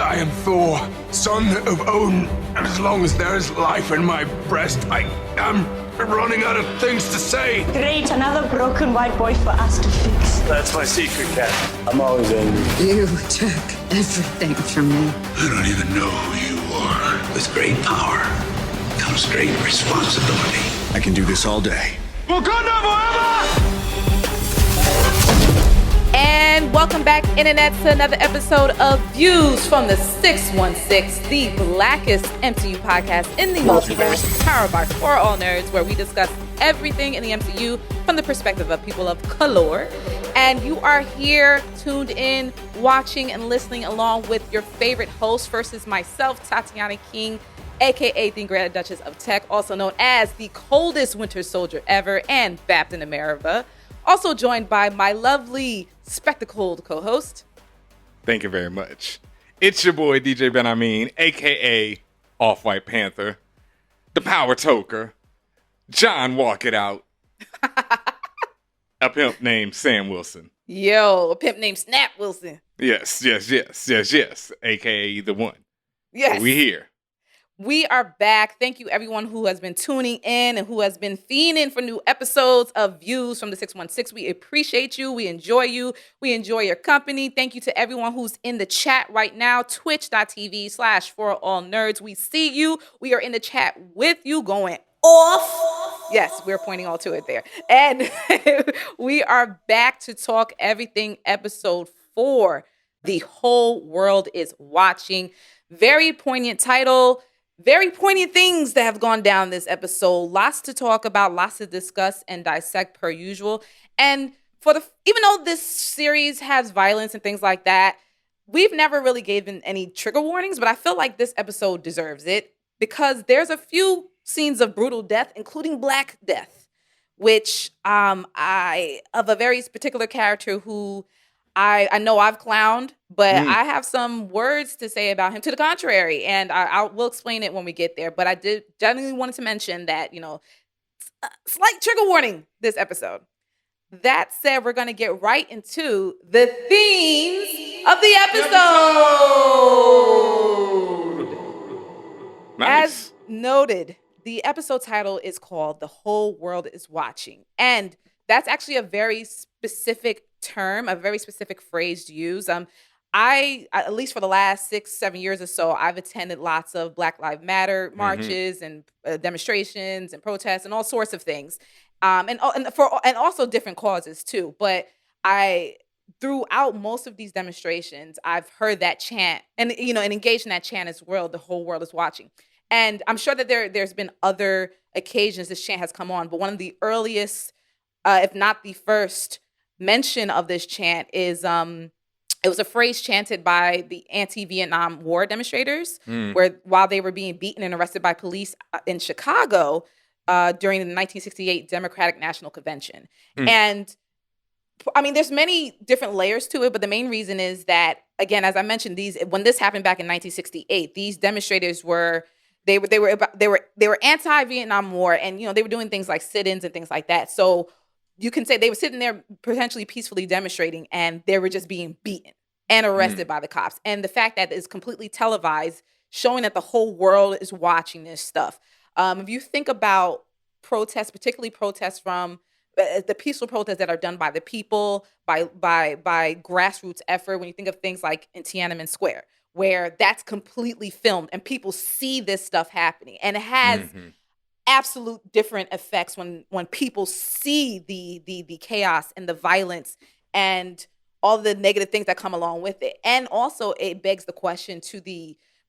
I am Thor, son of Odin, and as long as there is life in my breast, I am running out of things to say. Great, another broken white boy for us to fix. That's my secret, Cat. I'm always angry. You took everything from me. I don't even know who you are. With great power comes great responsibility. I can do this all day. Wakanda forever! And welcome back, Internet, to another episode of Views from the 616, the blackest MCU podcast in the multiverse, powered by For All Nerds, where we discuss everything in the MCU from the perspective of people of color. And you are here, tuned in, watching and listening along with your favorite host. First is myself, Tatiana King, aka the Grand Duchess of Tech, also known as the coldest Winter Soldier ever, and Captain America. Also joined by my lovely spectacled co-host. Thank you very much. It's your boy DJ Benhameen, aka Off-White Panther, the Power Toker, John Walk It Out, a pimp named Sam Wilson. Yo, a pimp named Snap Wilson. Yes, aka the one. Yes. We here. We are back. Thank you, everyone who has been tuning in and who has been fiending for new episodes of Views from the 616. We appreciate you. We enjoy you. We enjoy your company. Thank you to everyone who's in the chat right now. Twitch.tv/forallnerds. We see you. We are in the chat with you going off. Yes, we're pointing all to it there. And we are back to talk everything episode 4. The whole world is watching. Very poignant title. Very poignant things that have gone down this episode. Lots to talk about, lots to discuss and dissect per usual. And even though this series has violence and things like that, we've never really given any trigger warnings, but I feel like this episode deserves it because there's a few scenes of brutal death, including Black death, which of a very particular character who I know I've clowned, but I have some words to say about him to the contrary, and we'll explain it when we get there. But I did genuinely wanted to mention that, slight trigger warning this episode. That said, we're going to get right into the themes of the episode. Nice. As noted, the episode title is called The Whole World is Watching, and that's actually a very specific term, a very specific phrase to use. I, at least for the last 6-7 years or so, I've attended lots of Black Lives Matter marches and demonstrations and protests and all sorts of things, and also different causes too. But throughout most of these demonstrations, I've heard that chant and engaged in that chant as well. The whole world is watching, and I'm sure that there's been other occasions this chant has come on, but one of the earliest, if not the first mention of this chant is it was a phrase chanted by the anti-Vietnam War demonstrators while they were being beaten and arrested by police in Chicago during the 1968 Democratic National Convention. And I mean, there's many different layers to it, but the main reason is that, again, as I mentioned, when this happened back in 1968, these demonstrators were anti-Vietnam War, and they were doing things like sit-ins and things like that. So you can say they were sitting there potentially peacefully demonstrating, and they were just being beaten and arrested by the cops. And the fact that it's completely televised, showing that the whole world is watching this stuff. If you think about protests, particularly protests from the peaceful protests that are done by the people, by grassroots effort, when you think of things like in Tiananmen Square, where that's completely filmed and people see this stuff happening, and it has absolute different effects when people see the chaos and the violence and all the negative things that come along with it. And also it begs the question to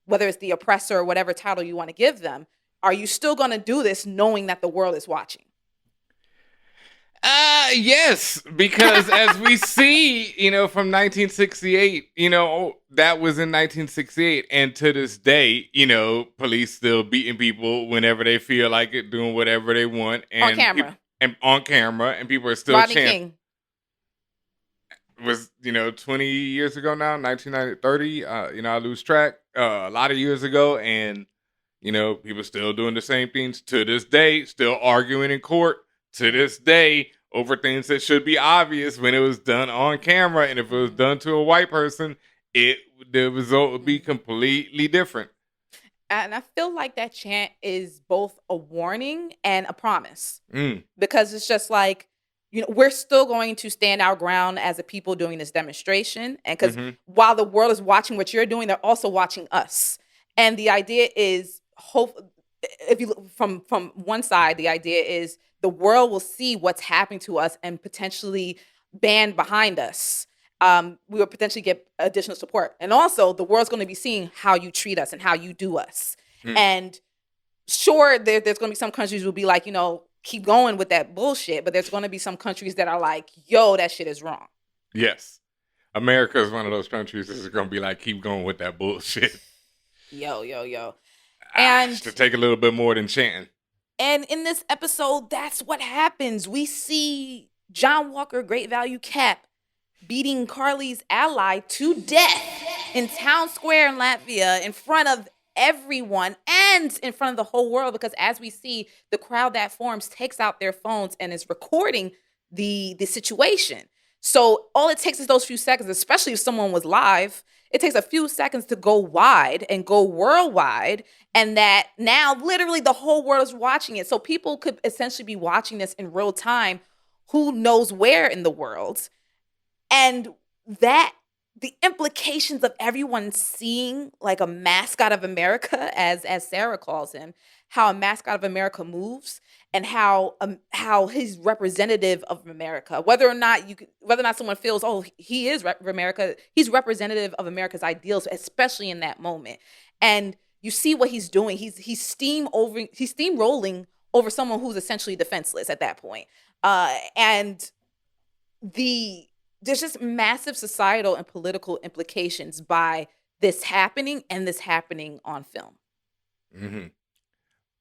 whether it's the oppressor or whatever title you want to give them, are you still going to do this knowing that the world is watching? Yes, because as we see, from 1968, that was in 1968. And to this day, police still beating people whenever they feel like it, doing whatever they want. And on camera. And people are still Rodney King. It was, 20 years ago now, 1930. I lose track. A lot of years ago. And, people still doing the same things to this day, still arguing in court to this day over things that should be obvious when it was done on camera. And if it was done to a white person, the result would be completely different. And I feel like that chant is both a warning and a promise. Mm. Because it's just like, we're still going to stand our ground as a people doing this demonstration. And because while the world is watching what you're doing, they're also watching us. And the idea is, if you look from one side, the idea is the world will see what's happening to us and potentially band behind us. We will potentially get additional support. And also, the world's going to be seeing how you treat us and how you do us. And sure, there's going to be some countries who will be like, keep going with that bullshit. But there's going to be some countries that are like, yo, that shit is wrong. Yes. America is one of those countries that is going to be like, keep going with that bullshit. Yo. And to take a little bit more than chanting. And in this episode, that's what happens. We see John Walker, Great Value Cap, beating Carly's ally to death in town square in Latvia in front of everyone and in front of the whole world, because as we see, the crowd that forms takes out their phones and is recording the situation. So all it takes is those few seconds, especially if someone was live, it takes a few seconds to go wide and go worldwide, and that now literally the whole world is watching it. So people could essentially be watching this in real time, who knows where in the world. And that the implications of everyone seeing like a mascot of America, as Sarah calls him, how a mascot of America moves, and how he's representative of America. Whether or not someone feels, oh, he is America, he's representative of America's ideals, especially in that moment. And you see what he's doing. He's steamrolling over someone who's essentially defenseless at that point. And there's just massive societal and political implications by this happening, and this happening on film. Mm-hmm.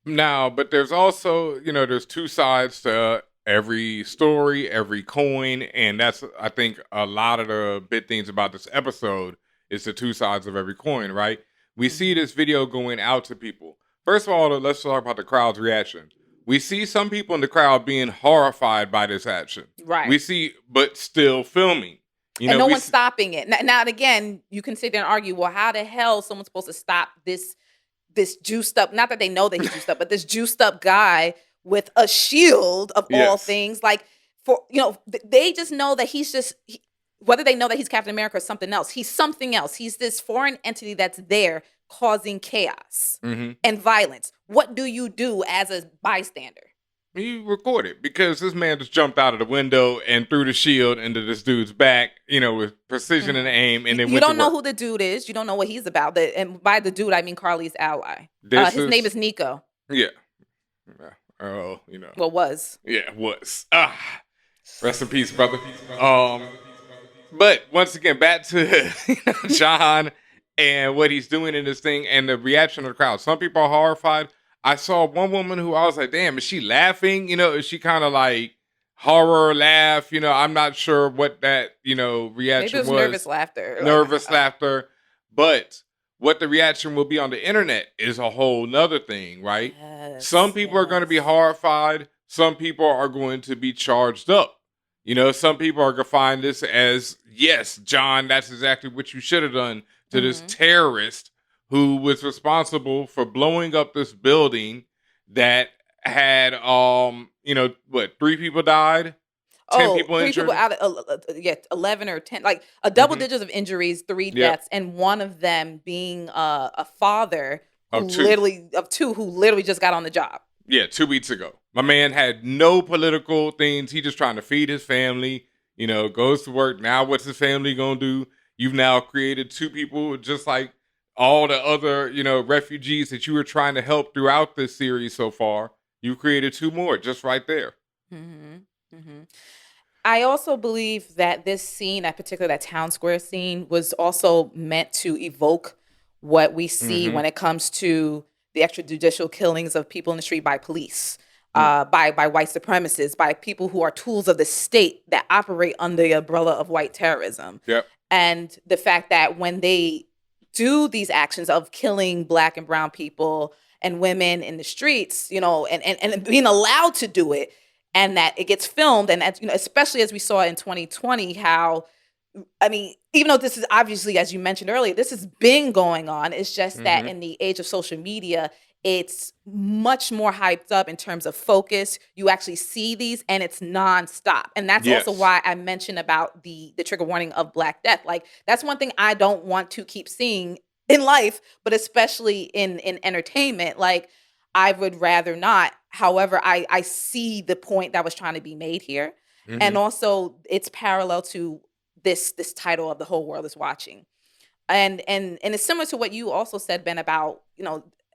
Now, but there's also, there's two sides to every story, every coin. And that's, I think, a lot of the big things about this episode is the two sides of every coin, right? We see this video going out to people. First of all, let's talk about the crowd's reaction. We see some people in the crowd being horrified by this action. Right. We see, but still filming. And no one's stopping it. Now, again, you can sit there and argue, well, how the hell is someone supposed to stop this juiced up, not that they know that he's juiced up, but this juiced up guy with a shield of all things. Like, they just know that whether they know that he's Captain America or something else, he's something else. He's this foreign entity that's there causing chaos and violence. What do you do as a bystander? You record it, because this man just jumped out of the window and threw the shield into this dude's back, with precision and aim. And then you don't know who the dude is. You don't know what he's about. And by the dude, I mean Carly's ally. His name is Nico. Yeah. Oh, Well, was. Yeah, was. Rest in peace, brother. But once again, back to John and what he's doing in this thing and the reaction of the crowd. Some people are horrified. I saw one woman who I was like, damn, is she laughing? Is she kind of like horror laugh? I'm not sure what that, reaction Maybe it was. Nervous laughter. Nervous laughter. But what the reaction will be on the internet is a whole nother thing, right? Yes, some people are going to be horrified. Some people are going to be charged up. Some people are going to find this as, yes, John, that's exactly what you should have done to this terrorist who was responsible for blowing up this building that had, 3 people died? 10 people injured? 3 people out of, 11 or 10, like a double digits of injuries, 3 deaths, and one of them being a father of 2 who literally just got on the job. Yeah, 2 weeks ago. My man had no political things. He just trying to feed his family, goes to work. Now what's his family going to do? You've now created 2 people just like all the other, refugees that you were trying to help throughout this series so far. You created 2 more just right there. I also believe that this scene, that town square scene, was also meant to evoke what we see when it comes to the extrajudicial killings of people in the street by police, by white supremacists, by people who are tools of the state that operate under the umbrella of white terrorism. Yep. And the fact that when they do these actions of killing Black and brown people and women in the streets, and being allowed to do it, and that it gets filmed, and especially as we saw in 2020, how I mean, even though this is obviously, as you mentioned earlier, this has been going on. It's just that Mhm. in the age of social media, it's much more hyped up in terms of focus. You actually see these and it's nonstop. And that's also Yes. why I mentioned about the trigger warning of Black Death. Like, that's one thing I don't want to keep seeing in life, but especially in entertainment. Like, I would rather not. However, I see the point that was trying to be made here. And Mhm. also it's parallel to this title of The Whole World Is Watching. And it's similar to what you also said, Ben, about,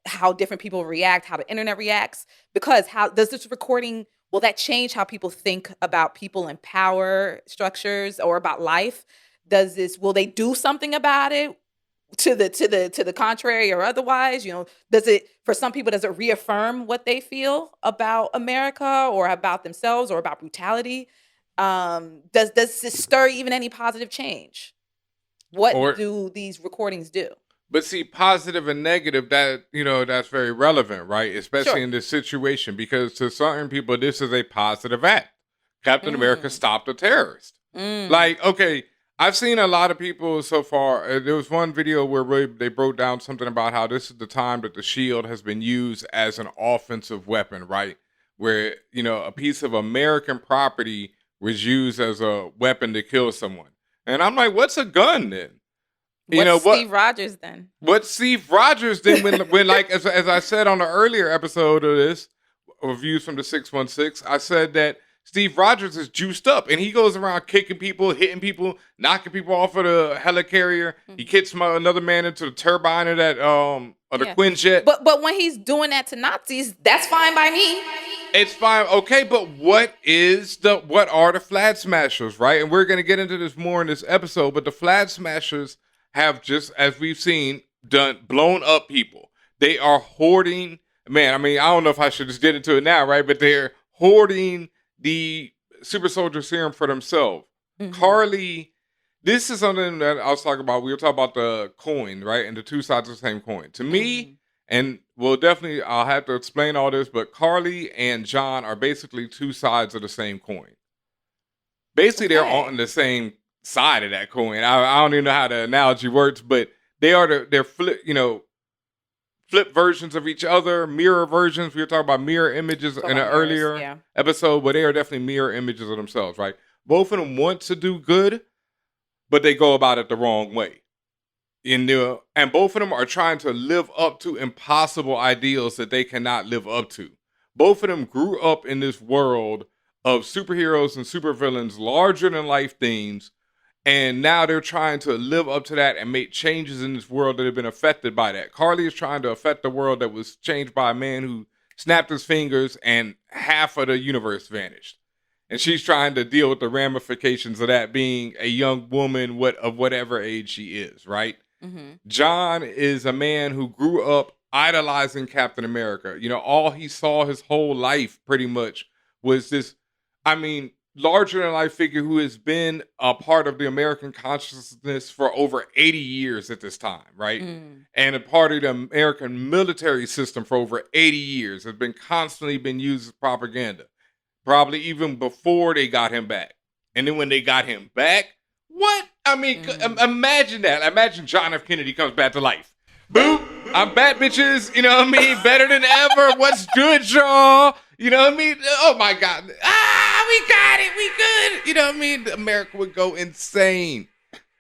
how different people react, how the internet reacts. Because how does this recording, will that change how people think about people in power structures or about life? Will they do something about it to the contrary or otherwise? For some people, does it reaffirm what they feel about America or about themselves or about brutality? Does this stir even any positive change? What Or do these recordings do? But see, positive and negative, that's very relevant, right? Especially Sure. in this situation, because to certain people, this is a positive act. Captain America stopped a terrorist. Mm. Like, okay, I've seen a lot of people so far. There was one video where they broke down something about how this is the time that the shield has been used as an offensive weapon, right? Where, a piece of American property was used as a weapon to kill someone. And I'm like, what's a gun then? What's Steve Rogers then? What Steve Rogers did when like as I said on the earlier episode of this reviews from the 616, I said that Steve Rogers is juiced up and he goes around kicking people, hitting people, knocking people off of the helicarrier. He kicks another man into the turbine of that of the Quinjet. But when he's doing that to Nazis, that's fine by me. It's fine, okay, but what are the Flag Smashers, right? And we're gonna get into this more in this episode, but the Flag Smashers have, just as we've seen, blown up people. They are hoarding, man, I mean, I don't know if I should just get into it now, right? But they're hoarding the super soldier serum for themselves. Carly, this is something that I was talking about. We were talking about the coin, right? And the two sides of the same coin. To me, and I'll have to explain all this, but Carly and John are basically two sides of the same coin. Basically, they're on the same side of that coin. I don't even know how the analogy works, but they're flip versions of each other, mirror versions. We were talking about mirror images in an earlier episode, but they are definitely mirror images of themselves, right? Both of them want to do good, but they go about it the wrong way. And both of them are trying to live up to impossible ideals that they cannot live up to. Both of them grew up in this world of superheroes and supervillains, larger than life themes. And now they're trying to live up to that and make changes in this world that have been affected by that. Carly is trying to affect the world that was changed by a man who snapped his fingers and half of the universe vanished. And she's trying to deal with the ramifications of that, being a young woman of whatever age she is, right? John is a man who grew up idolizing Captain America. All he saw his whole life pretty much was this, larger than life figure who has been a part of the American consciousness for over 80 years at this time, right? And a part of the American military system for over 80 years, has been constantly used as propaganda, probably even before they got him back. And then when they got him back, what? Imagine that. Imagine John F. Kennedy comes back to life. Boop, I'm back, bitches. Better than ever. What's good, y'all? Oh my God. We got it. We good. America would go insane,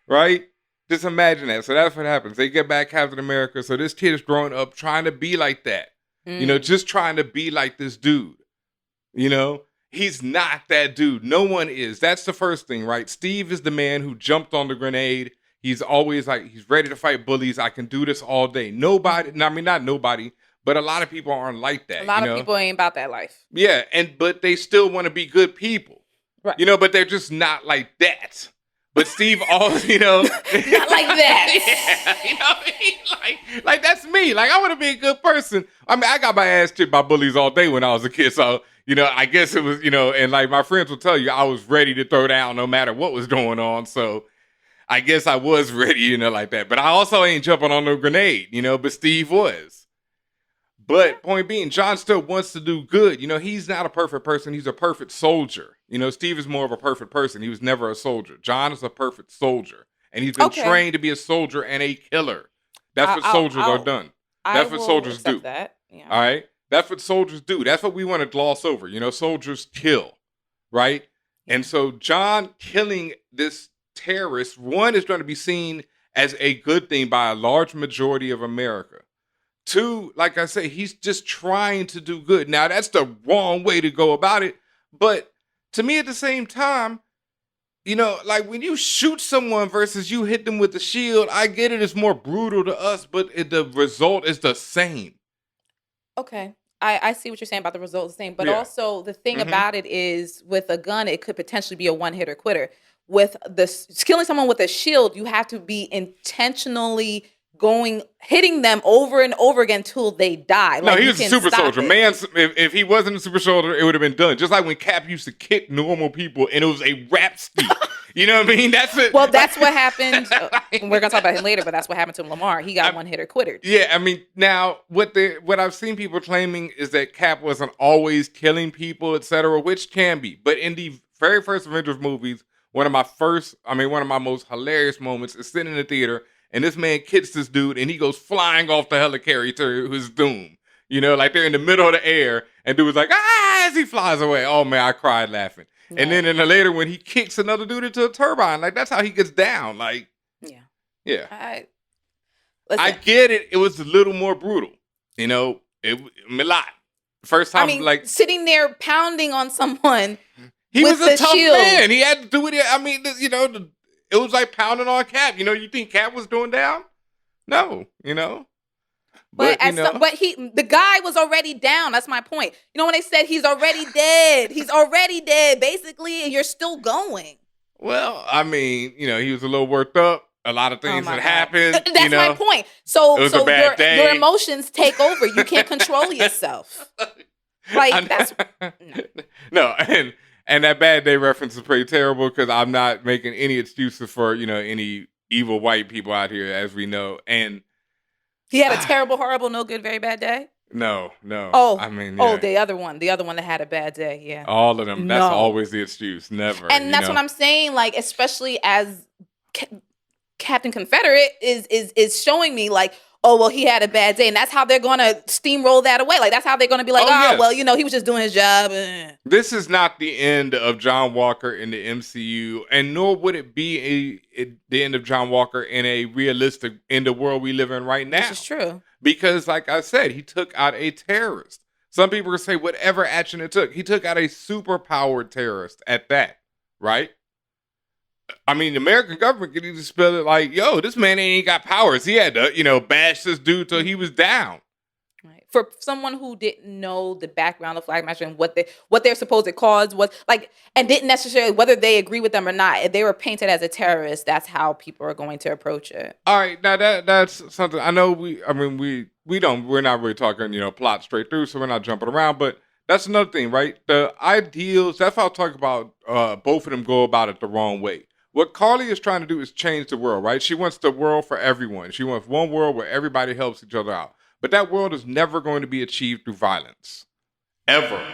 right? Just imagine that. So that's what happens. They get back Captain America. So this kid is growing up trying to be like that. Just trying to be like this dude. He's not that dude. No one is. That's the first thing, right? Steve is the man who jumped on the grenade. He's always like, he's ready to fight bullies. I can do this all day. Not nobody, but a lot of people aren't like that. A lot of people ain't about that life. Yeah, but they still want to be good people. Right. But they're just not like that. But Steve always, not like that. Yeah, like that's me. Like, I want to be a good person. I got my ass kicked by bullies all day when I was a kid. So, I guess it was, and like my friends will tell you, I was ready to throw down no matter what was going on. So I guess I was ready, like that. But I also ain't jumping on no grenade, but Steve was. But point being, John still wants to do good. You know, he's not a perfect person. He's a perfect soldier. You know, Steve is more of a perfect person. He was never a soldier. John is a perfect soldier. And he's been trained to be a soldier and a killer. That's what soldiers are done. That's what soldiers do. That. Yeah. All right? That's what soldiers do. That's what we want to gloss over. You know, soldiers kill, right? And so John killing this terrorist, one, is going to be seen as a good thing by a large majority of America. Two, like I say, he's just trying to do good. Now, that's the wrong way to go about it. But to me, at the same time, you know, like when you shoot someone versus you hit them with the shield, I get it. It's more brutal to us, but the result is the same. Okay. I see what you're saying about the result is the same. But also the thing about it is with a gun, it could potentially be a one-hitter quitter. With killing someone with a shield, you have to be intentionally hitting them over and over again till they die. No, he was a super soldier. Man, if he wasn't a super soldier, it would have been done. Just like when Cap used to kick normal people and it was a rhapsody. You know what I mean? That's it. Well, that's what happened. We're going to talk about him later, but that's what happened to Lamar. He got one-hitter quittered. Yeah, I mean, now, what I've seen people claiming is that Cap wasn't always killing people, etc., which can be. But in the very first Avengers movies, one of my most hilarious moments is sitting in the theater, and this man kicks this dude, and he goes flying off the helicarrier to his doom. You know, like they're in the middle of the air, and dude was like, as he flies away. Oh, man, I cried laughing. Yeah. And then in the later, when he kicks another dude into a turbine, like, that's how he gets down. Like, yeah. I get it. It was a little more brutal. You know, a lot. First time, sitting there pounding on someone. He was a tough man. He had to do it. I mean, you know, it was like pounding on Cap. You know, you think Cap was going down? No, you know. But the guy was already down. That's my point. You know, when they said he's already dead, basically, and you're still going. Well, I mean, you know, he was a little worked up. A lot of things had happened. That's my point. So your emotions take over. You can't control yourself. Like that's no. And that bad day reference is pretty terrible because I'm not making any excuses for, you know, any evil white people out here, as we know. And he had a terrible, horrible, no good, very bad day. No. Oh, I mean, the other one that had a bad day. Yeah, all of them. That's always the excuse. Never. And that's what I'm saying. Like, especially as Captain Confederate is showing me, like, oh, well, he had a bad day. And that's how they're going to steamroll that away. Like, that's how they're going to be like, well, you know, he was just doing his job. This is not the end of John Walker in the MCU, and nor would it be the end of John Walker in a realistic, in the world we live in right now. This is true. Because, like I said, he took out a terrorist. Some people will say whatever action it took. He took out a superpowered terrorist at that, right? I mean, the American government could either spell it like, yo, this man ain't got powers. He had to, you know, bash this dude till he was down. Right. For someone who didn't know the background of flag marching and what their supposed cause was, like, and didn't necessarily, whether they agree with them or not, if they were painted as a terrorist, that's how people are going to approach it. All right, now that's something I know. We're not really talking, you know, plot straight through, so we're not jumping around, but that's another thing, right? The ideals, that's how I'll talk about both of them go about it the wrong way. What Carly is trying to do is change the world, right? She wants the world for everyone. She wants one world where everybody helps each other out. But that world is never going to be achieved through violence. Ever.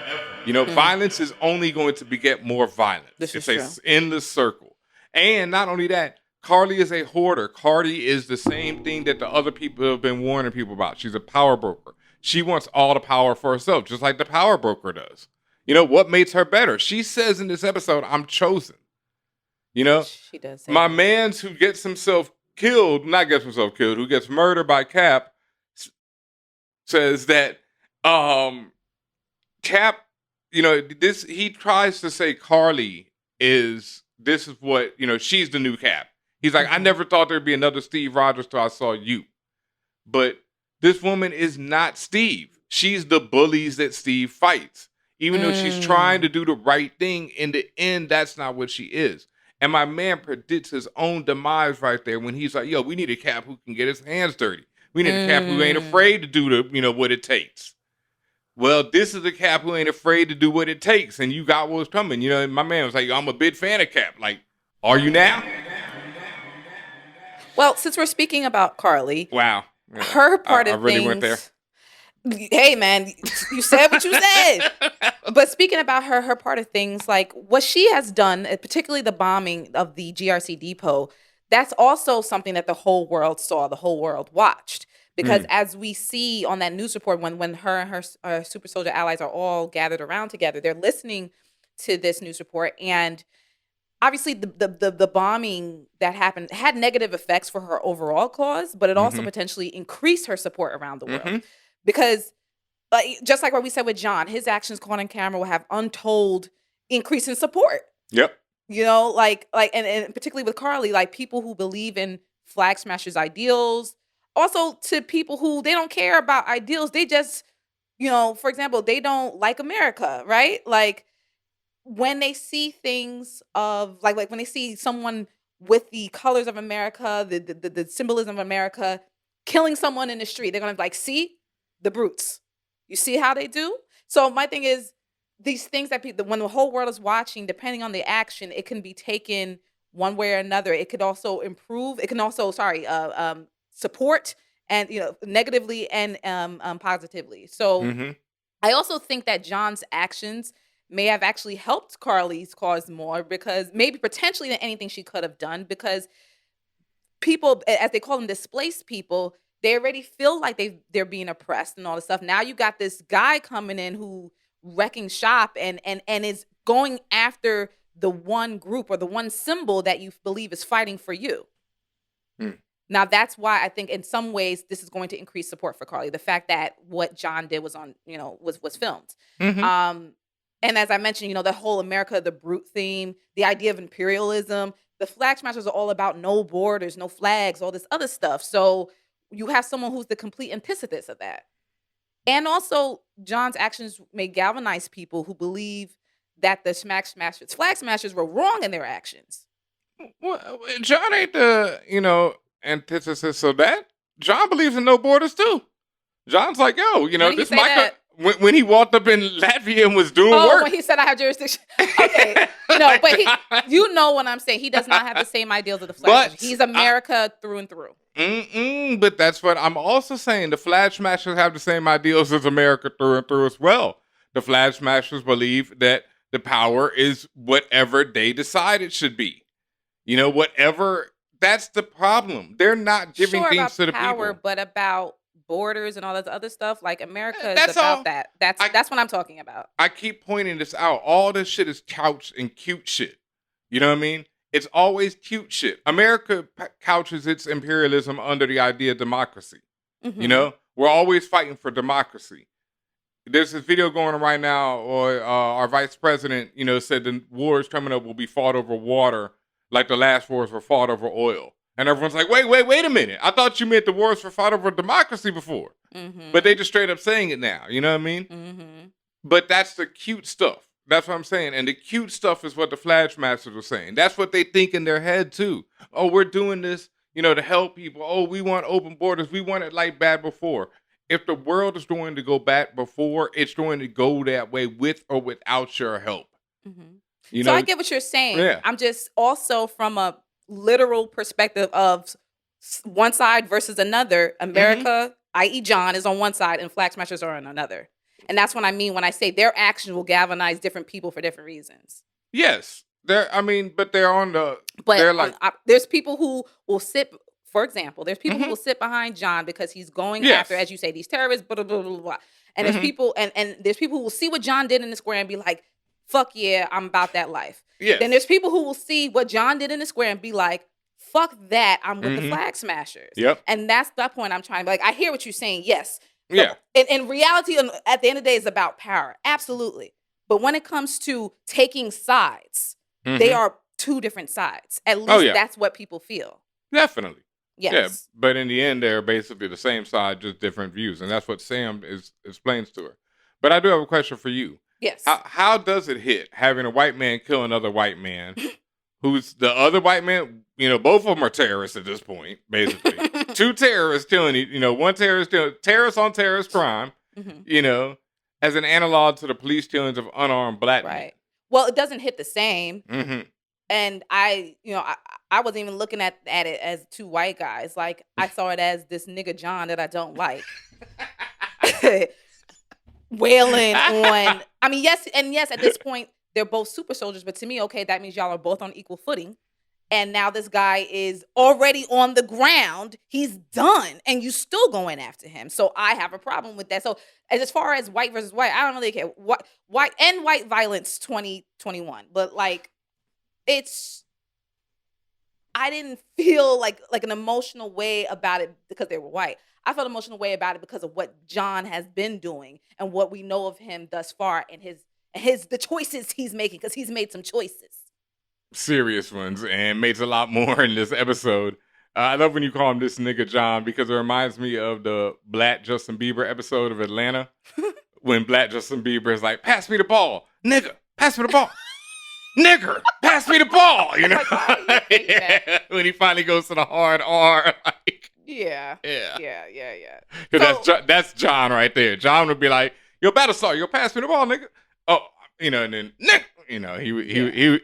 You know, violence is only going to beget more violence. It's an endless circle. And not only that, Carly is a hoarder. Carly is the same thing that the other people have been warning people about. She's a power broker. She wants all the power for herself, just like the power broker does. You know, what makes her better? She says in this episode, I'm chosen. You know, she does. My man's who gets himself killed, who gets murdered by Cap, says that Cap, you know, he tries to say Carly this is what, you know, she's the new Cap. He's like, I never thought there'd be another Steve Rogers till I saw you. But this woman is not Steve. She's the bullies that Steve fights. Even though she's trying to do the right thing, in the end, that's not what she is. And my man predicts his own demise right there when he's like, yo, we need a Cap who can get his hands dirty. We need a Cap who ain't afraid to do what it takes. Well, this is a Cap who ain't afraid to do what it takes. And you got what's coming. You know, my man was like, yo, I'm a big fan of Cap. Like, are you now? Well, since we're speaking about Carly. Wow. Her part I of really things. went there. Hey, man, you said what you said. But speaking about her part of things, like what she has done, particularly the bombing of the GRC depot, that's also something that the whole world saw, the whole world watched. Because as we see on that news report, when her and her super soldier allies are all gathered around together, they're listening to this news report. And obviously the bombing that happened had negative effects for her overall cause, but it also potentially increased her support around the world. Because just like what we said with John, his actions caught on camera will have untold increase in support. Yep. You know, and particularly with Carly, like people who believe in Flag Smashers ideals, also to people who they don't care about ideals. They just, for example, they don't like America, right? Like when they see things of like when they see someone with the colors of America, the symbolism of America, killing someone in the street, they're gonna be like, see the brutes. You see how they do? So my thing is, these things that people, when the whole world is watching, depending on the action, it can be taken one way or another. It could also improve. It can also, support and negatively and positively. So I also think that John's actions may have actually helped Carly's cause more, because maybe potentially than anything she could have done, because people, as they call them, displaced people, they already feel like they're being oppressed and all this stuff. Now you got this guy coming in who wrecking shop and is going after the one group or the one symbol that you believe is fighting for you. Now that's why I think in some ways this is going to increase support for Carly. The fact that what John did was on, was filmed. And as I mentioned, the whole America the Brute theme, the idea of imperialism, the Flag Smashers are all about no borders, no flags, all this other stuff. So you have someone who's the complete antithesis of that. And also, John's actions may galvanize people who believe that the Flag Smashers were wrong in their actions. Well, John ain't the, antithesis of that. John believes in no borders too. John's like, yo, this Michael. When he walked up in Latvia and was doing work. When he said I have jurisdiction. Okay. No, but you know what I'm saying. He does not have the same ideals of the Flag Smashers. He's America through and through. But that's what I'm also saying. The Flag Smashers have the same ideals as America through and through as well. The Flag Smashers believe that the power is whatever they decide it should be. Whatever. That's the problem. They're not giving things to the power, people. But about borders and all that other stuff. Like America is about that. That's what I'm talking about. I keep pointing this out. All this shit is couched in cute shit. You know what I mean? It's always cute shit. America couches its imperialism under the idea of democracy. We're always fighting for democracy. There's this video going on right now, or our vice president, said the wars coming up will be fought over water, like the last wars were fought over oil. And everyone's like, wait a minute. I thought you meant the wars were fought over democracy before. But they just straight up saying it now. You know what I mean? But that's the cute stuff. That's what I'm saying. And the cute stuff is what the Flag Smashers were saying. That's what they think in their head, too. Oh, we're doing this, to help people. Oh, we want open borders. We want it like bad before. If the world is going to go back before, it's going to go that way with or without your help. So I get what you're saying. Yeah. I'm just also from a literal perspective of one side versus another. America, i.e. John, is on one side and Flag Smashers are on another. And that's what I mean when I say their actions will galvanize different people for different reasons. Yes. But they're on the... But they're like, there's people who will sit, for example, there's people who will sit behind John because he's going after, as you say, these terrorists, blah, blah, blah, blah. And there's people, and there's people who will see what John did in the square and be like, fuck yeah, I'm about that life. Yes. Then there's people who will see what John did in the square and be like, fuck that, I'm with the Flag Smashers. Yep. And that's the point I'm trying to, I hear what you're saying, yes. Yeah. In reality, at the end of the day, it's about power. Absolutely. But when it comes to taking sides, they are two different sides. At least that's what people feel. Definitely. Yes. Yeah, but in the end, they're basically the same side, just different views. And that's what Sam explains to her. But I do have a question for you. Yes. How does it hit having a white man kill another white man who's the other white man? Both of them are terrorists at this point, basically. Two terrorists killing, one terrorist killing, terrorist on terrorist crime, as an analog to the police killings of unarmed black men. Right. Well, it doesn't hit the same. And I wasn't even looking at it as two white guys. Like, I saw it as this nigga John that I don't like. wailing on. I mean, yes, at this point they're both super soldiers, but to me, okay, that means y'all are both on equal footing. And now this guy is already on the ground. He's done, and you still going after him. So I have a problem with that. So as far as white versus white, I don't really care. White violence 2021, but like, I didn't feel like an emotional way about it because they were white. I felt emotional way about it because of what John has been doing and what we know of him thus far, and the choices he's making, because he's made some choices. Serious ones, and makes a lot more in this episode. I love when you call him this nigga John, because it reminds me of the Black Justin Bieber episode of Atlanta, when Black Justin Bieber is like, pass me the ball, nigga, pass me the ball. Nigger, pass me the ball, you know? Yeah. When he finally goes to the hard R, like, yeah. So, that's John right there. John would be like, yo, Battlestar, yo, pass me the ball, nigga. Oh, and then, nigga.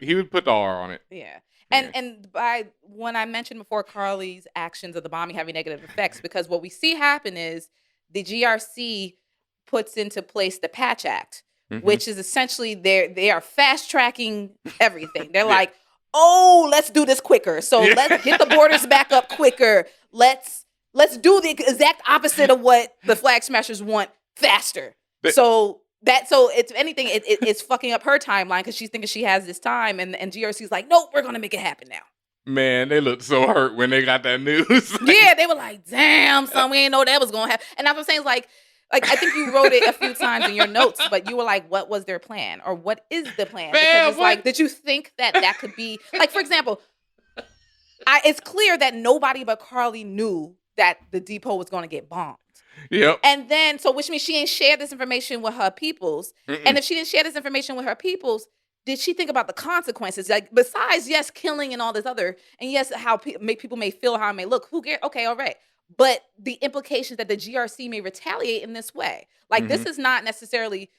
He would put the R on it. Yeah. And when I mentioned before Carly's actions of the bombing having negative effects, because what we see happen is the GRC puts into place the Patch Act, which is essentially they are fast tracking everything. They're like, oh, let's do this quicker. So let's get the borders back up quicker. Let's do the exact opposite of what the Flag Smashers want faster. So it's anything, it's fucking up her timeline because she's thinking she has this time, and GRC's like, nope, we're gonna make it happen now. Man, they looked so hurt when they got that news. Yeah, they were like, damn, son, we ain't know that was gonna happen. And that's what I'm saying, is like I think you wrote it a few times in your notes, but you were like, what was their plan? Or what is the plan? Because it's like, did you think that could be, like, for example, it's clear that nobody but Carly knew that the depot was going to get bombed. Yep. And then, so which means she ain't shared this information with her peoples. And if she didn't share this information with her peoples, did she think about the consequences? Like, besides, yes, killing and all this other, and yes, how people may feel, how it may look, who cares? Okay, all right. But the implications that the GRC may retaliate in this way. Like, this is not necessarily,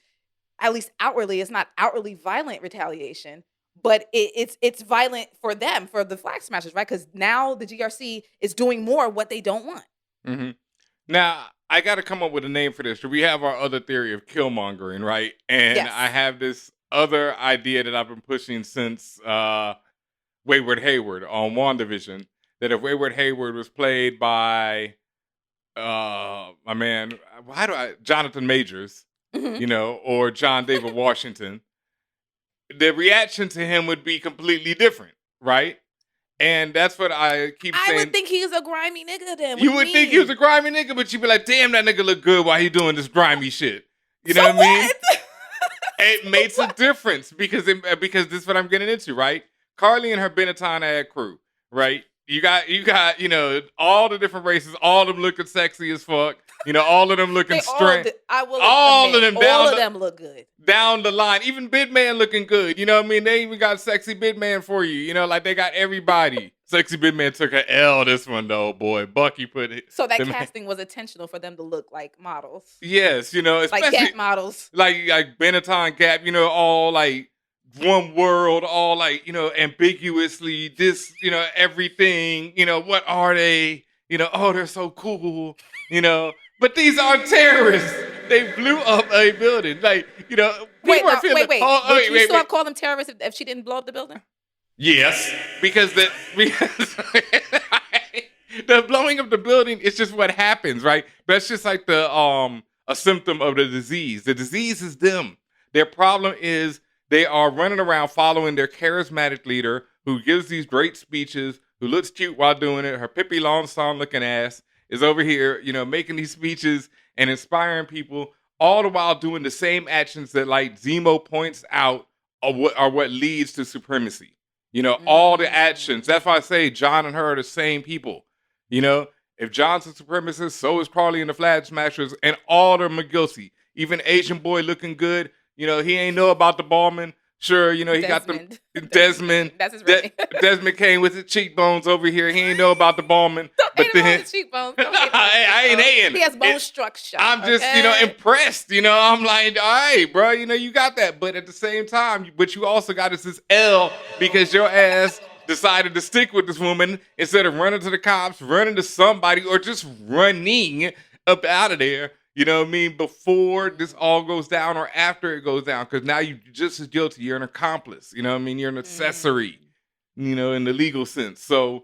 at least outwardly, it's not outwardly violent retaliation, but it's violent for them, for the Flag Smashers, right? Because now the GRC is doing more of what they don't want. Now, I got to come up with a name for this. We have our other theory of killmongering, right? And yes. I have this other idea that I've been pushing since Wayward Hayward on WandaVision, that if Wayward Hayward was played by my man, Jonathan Majors, or John David Washington, the reaction to him would be completely different, right? And that's what I keep saying. I would think he's a grimy nigga then. You would think he was a grimy nigga, but you'd be like, damn, that nigga look good while he doing this grimy shit. You know what I mean? It makes a difference because this is what I'm getting into, right? Carly and her Benetton ad crew, right? You got, all the different races, all of them looking sexy as fuck. All of them looking straight. All of them look good. Down the line. Even Bidman looking good. You know what I mean? They even got sexy Bidman for you. Like they got everybody. Sexy Bidman took an L this one though, boy. Bucky put it. So that casting was intentional for them to look like models. Yes, especially like Gap models. Like Benetton Gap, all like one world, all like, ambiguously this, everything, what are they? Oh, they're so cool, But these are terrorists. They blew up a building. Like, wait. Would you still have called them terrorists if she didn't blow up the building? Yes, because the blowing up the building is just what happens, right? That's just like a symptom of the disease. The disease is them. Their problem is they are running around following their charismatic leader who gives these great speeches, who looks cute while doing it. Her Pippi Longstocking looking ass is over here, making these speeches and inspiring people, all the while doing the same actions that, like Zemo points out, are what leads to supremacy. All the actions. That's why I say John and her are the same people. If John's a supremacist, so is Carly and the Flag Smashers, and all of them are guilty. Even Asian boy looking good, he ain't know about the bombing. Sure, he got the Desmond. That's his name. Desmond came with his cheekbones over here. He ain't know about the bombing. But then his cheekbones. I ain't hating. He has bone structure. I'm just, impressed. I'm like, all right, bro. You got that. But at the same time, what you also got is this L because your ass decided to stick with this woman instead of running to the cops, running to somebody, or just running up out of there. You know what I mean? Before this all goes down or after it goes down, because now you're just as guilty. You're an accomplice. You know what I mean? You're an accessory, you know, in the legal sense. So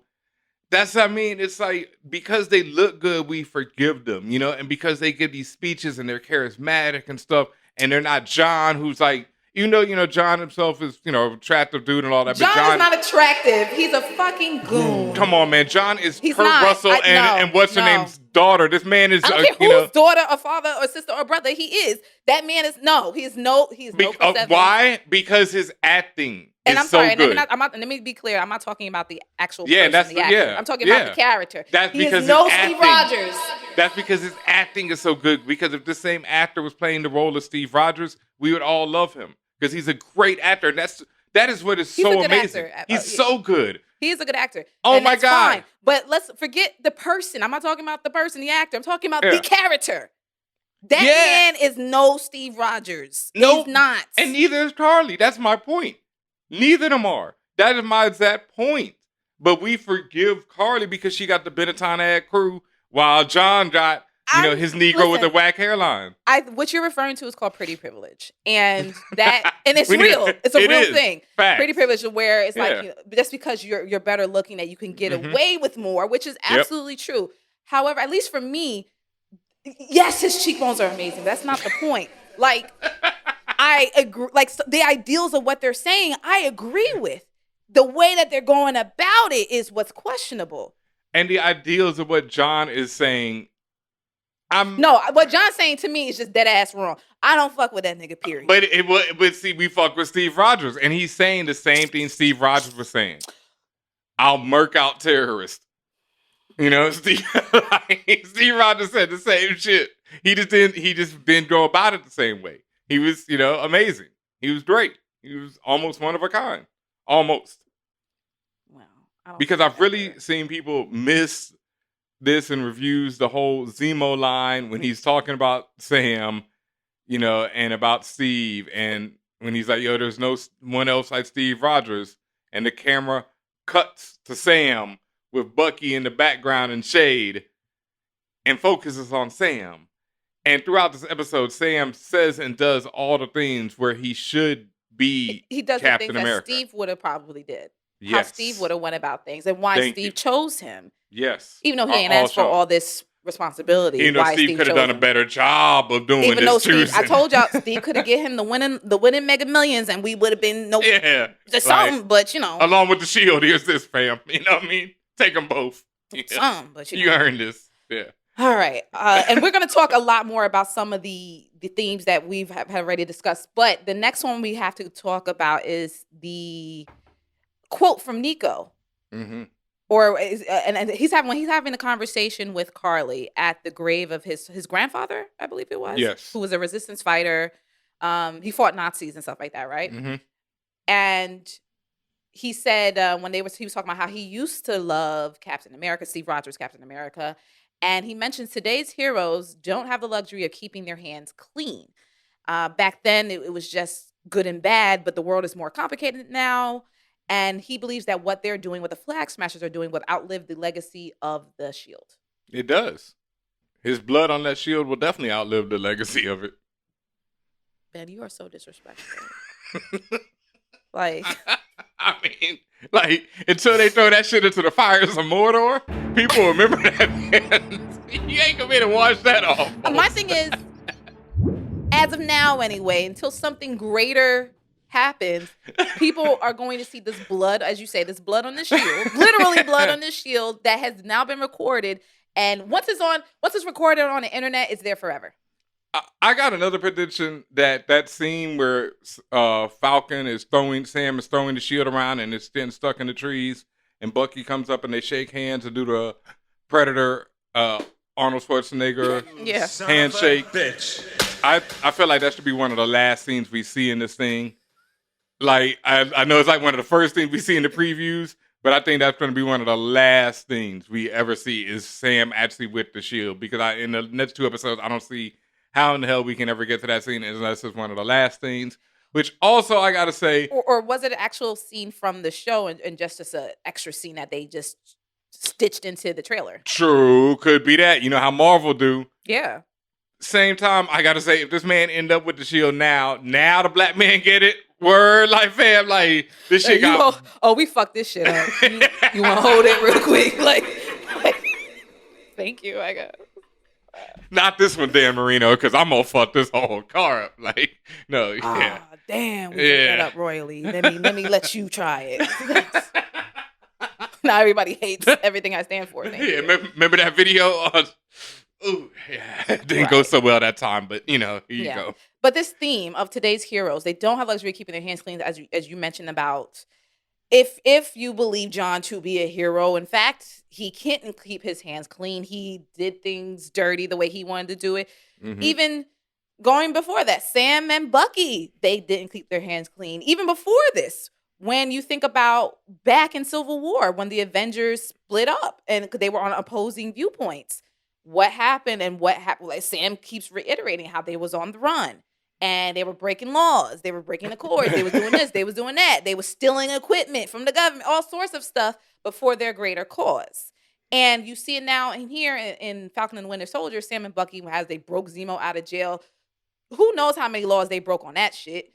that's what I mean. It's like, because they look good, we forgive them, you know, and because they give these speeches and they're charismatic and stuff, and they're not John, who's like, you know, John himself is, you know, attractive dude and all that. John, but John is not attractive. He's a fucking goon. Come on, man. John is He's Kurt not. Russell and what's her name's daughter. This man is, I don't care you know, whose daughter or father or sister or brother he is. That man is he's no Chris Evans. why? Because his acting and is I'm sorry, so good. let me be clear. I'm not talking about the actual Yeah, person, that's the actor. I'm talking about the character. That's he because is no his Steve acting- Rogers. That's because his acting is so good. Because if this same actor was playing the role of Steve Rogers, we would all love him because he's a great actor. And that is what is He's a so good amazing. actor. He's so good. He is a good actor. Oh and my that's God. fine. But let's forget the person. I'm not talking about the person, the actor. I'm talking about Yeah. the character. That man is no Steve Rogers. No, He's not. And neither is Charlie. That's my point. Neither of them are. That is my exact point. But we forgive Carly because she got the Benetton ad crew, while John got, his Negro with the whack hairline. What you're referring to is called pretty privilege, and it's We need- real. It's a it real is. thing. Facts. Pretty privilege, where it's like Yeah. just because you're better looking that you can get away with more, which is absolutely true. However, at least for me, yes, his cheekbones are amazing. That's not the point. Like, I agree. Like, the ideals of what they're saying, I agree with. The way that they're going about it is what's questionable. And the ideals of what John is saying, what John's saying to me is just dead ass wrong. I don't fuck with that nigga, period. But see, we fuck with Steve Rogers, and he's saying the same thing Steve Rogers was saying. I'll murk out terrorists. You know, Steve Rogers said the same shit. He just didn't go about it the same way. He was, amazing. He was great. He was almost one of a kind. Almost. Wow. Because I've really seen people miss this in reviews, the whole Zemo line when he's talking about Sam, and about Steve, and when he's like, yo, there's no one else like Steve Rogers, and the camera cuts to Sam with Bucky in the background and shade and focuses on Sam. And throughout this episode, Sam says and does all the things where he should be he does Captain the things America. that Steve would have probably did. Yes. How Steve would have went about things and why Thank Steve you. chose him. Yes. Even though he ain't asked for all this responsibility. Why Steve could have done a better job of doing Even though this Steve, choosing. I told y'all, Steve could have given him the winning Mega Millions, and we would have been something. But along with the shield, here's this, fam. You know what I mean? Take them both. Something. But you earned this. Yeah. All right, and we're going to talk a lot more about some of the themes that we've have already discussed. But the next one we have to talk about is the quote from Nico. Mm-hmm. And he's having a conversation with Carly at the grave of his grandfather, I believe it was. Yes. Who was a resistance fighter. He fought Nazis and stuff like that, right? Mm-hmm. And he said he was talking about how he used to love Captain America, Steve Rogers, Captain America. And he mentions today's heroes don't have the luxury of keeping their hands clean. Back then, it was just good and bad, but the world is more complicated now. And he believes that what they're doing, what the Flag Smashers are doing, will outlive the legacy of the Shield. It does. His blood on that shield will definitely outlive the legacy of it. Ben, you are so disrespectful. Like, I mean, until they throw that shit into the fires of Mordor, people remember that, man. You ain't gonna be able to wash that off. My thing is, as of now anyway, until something greater happens, people are going to see this blood, as you say, this blood on the shield, literally blood on the shield that has now been recorded. And once it's recorded on the internet, it's there forever. I got another prediction that scene where Sam is throwing the shield around and it's getting stuck in the trees, and Bucky comes up and they shake hands and do the Predator Arnold Schwarzenegger handshake. Bitch. I feel like that should be one of the last scenes we see in this thing. Like, I know it's like one of the first things we see in the previews, but I think that's going to be one of the last things we ever see is Sam actually with the shield, because in the next 2 episodes, I don't see how in the hell we can ever get to that scene unless it's one of the last things. Which also, I got to say... Or was it an actual scene from the show and just an extra scene that they just stitched into the trailer? True, could be that. You know how Marvel do. Yeah. same time, I gotta say, if this man end up with the shield now the black man get it. Word, like, fam, like, this shit got... we fucked this shit up. You want to hold it real quick? Like, thank you, I guess. Not this one, Dan Marino, because I'm gonna fuck this whole car up. Like, no, yeah. Damn, we fucked that up royally. Let me let you try it. Now everybody hates everything I stand for. Yeah, remember that video? Ooh, yeah, it didn't go so well that time, but here you go. But this theme of today's heroes, they don't have luxury of keeping their hands clean, as you mentioned about if you believe John to be a hero, in fact, he can't keep his hands clean. He did things dirty the way he wanted to do it. Mm-hmm. Even going before that, Sam and Bucky, they didn't keep their hands clean. Even before this, when you think about back in Civil War, when the Avengers split up and they were on opposing viewpoints, what happened and what happened? Like, Sam keeps reiterating how they was on the run and they were breaking laws. They were breaking the courts. They was doing this. They was doing that. They was stealing equipment from the government, all sorts of stuff, but for their greater cause. And you see it now in here in Falcon and the Winter Soldier, Sam and Bucky, as they broke Zemo out of jail. Who knows how many laws they broke on that shit,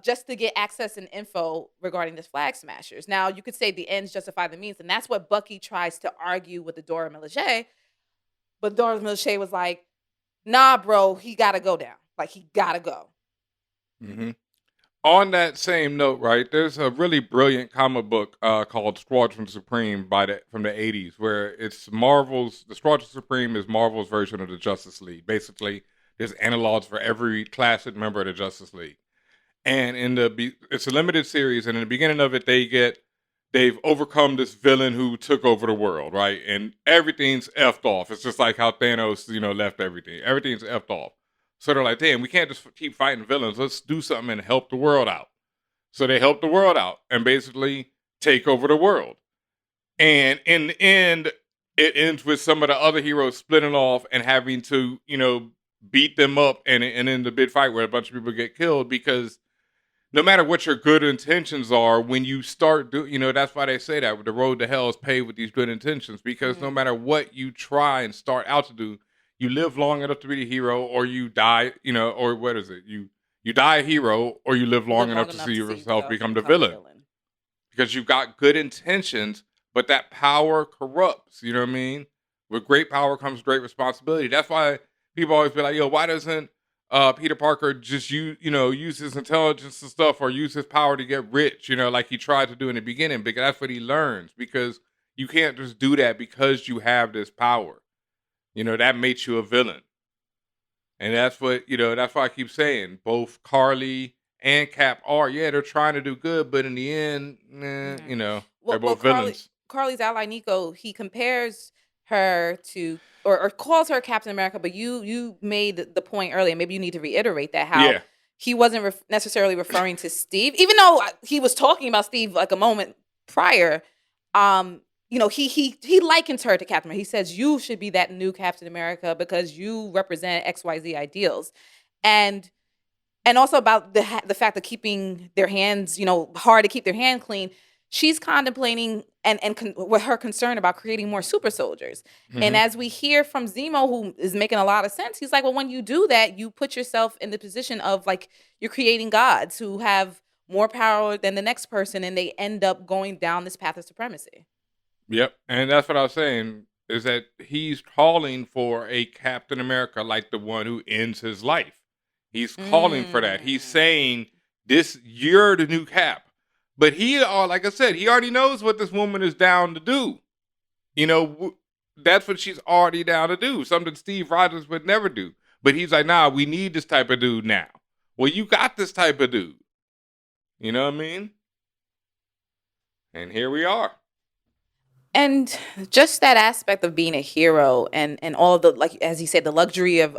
just to get access and info regarding this Flag Smashers. Now, you could say the ends justify the means, and that's what Bucky tries to argue with the Dora Milaje. But Dora Milaje was like, nah, bro, he got to go down. Like, he got to go. Mm-hmm. On that same note, right, there's a really brilliant comic book called Squadron Supreme from the 80s, where it's the Squadron Supreme is Marvel's version of the Justice League. Basically, there's analogs for every classic member of the Justice League. And it's a limited series, and in the beginning of it, they've overcome this villain who took over the world, right? And everything's effed off. It's just like how Thanos, left everything. Everything's effed off. So they're like, damn, we can't just keep fighting villains. Let's do something and help the world out. So they help the world out and basically take over the world. And in the end, it ends with some of the other heroes splitting off and having to, beat them up and in the big fight where a bunch of people get killed, because no matter what your good intentions are, when you start that's why they say that the road to hell is paved with these good intentions, because no matter what you try and start out to do, you live long enough to be the hero, or you die, or what is it? You die a hero, or you live long enough to see yourself become the villain. Because you've got good intentions, but that power corrupts, you know what I mean? With great power comes great responsibility. That's why people always be like, yo, why doesn't Peter Parker just use his intelligence and stuff, or use his power to get rich, like he tried to do in the beginning, because that's what he learns. Because you can't just do that because you have this power. That makes you a villain. And that's what, that's why I keep saying both Carly and Cap are, they're trying to do good, but in the end, they're both villains. Carly's ally, Nico, he compares her to, or calls her Captain America, but you made the point earlier, maybe you need to reiterate that, how he wasn't necessarily referring to Steve, even though he was talking about Steve like a moment prior. He likens her to Captain America. He says, you should be that new Captain America because you represent XYZ ideals. And also about the fact of keeping their hands, hard to keep their hand clean. She's contemplating with her concern about creating more super soldiers. Mm-hmm. And as we hear from Zemo, who is making a lot of sense, he's like, well, when you do that, you put yourself in the position of like you're creating gods who have more power than the next person, and they end up going down this path of supremacy. Yep. And that's what I was saying, is that he's calling for a Captain America like the one who ends his life. He's calling for that. He's saying, you're the new Cap. But he, like I said, he already knows what this woman is down to do. That's what she's already down to do. Something Steve Rogers would never do. But he's like, nah, we need this type of dude now. Well, you got this type of dude. You know what I mean? And here we are. And just that aspect of being a hero and all of the, like, as he said, the luxury of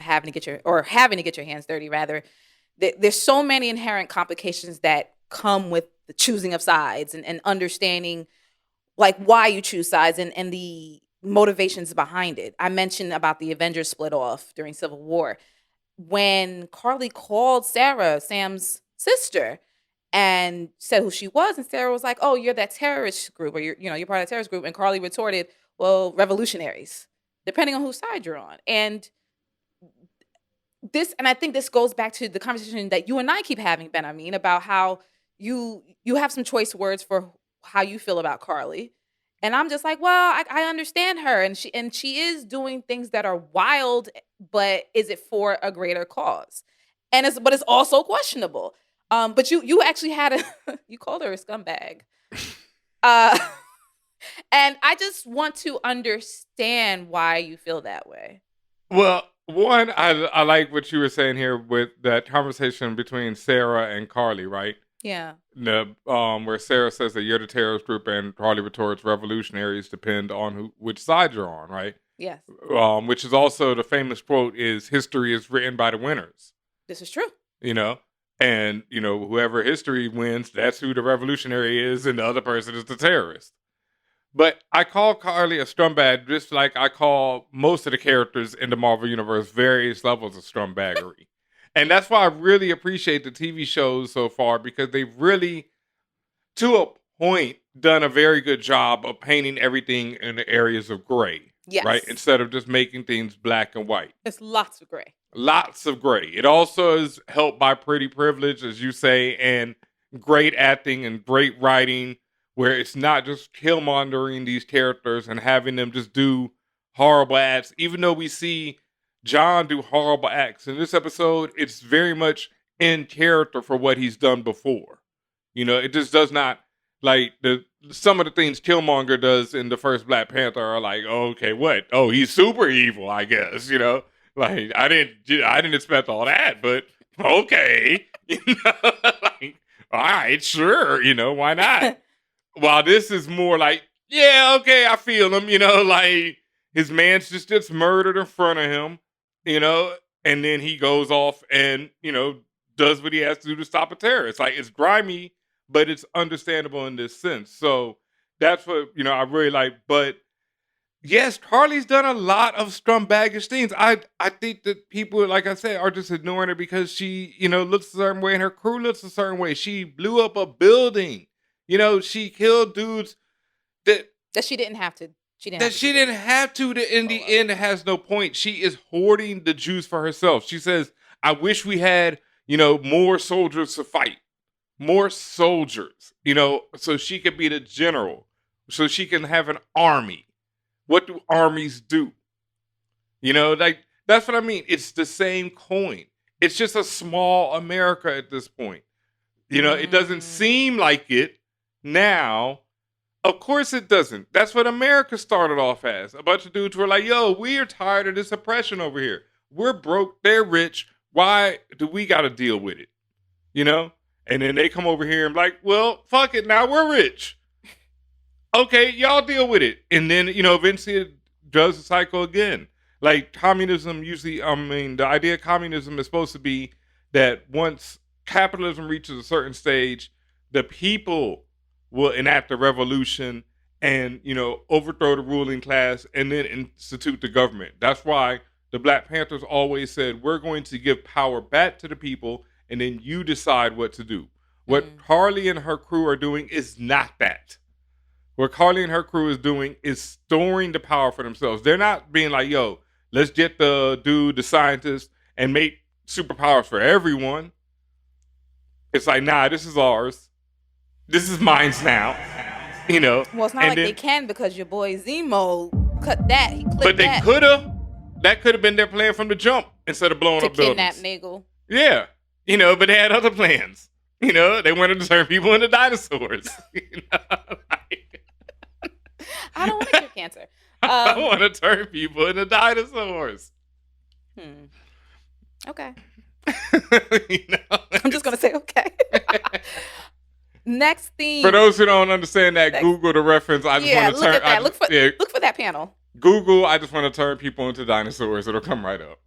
having to get your hands dirty, rather. There's so many inherent complications that come with the choosing of sides and understanding like why you choose sides and the motivations behind it. I mentioned about the Avengers split off during Civil War. When Carly called Sarah, Sam's sister, and said who she was, and Sarah was like, oh, you're that terrorist group, or you're part of that terrorist group. And Carly retorted, well, revolutionaries, depending on whose side you're on. And and I think this goes back to the conversation that you and I keep having, Benhameen, about how you have some choice words for how you feel about Carly. And I'm just like, well, I understand her, and she is doing things that are wild, but is it for a greater cause? But it's also questionable. But you actually had you called her a scumbag. And I just want to understand why you feel that way. Well, one, I like what you were saying here with that conversation between Sarah and Carly, right? Yeah. Where Sarah says that you're the terrorist group, and Carly retorts, revolutionaries depend on which side you're on, right? Yes. Which is also the famous quote is, history is written by the winners. This is true. And, whoever history wins, that's who the revolutionary is, and the other person is the terrorist. But I call Carly a scumbag just like I call most of the characters in the Marvel Universe various levels of scumbaggery. And that's why I really appreciate the TV shows so far, because they've really, to a point, done a very good job of painting everything in the areas of gray. Yes. Right? Instead of just making things black and white. It's lots of gray. Lots of gray. It also is helped by pretty privilege, as you say, and great acting and great writing, where it's not just killmongering these characters and having them just do horrible acts. Even though we see John do horrible acts in this episode, it's very much in character for what he's done before. It just does not, like, some of the things Killmonger does in the first Black Panther are like, oh, okay, what? Oh, he's super evil, I guess, Like, I didn't expect all that, but okay. Like, all right, sure, why not? While this is more like, yeah, okay, I feel him, like his man's just gets murdered in front of him, and then he goes off and, does what he has to do to stop a terrorist. Like, it's grimy, but it's understandable in this sense. So that's what, I really like. But yes, Carly's done a lot of scumbaggish things. I think that people, like I said, are just ignoring her because she, looks a certain way and her crew looks a certain way. She blew up a building. She killed dudes that she didn't have to. That in the end, it has no point. She is hoarding the juice for herself. She says, I wish we had, more soldiers to fight. More soldiers, so she could be the general. So she can have an army. What do armies do? Like, that's what I mean. It's the same coin. It's just a small America at this point. It doesn't seem like it now. Of course it doesn't. That's what America started off as. A bunch of dudes were like, yo, we are tired of this oppression over here. We're broke. They're rich. Why do we got to deal with it? And then they come over here and be like, well, fuck it. Now we're rich. Okay, y'all deal with it. And then, eventually it does the cycle again. Like communism usually, the idea of communism is supposed to be that once capitalism reaches a certain stage, the people will enact a revolution and, overthrow the ruling class and then institute the government. That's why the Black Panthers always said, we're going to give power back to the people and then you decide what to do. What Carly and her crew are doing is not that. What Carly and her crew is doing is storing the power for themselves. They're not being like, yo, let's get the scientist, and make superpowers for everyone. It's like, nah, this is ours. This is mine's now. Well, it's not like they can, because your boy Zemo cut that. He clipped but they could have. That could have been their plan from the jump instead of blowing up buildings. To kidnap Nagel. Yeah. But they had other plans. They wanted to turn people into dinosaurs. I don't want to cure cancer. I want to turn people into dinosaurs. Okay. I'm just going to say okay. Next theme. For those who don't understand that, Google the reference. I just want to turn. At that. Look for that panel. Google, I just want to turn people into dinosaurs. It'll come right up.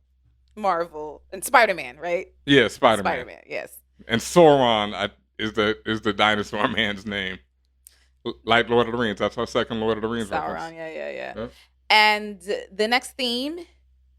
Marvel and Spider-Man, right? Yeah, Spider-Man. Spider-Man, yes. And Sauron is the dinosaur man's name. Like Lord of the Rings. That's our second Lord of the Rings reference. Sauron, yeah. And the next theme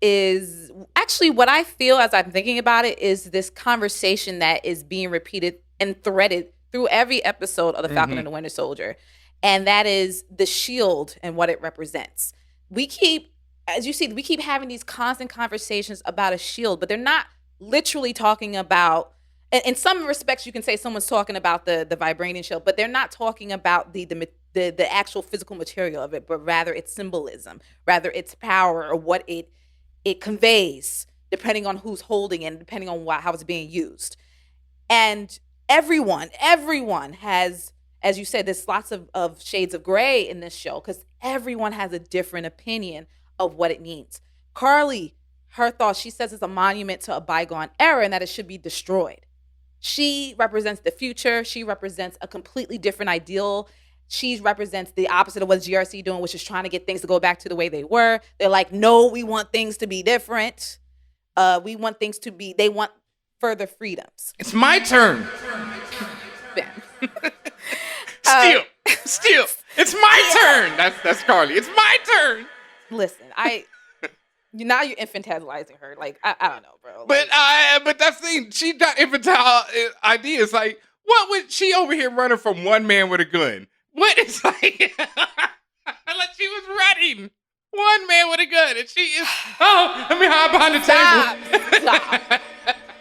is actually what I feel as I'm thinking about it is this conversation that is being repeated and threaded through every episode of The Falcon and the Winter Soldier. And that is the shield and what it represents. We keep as you see, we keep having these constant conversations about a shield, but they're not literally talking about, in some respects, you can say someone's talking about the vibranium shield, but they're not talking about the actual physical material of it, but rather its symbolism, rather its power or what it conveys, depending on who's holding it, and depending on how it's being used. And everyone has, as you said, there's lots of shades of gray in this show because everyone has a different opinion of what it means. Carly, her thoughts, she says it's a monument to a bygone era and that it should be destroyed. She represents the future. She represents a completely different ideal. She represents the opposite of what GRC doing, which is trying to get things to go back to the way they were. They're like, no, we want things to be different. We want things to be, they want further freedoms. It's my turn. Steal. It's my turn. That's Carly. It's my turn. Listen, now you're infantilizing her. Like, I don't know, bro. But that's the thing. She got infantile ideas. Like, what would she over here running from one man with a gun? What is like? Like she was running. One man with a gun, and she is. Oh, let me hide behind the table. Stop.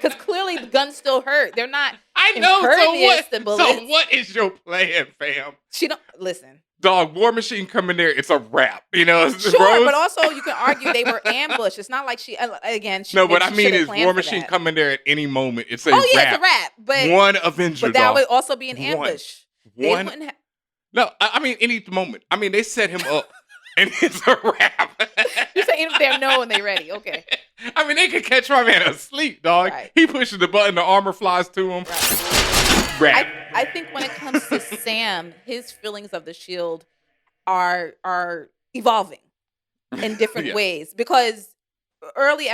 Because clearly the guns still hurt. They're not. I know. So what? So what is your plan, fam? She don't listen. Dog, War Machine coming there. It's a wrap. You know. Sure, but also you can argue they were ambushed. It's not like she again. No, what I mean is War Machine coming there at any moment. It's a wrap. It's a wrap. But one Avenger. But that would also be an ambush. One. No, I mean any moment. I mean they set him up. And it's a wrap. You're saying if they're no and they ready. Okay. I mean, they could catch my man asleep, dog. Right. He pushes the button, the armor flies to him. Right. Wrap. I think when it comes to Sam, his feelings of the shield are evolving in different ways. Because earlier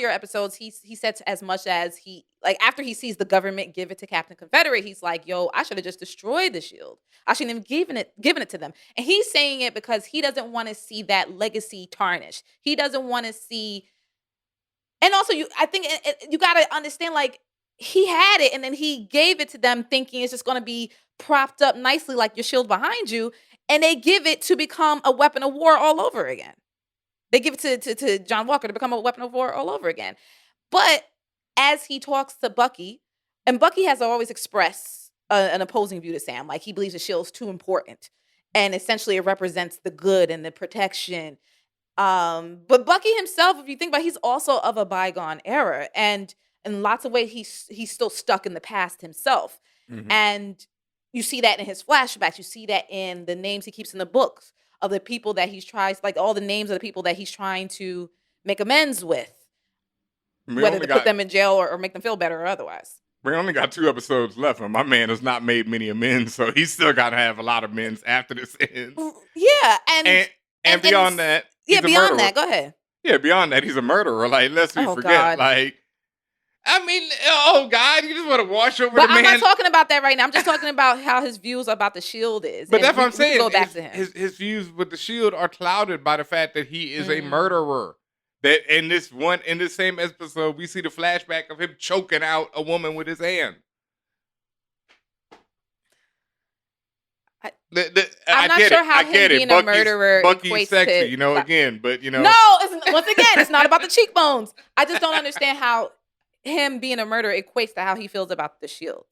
episodes, he said as much as after he sees the government give it to Captain Confederate, he's like, yo, I should have just destroyed the shield. I shouldn't have given it to them. And he's saying it because he doesn't want to see that legacy tarnished. He doesn't want to see, and also I think you got to understand, like, he had it and then he gave it to them thinking it's just going to be propped up nicely like your shield behind you. And they give it to become a weapon of war all over again. They give it to John Walker to become a weapon of war all over again. But as he talks to Bucky, and Bucky has always expressed an opposing view to Sam, like he believes the shield's too important, and essentially it represents the good and the protection. But Bucky himself, if you think about it, he's also of a bygone era, and in lots of ways he's still stuck in the past himself. Mm-hmm. And you see that in his flashbacks. You see that in the names he keeps in the books of the people that he's tries, like all the names of the people that he's trying to make amends with, whether to put them in jail or make them feel better or otherwise. We only got 2 episodes left, and my man has not made many amends, so he's still got to have a lot of amends after this ends. Yeah, and beyond that, yeah, beyond that, go ahead. Yeah, beyond that, he's a murderer. Like, lest we forget, God. like. I mean, oh God, you just want to wash over the man. But I'm not talking about that right now. I'm just talking about how his views about the shield is. But that's what I'm saying. Go back to him. His views with the shield are clouded by the fact that he is a murderer. That in this same episode, we see the flashback of him choking out a woman with his hand. I'm not sure how him being a murderer Bucky's sexy, to, you know, again, but you know. No, once again, it's not about the cheekbones. I just don't understand how him being a murderer equates to how he feels about the shield.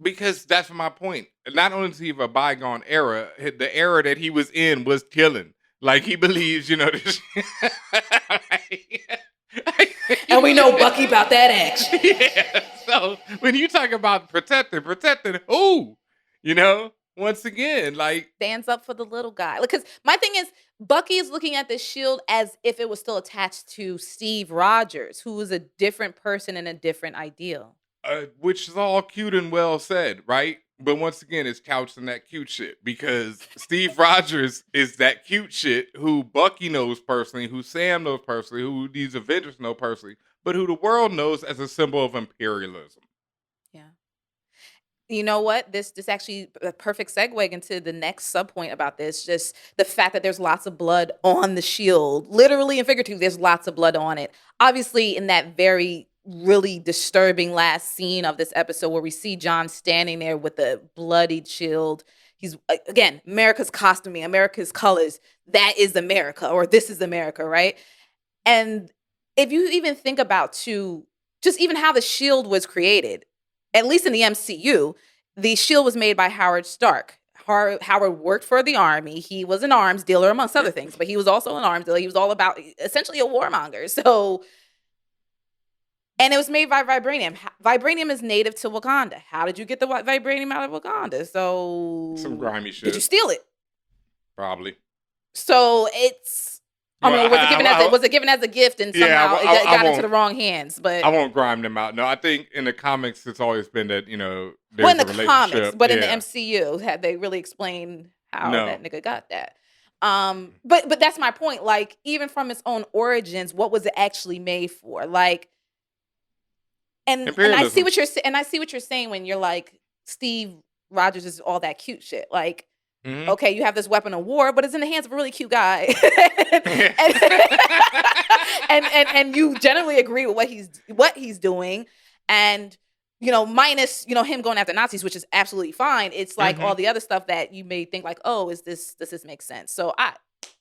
Because that's my point. Not only is he of a bygone era, the era that he was in was killing. Like, he believes, you know, this. And we know Bucky about that action. Yeah. So when you talk about protecting who? You know, once again, like, stands up for the little guy. Because my thing is, Bucky is looking at the shield as if it was still attached to Steve Rogers, who is a different person and a different ideal. Which is all cute and well said, right? But once again, it's couched in that cute shit, because Steve Rogers is that cute shit who Bucky knows personally, who Sam knows personally, who these Avengers know personally, but who the world knows as a symbol of imperialism. Yeah. You know what? This actually a perfect segue into the next subpoint about this. Just the fact that there's lots of blood on the shield, literally and figuratively, there's lots of blood on it. Obviously, in that very really disturbing last scene of this episode where we see John standing there with a bloodied shield. he's again, America's costuming, America's colors. That is America, or this is America, right? And if you even think about just even how the shield was created, at least in the MCU, the shield was made by Howard Stark. Howard worked for the army. He was an arms dealer, amongst other things, but he was also an arms dealer. He was all about essentially a warmonger. So, and it was made by vibranium. Vibranium is native to Wakanda. How did you get the vibranium out of Wakanda? So some grimy shit. Did you steal it? Probably. So it's. I mean, was it given as a gift and somehow it got into the wrong hands? But I won't grime them out. No, I think in the comics it's always been that, you know, there's well, in a the relationship. comics, but in the MCU, had they really explained how that nigga got that? But that's my point. Like, even from its own origins, what was it actually made for? Like, and I see what you're saying when you're like, Steve Rogers is all that cute shit. Like, okay, you have this weapon of war, but it's in the hands of a really cute guy, and you generally agree with what he's doing, and you know, minus him going after Nazis, which is absolutely fine. It's like all the other stuff that you may think like, oh, does this make sense? So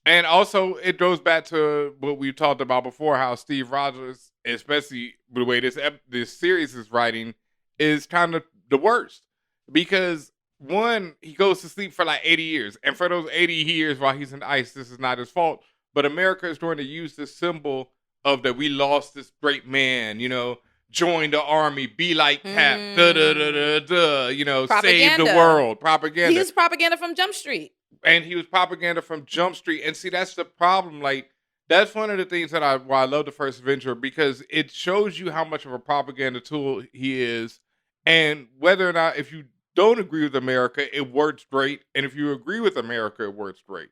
and also it goes back to what we talked about before, how Steve Rogers, especially the way this series is writing, is kind of the worst because. One, he goes to sleep for like 80 years. And for those 80 years while he's in ice, this is not his fault. But America is going to use this symbol of that we lost this great man, join the army, be like Cap, save the world. Propaganda. He was propaganda from Jump Street. And he was propaganda from Jump Street. And see, that's the problem. Like, that's one of the things why I love the first Avenger, because it shows you how much of a propaganda tool he is. And whether or not, if you don't agree with America, it works great. And if you agree with America, it works great.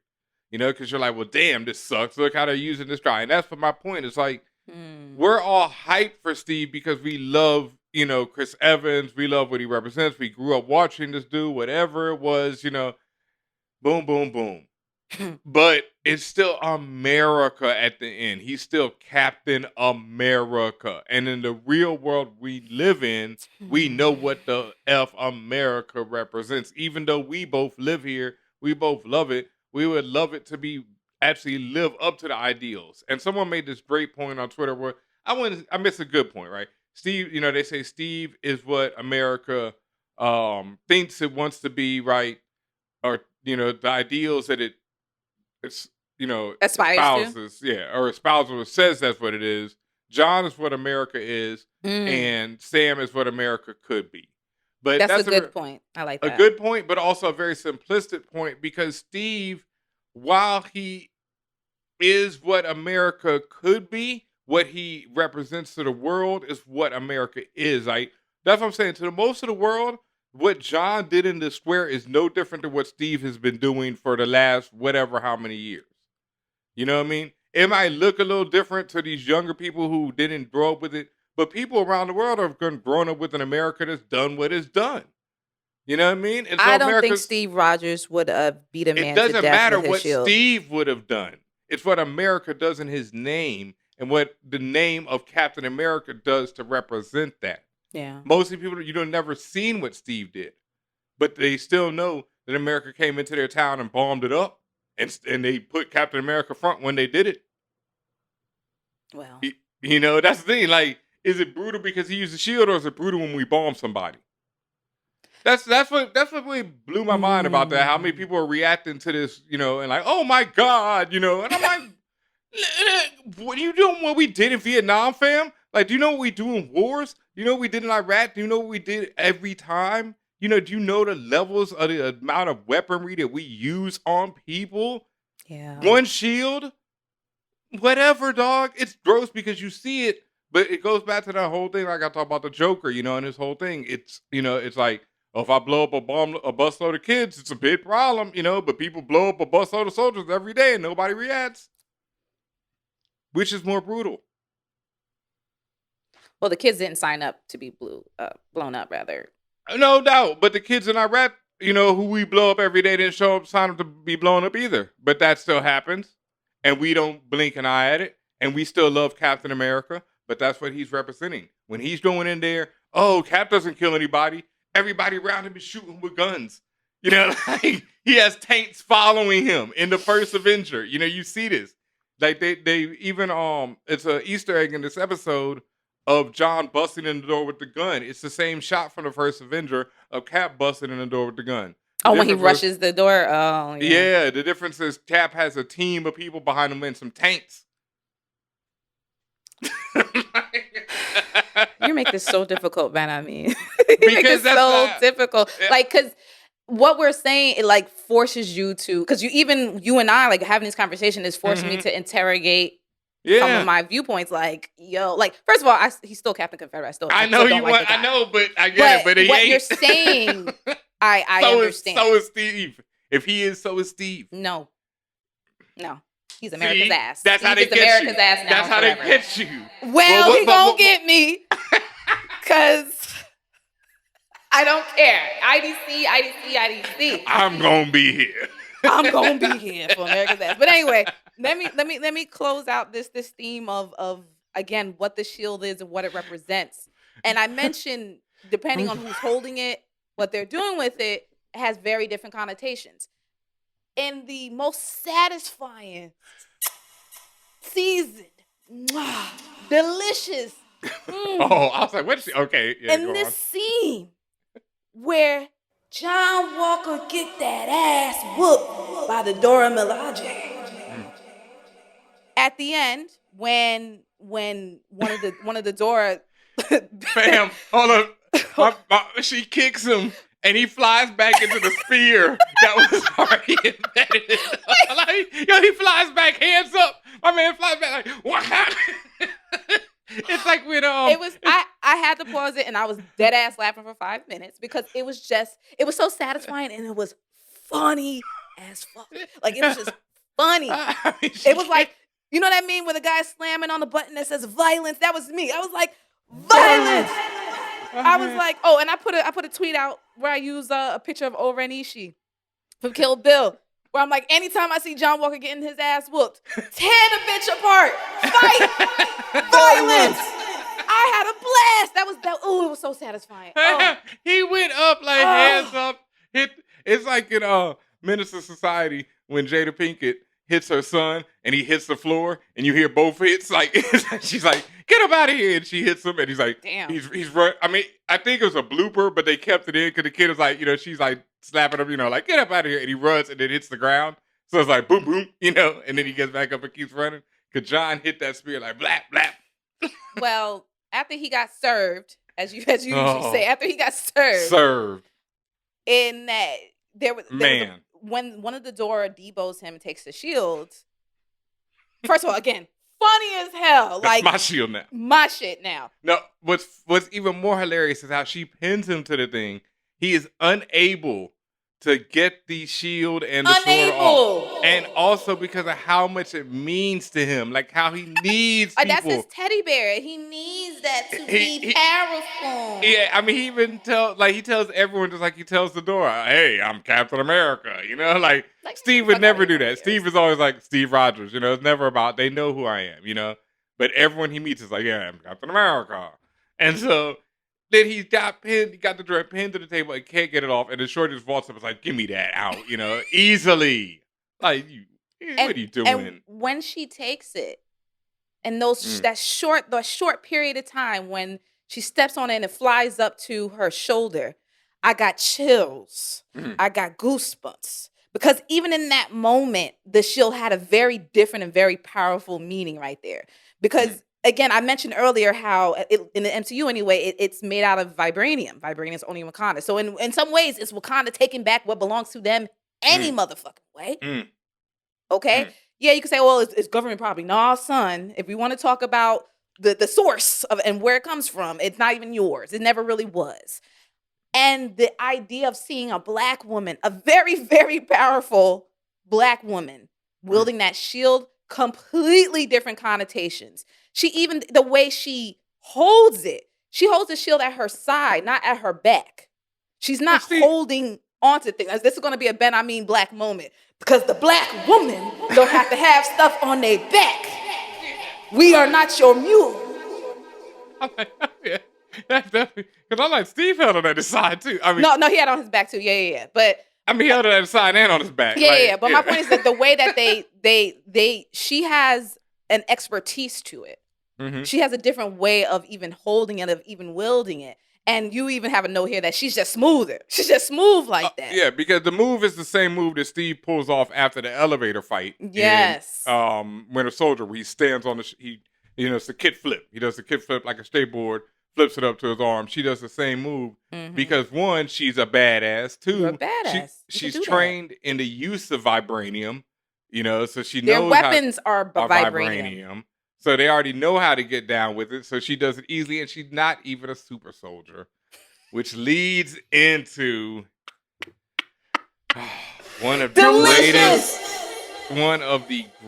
Because you're like, well, damn, this sucks. Look how they're using this guy. And that's what my point is. Like, we're all hyped for Steve because we love, Chris Evans. We love what he represents. We grew up watching this dude, whatever it was, boom, boom, boom. But it's still America at the end. He's still Captain America. And in the real world we live in, we know what the F America represents. Even though we both live here, we both love it. We would love it to be actually live up to the ideals. And someone made this great point on Twitter where I missed a good point, right? Steve, they say Steve is what America thinks it wants to be, right? Or, the ideals that it's espouses, or espouses or says that's what it is. John is what America is, and Sam is what America could be. But that's a good point. I like that. A good point, but also a very simplistic point, because Steve, while he is what America could be, what he represents to the world is what America is. Like, that's what I'm saying. To the most of the world, what John did in the square is no different than what Steve has been doing for the last whatever how many years. You know what I mean? It might look a little different to these younger people who didn't grow up with it, but people around the world have grown up with an America that's done what it's done. You know what I mean? And so I don't think Steve Rogers would beat a man to death. It doesn't matter with his what shield. Steve would have done. It's what America does in his name and what the name of Captain America does to represent that. Yeah. Most people, never seen what Steve did, but they still know that America came into their town and bombed it up, and they put Captain America front when they did it. Well, that's the thing. Like, is it brutal because he used a shield, or is it brutal when we bomb somebody? That's what really blew my mind about that. How many people are reacting to this, and like, oh my God, and I'm like, what are you doing? What we did in Vietnam, fam? Like, do you know what we do in wars? Do you know what we did in Iraq? Do you know what we did every time? Do you know the levels of the amount of weaponry that we use on people? Yeah. One shield? Whatever, dog. It's gross because you see it, but it goes back to that whole thing. Like I talk about the Joker, and his whole thing. It's, it's like, if I blow up a busload of kids, it's a big problem, but people blow up a busload of soldiers every day and nobody reacts. Which is more brutal? Well, the kids didn't sign up to be blown up, rather. No doubt. But the kids in Iraq, who we blow up every day, didn't sign up to be blown up either. But that still happens. And we don't blink an eye at it. And we still love Captain America. But that's what he's representing. When he's going in there, oh, Cap doesn't kill anybody. Everybody around him is shooting with guns. You know, like he has tanks following him in the first Avenger. You know, you see this. Like they even it's an Easter egg in this episode of John busting in the door with the gun. It's the same shot from the first Avenger of Cap busting in the door with the gun. Oh, when he rushes the door. Oh, yeah. Yeah, the difference is Cap has a team of people behind him and some tanks. You make this so difficult, man. I mean, Because that's so not- difficult. Like, because what we're saying, it like forces you to, because you and I, like having this conversation is forcing me to interrogate some of my viewpoints. Like, yo, like, first of all, he's still Captain Confederate. I know you want. I know, but I get it. But he what ain't. you're saying, I so understand. So is Steve. If he is, so is Steve. No, he's America's ass. That's how they Steve is get America's you. ass now. That's how they forever. get you. Well, he gonna get me, cause I don't care. IDC. I'm gonna be here. I'm gonna be here for America's ass. But anyway, let me close out this theme of again what the shield is and what it represents. And I mentioned depending on who's holding it, what they're doing with it has very different connotations. In the most satisfying, seasoned, delicious. Oh, I was like, what is she? Okay, yeah, In this scene where John Walker get that ass whooped by the Dora Milaje. At the end, when one of the Dora Fam, hold up. She kicks him and he flies back into the sphere that was already embedded. Like, yo, he flies back, hands up. My man flies back like, what happened? It's like when it was I had to pause it and I was dead ass laughing for 5 minutes because it was so satisfying and it was funny as fuck. Like it was just funny. I mean, It was like, you know what I mean? When the guy's slamming on the button that says violence, that was me. I was like, violence. I was like, oh, and I put a tweet out where I use a picture of Ora Ishii from Kill Bill, where I'm like, anytime I see John Walker getting his ass whooped, tear the bitch apart, fight, violence. I had a blast. It was so satisfying. Oh. He went up like hands up. It's like in Minister Society when Jada Pinkett hits her son and he hits the floor and you hear both hits. Like she's like, get him out of here, and she hits him and he's like, damn. He's run. I mean, I think it was a blooper, but they kept it in because the kid was like, she's like slapping him, like get up out of here, and he runs and then hits the ground. So it's like boom, boom, and then he gets back up and keeps running. Cause John hit that spear like blap, blap. Well, after he got served, as you usually say, after he got served, in that there was when one of the Dora debows him and takes the shield. First of all, again, funny as hell. That's like my shield now. My shit now. No, what's even more hilarious is how she pins him to the thing. He is unable to get the shield and the sword off. And also because of how much it means to him. Like how he needs people. That's his teddy bear. He needs that to be powerful. Yeah, I mean, he even he tells everyone just like he tells the door, hey, I'm Captain America. Like Steve would never do that. Steve is always like Steve Rogers. It's never about, they know who I am, But everyone he meets is like, yeah, I'm Captain America. And so then he got the droid pinned to the table and can't get it off. And the short just vaults up and is like, give me that out, easily. Like, what are you doing? And when she takes it, and that short period of time when she steps on it and it flies up to her shoulder, I got chills. I got goosebumps. Because even in that moment, the shield had a very different and very powerful meaning right there. Because again, I mentioned earlier how in the MCU anyway, it's made out of vibranium. Vibranium's only Wakanda. So in some ways, it's Wakanda taking back what belongs to them any motherfucking way. Okay? Yeah, you can say, well, it's government property. No, son, if we want to talk about the source of and where it comes from, it's not even yours. It never really was. And the idea of seeing a black woman, a very, very powerful black woman, wielding that shield, completely different connotations. The way she holds it, she holds the shield at her side, not at her back. She's not holding onto things. This is going to be a Benhameen black moment because the black woman don't have to have stuff on their back. We are not your mule. Yeah, that's definitely, because I'm like, Steve held on that side too. I mean, no, he had on his back too. Yeah. But I mean, he held it at the side and on his back. Yeah. But my point is that the way that she has an expertise to it. Mm-hmm. She has a different way of even holding it, of even wielding it. And you even have a note here that she's just smoother. She's just smooth like that. Yeah, because the move is the same move that Steve pulls off after the elevator fight. Yes. In, Winter Soldier, where he stands on it's the kit flip. He does the kit flip like a skateboard, flips it up to his arm. She does the same move because one, she's a badass. Two, You're a badass. She's trained in the use of vibranium. So she knows their weapons are vibranium. So they already know how to get down with it. So she does it easily, and she's not even a super soldier, which leads into one of the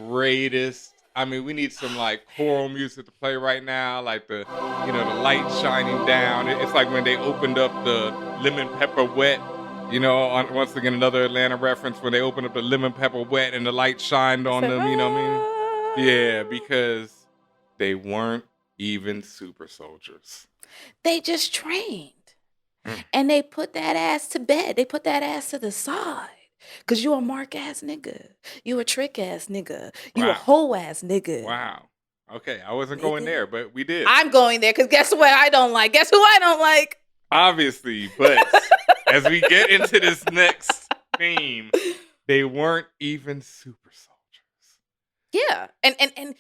greatest. I mean, we need some like choral music to play right now, like the light shining down. It's like when they opened up the Lemon Pepper Wet. Once again, another Atlanta reference when they opened up the Lemon Pepper Wet and the light shined on them. You know what I mean? Yeah, because they weren't even super soldiers. They just trained. And they put that ass to bed. They put that ass to the side. Because you a mark ass nigga. You a trick ass nigga. You a hoe ass nigga. Wow. Okay, I wasn't going there, but we did. I'm going there because guess what I don't like? Guess who I don't like? Obviously, but as we get into this next theme, they weren't even super soldiers. Yeah. And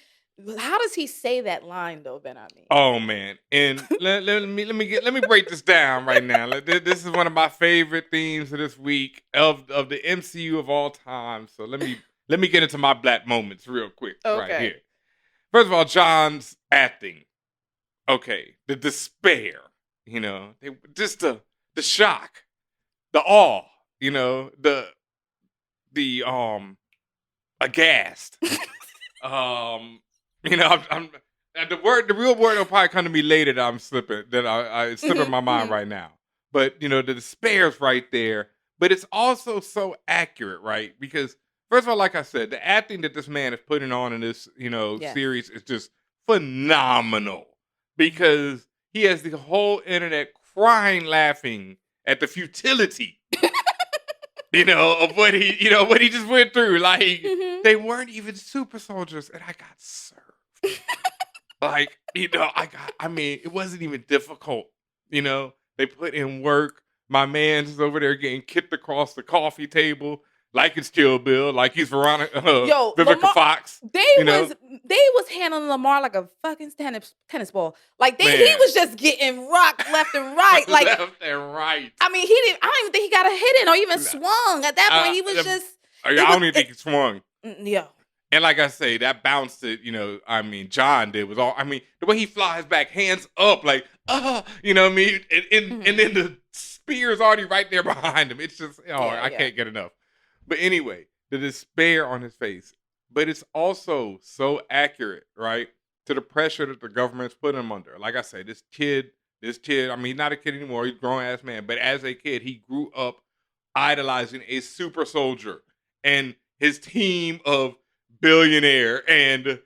how does he say that line though, Benhameen? Oh man. And let me break this down right now. This is one of my favorite themes of this week of the MCU of all time. So let me get into my black moments real quick right here. First of all, John's acting. Okay, the despair, just the shock, the awe, the aghast. I'm the real word will probably come to me later that I'm slipping, it's slipping my mind right now. But, the despair's right there. But it's also so accurate, right? Because, first of all, like I said, the acting that this man is putting on in this, series is just phenomenal. Because he has the whole internet crying, laughing at the futility, of what he just went through. Like, they weren't even super soldiers, and I got served. Like, it wasn't even difficult. They put in work. My man's over there getting kicked across the coffee table like it's Kill Bill, like he's Vivica Fox. They was handling Lamar like a fucking tennis ball. Like he was just getting rocked left and right. Like left and right. I mean, I don't even think he got a hit in or even swung. At that point, he was just. I don't even think he swung. Yeah. And like I say, that bounced it, John did was all, the way he flies back, hands up, like, you know what I mean? And then the spear's already right there behind him. It's just, I can't get enough. But anyway, the despair on his face. But it's also so accurate, right? To the pressure that the government's put him under. Like I say, this kid, he's not a kid anymore. He's a grown-ass man. But as a kid, he grew up idolizing a super soldier. And his team of billionaire and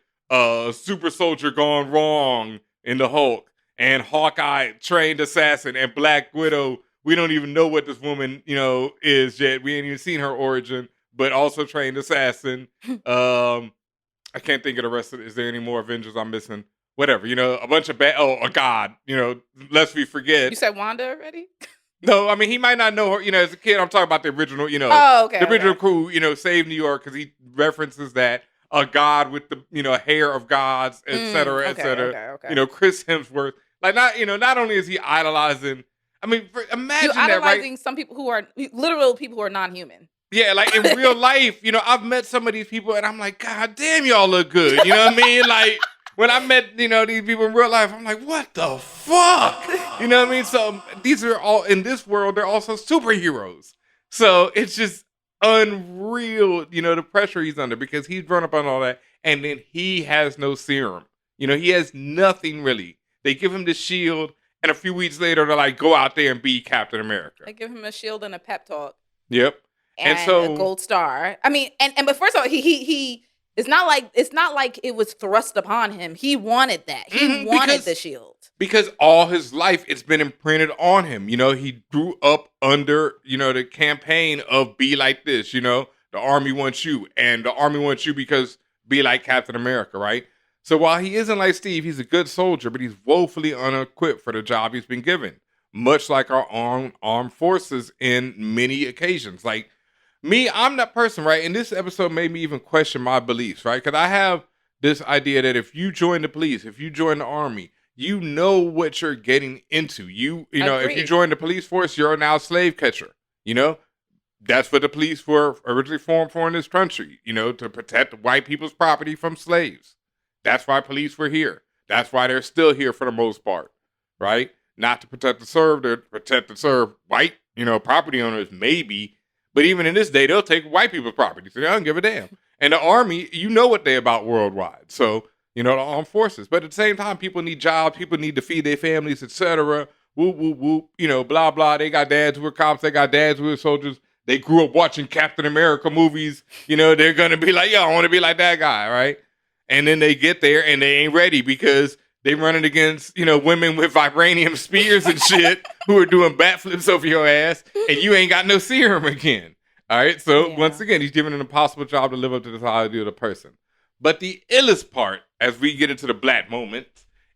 super soldier gone wrong in the Hulk and Hawkeye trained assassin and Black Widow. We don't even know what this woman, is yet. We ain't even seen her origin, but also trained assassin. I can't think of the rest of it. Is there any more Avengers I'm missing? Whatever, a bunch of a god, lest we forget. You said Wanda already? No, he might not know her. As a kid, I'm talking about the original, the original crew, saved New York because he references that a god with the, hair of gods, et cetera, et cetera. Okay. Chris Hemsworth. Like, not only is he idolizing, imagine that, idolizing right? some people who are literal people who are non-human. Yeah, like in real life, I've met some of these people and I'm like, God damn, y'all look good. You know what I mean? Like, when I met, these people in real life, I'm like, what the fuck? You know what I mean? So these are all, in this world, they're also superheroes. So it's just unreal, the pressure he's under because he's grown up on all that. And then he has no serum. He has nothing really. They give him the shield. And a few weeks later, they're like, go out there and be Captain America. They give him a shield and a pep talk. Yep. And so a gold star. But first of all, he It's not like it was thrust upon him. He wanted that. He wanted the shield. Because all his life it's been imprinted on him. He grew up under, the campaign of be like this, the army wants you. And the army wants you because be like Captain America, right? So while he isn't like Steve, he's a good soldier, but he's woefully unequipped for the job he's been given. Much like our armed forces in many occasions. Like me, I'm that person, right? And this episode made me even question my beliefs, right? Because I have this idea that if you join the police, if you join the army, you know what you're getting into. You know, if you join the police force, you're now a slave catcher. That's what the police were originally formed for in this country, to protect white people's property from slaves. That's why police were here. That's why they're still here for the most part, right? Not to protect the served, to protect the served white, property owners, maybe. But even in this day, they'll take white people's property, so they don't give a damn. And the army, you know what they're about worldwide. So, the armed forces. But at the same time, people need jobs. People need to feed their families, etc. Whoop, whoop, whoop. Blah, blah. They got dads who were cops. They got dads who were soldiers. They grew up watching Captain America movies. They're going to be like, I want to be like that guy, right? And then they get there and they ain't ready because they running against, women with vibranium spears and shit who are doing backflips over your ass and you ain't got no serum again. All right. So once again, he's given an impossible job to live up to the ideal of the person. But the illest part, as we get into the black moment,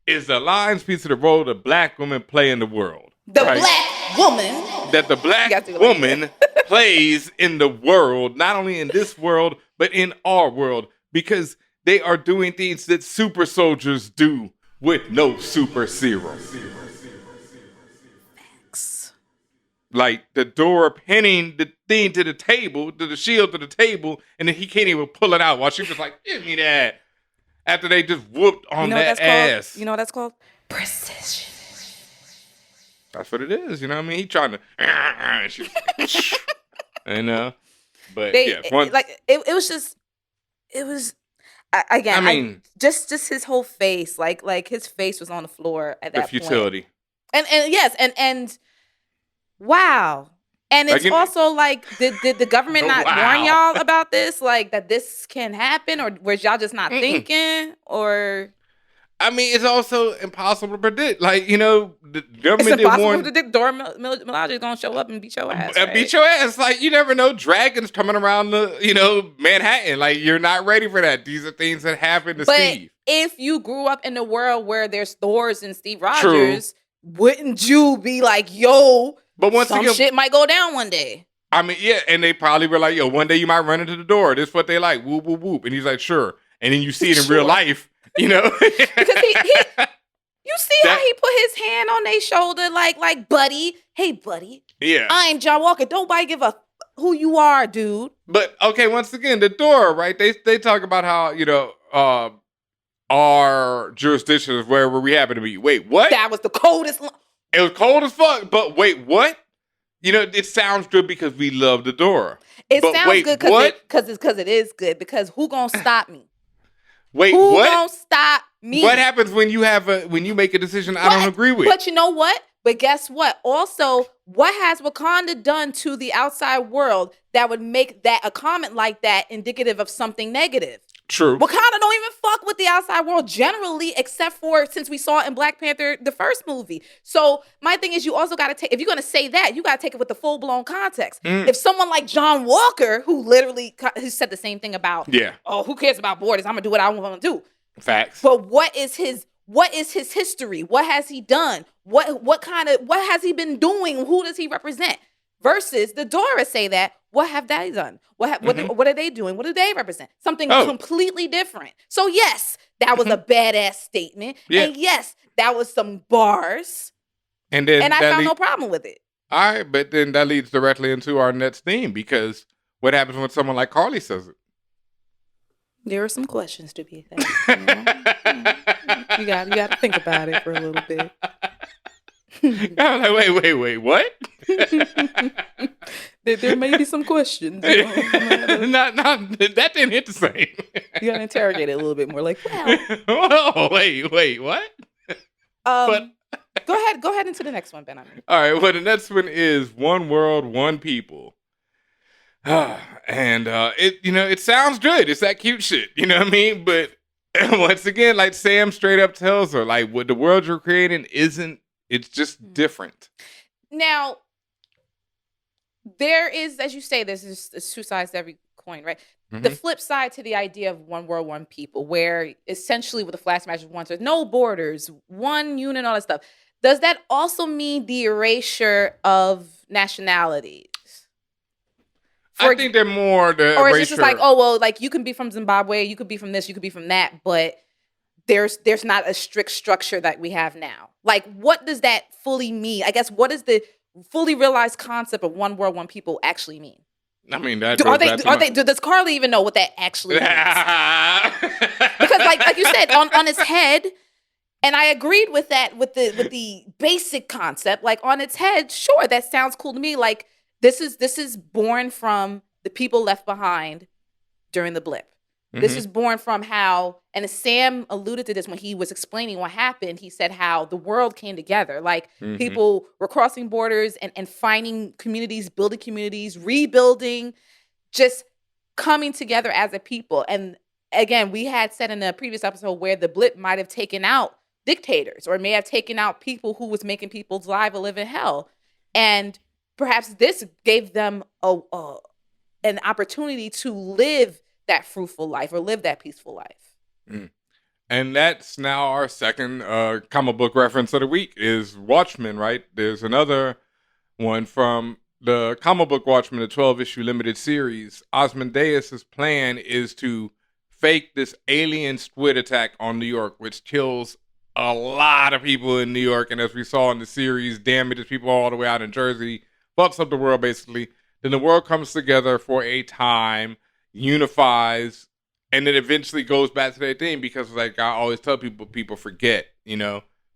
is the lines piece of the role the black woman play in the world. Black woman. That the black woman plays in the world, not only in this world, but in our world, because they are doing things that super soldiers do with no super serum. Like the door pinning the thing to the table, to the shield to the table, and then he can't even pull it out while she's just like, give me that. After they just whooped on that ass. You know what that's called? Precision. That's what it is. You know what I mean? He trying to, but it was again. Just his whole face, like his face was on the floor at that point. The futility. And yes, and wow. And it's also like, did the government not warn y'all about this? Like that this can happen, or was y'all just not thinking? Or it's also impossible to predict. Like, the government did warn. It's impossible to predict Dora Milaje is gonna show up and beat your ass. Right? Beat your ass. Like, you never know. Dragons coming around the, Manhattan. Like, you're not ready for that. These are things that happen to Steve. If you grew up in a world where there's Thors and Steve Rogers, wouldn't you be like, yo, but once some shit might go down one day? And they probably were like, yo, one day you might run into the door. This is what they like. Whoop, whoop, whoop. And he's like, sure. And then you see it in real life, Because you see how he put his hand on their shoulder, like, buddy, hey, buddy. Yeah. I'm John Walker. Nobody give a who you are, dude. But, okay, once again, the door, right? They talk about how, our jurisdiction is wherever we happen to be. Wait, what? That was the coldest. It was cold as fuck, but wait, what? It sounds good because we love the door. It sounds good because it is good. Because who gonna stop me? Wait, who what? Who gonna stop me? What happens when you make a decision I don't agree with? But you know what? But guess what? Also, what has Wakanda done to the outside world that would make a comment like that indicative of something negative? True. Wakanda don't even fuck with the outside world generally, except for since we saw it in Black Panther, the first movie. So my thing is, you also got to take, if you're going to say that, you got to take it with the full blown context. If someone like John Walker, who literally said the same thing about, who cares about borders? I'm gonna do what I want to do. Facts. But what is his history? What has he done? What has he been doing? Who does he represent? Versus the Dora say that, what have they done? What are they doing? What do they represent? Something completely different. So yes, that was a badass statement. Yeah. And yes, that was some bars. And I found no problem with it. All right, but then that leads directly into our next theme, because what happens when someone like Carly says it? There are some questions to be asked. You got to think about it for a little bit. I'm like, wait, what? There may be some questions. That didn't hit the same. You got to interrogate it a little bit more. Like, well. Oh, wait, what? But go ahead into the next one, Benhameen. All right, well, the next one is One World, One People. And it sounds good. It's that cute shit. You know what I mean? But once again, like Sam straight up tells her, like, what the world you're creating it's just different. Now, there is, as you say, there's two sides to every coin, right? The flip side to the idea of one world, one people, where essentially with the flag smashers one says no borders, one unit, all that stuff. Does that also mean the erasure of nationalities? I think they're more the or erasure. it's just like, oh well, like you can be from Zimbabwe, you could be from this, you could be from that, but there's not a strict structure that we have now. Like, what does that fully mean? I guess what does the fully realized concept of one world, one people actually mean? I mean, does Carly even know what that actually means? Because like you said, on its head, and I agreed with that with the basic concept. Like on its head, sure, that sounds cool to me. Like this is born from the people left behind during the blip. This is born from how, and Sam alluded to this when he was explaining what happened. He said how the world came together. Like people were crossing borders and finding communities, building communities, rebuilding, just coming together as a people. And again, we had said in a previous episode where the blip might have taken out dictators or may have taken out people who was making people's lives a living hell. And perhaps this gave them an opportunity to live that fruitful life or live that peaceful life. And that's now our second comic book reference of the week is Watchmen, right? There's another one from the comic book Watchmen, the 12-issue limited series. Ozymandias' plan is to fake this alien squid attack on New York, which kills a lot of people in New York. And as we saw in the series, damages people all the way out in Jersey, fucks up the world basically. Then the world comes together for a time, unifies, and then eventually goes back to their thing because, like I always tell people forget,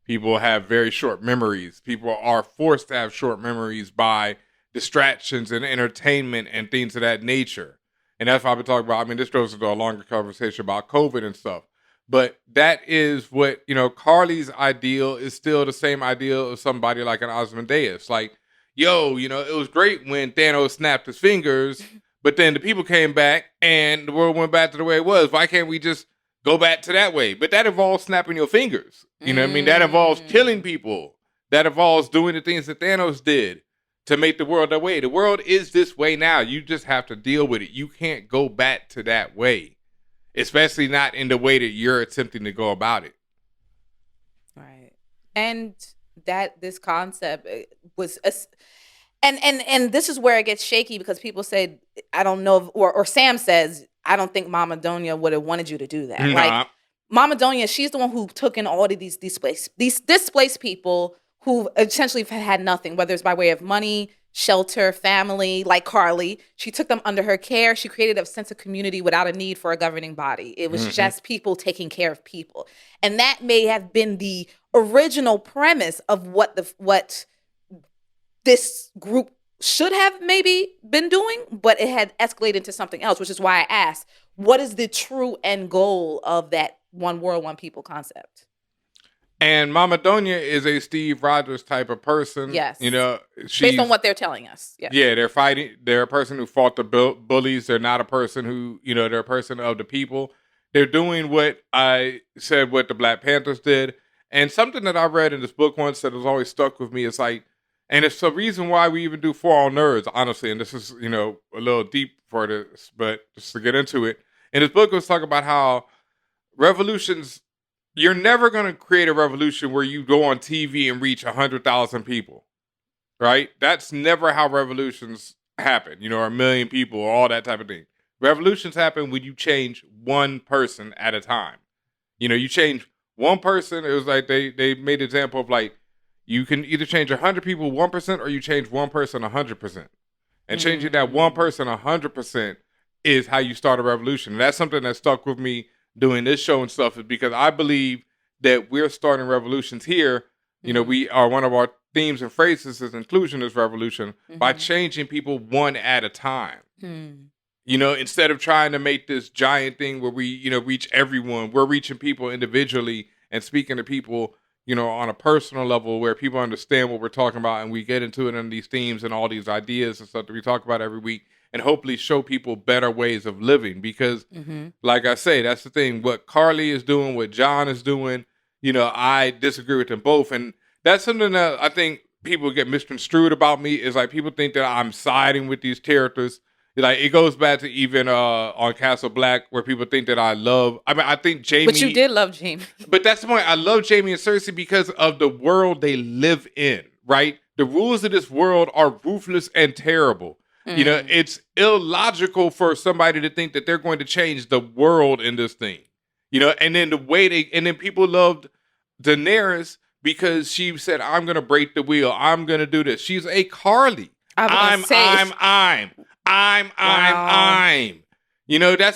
people have very short memories. People are forced to have short memories by distractions and entertainment and things of that nature. And that's why I've been talking about, this goes into a longer conversation about COVID and stuff. But that is what, Carly's ideal is still the same ideal of somebody like an Ozymandias. Like, yo, it was great when Thanos snapped his fingers, but then the people came back and the world went back to the way it was. Why can't we just go back to that way? But that involves snapping your fingers. You know what I mean? That involves killing people. That involves doing the things that Thanos did to make the world that way. The world is this way now. You just have to deal with it. You can't go back to that way, especially not in the way that you're attempting to go about it. Right. And that this concept was... And this is where it gets shaky because people said, I don't know, or Sam says, I don't think Mama Donia would have wanted you to do that. Nah. Like Mama Donia, she's the one who took in all of these displaced people who essentially had nothing, whether it's by way of money, shelter, family, like Carly. She took them under her care. She created a sense of community without a need for a governing body. It was just people taking care of people. And that may have been the original premise of what this group should have maybe been doing, but it had escalated into something else, which is why I asked, what is the true end goal of that one world, one people concept? And Mama Donia is a Steve Rogers type of person. Yes. Based on what they're telling us. Yes. Yeah, they're fighting. They're a person who fought the bullies. They're not a person who, they're a person of the people. They're doing what I said what the Black Panthers did. And something that I read in this book once that has always stuck with me is like, and it's the reason why we even do For All Nerds, honestly. And this is, a little deep for this, but just to get into it. In this book, it was talking about how revolutions, you're never going to create a revolution where you go on TV and reach 100,000 people, right? That's never how revolutions happen, or 1 million people, or all that type of thing. Revolutions happen when you change one person at a time. You change one person. It was like they made an example of like, you can either change 100 people 1% or you change one person 100%. And changing that one person 100% is how you start a revolution. And that's something that stuck with me doing this show and stuff, is because I believe that we're starting revolutions here. We are, one of our themes and phrases is inclusion is revolution, by changing people one at a time. Instead of trying to make this giant thing where we, reach everyone, we're reaching people individually and speaking to people on a personal level where people understand what we're talking about, and we get into it in these themes and all these ideas and stuff that we talk about every week. and hopefully show people better ways of living. Because, like I say, that's the thing. What Carly is doing, what John is doing, I disagree with them both. And that's something that I think people get misconstrued about me, is like people think that I'm siding with these characters. Like, it goes back to even on Castle Black, where people think that I think Jamie... But you did love Jamie. But that's the point. I love Jamie and Cersei because of the world they live in, right? The rules of this world are ruthless and terrible. It's illogical for somebody to think that they're going to change the world in this thing. And then and then people loved Daenerys because she said, I'm going to break the wheel. I'm going to do this. She's a Carly. I'm. That's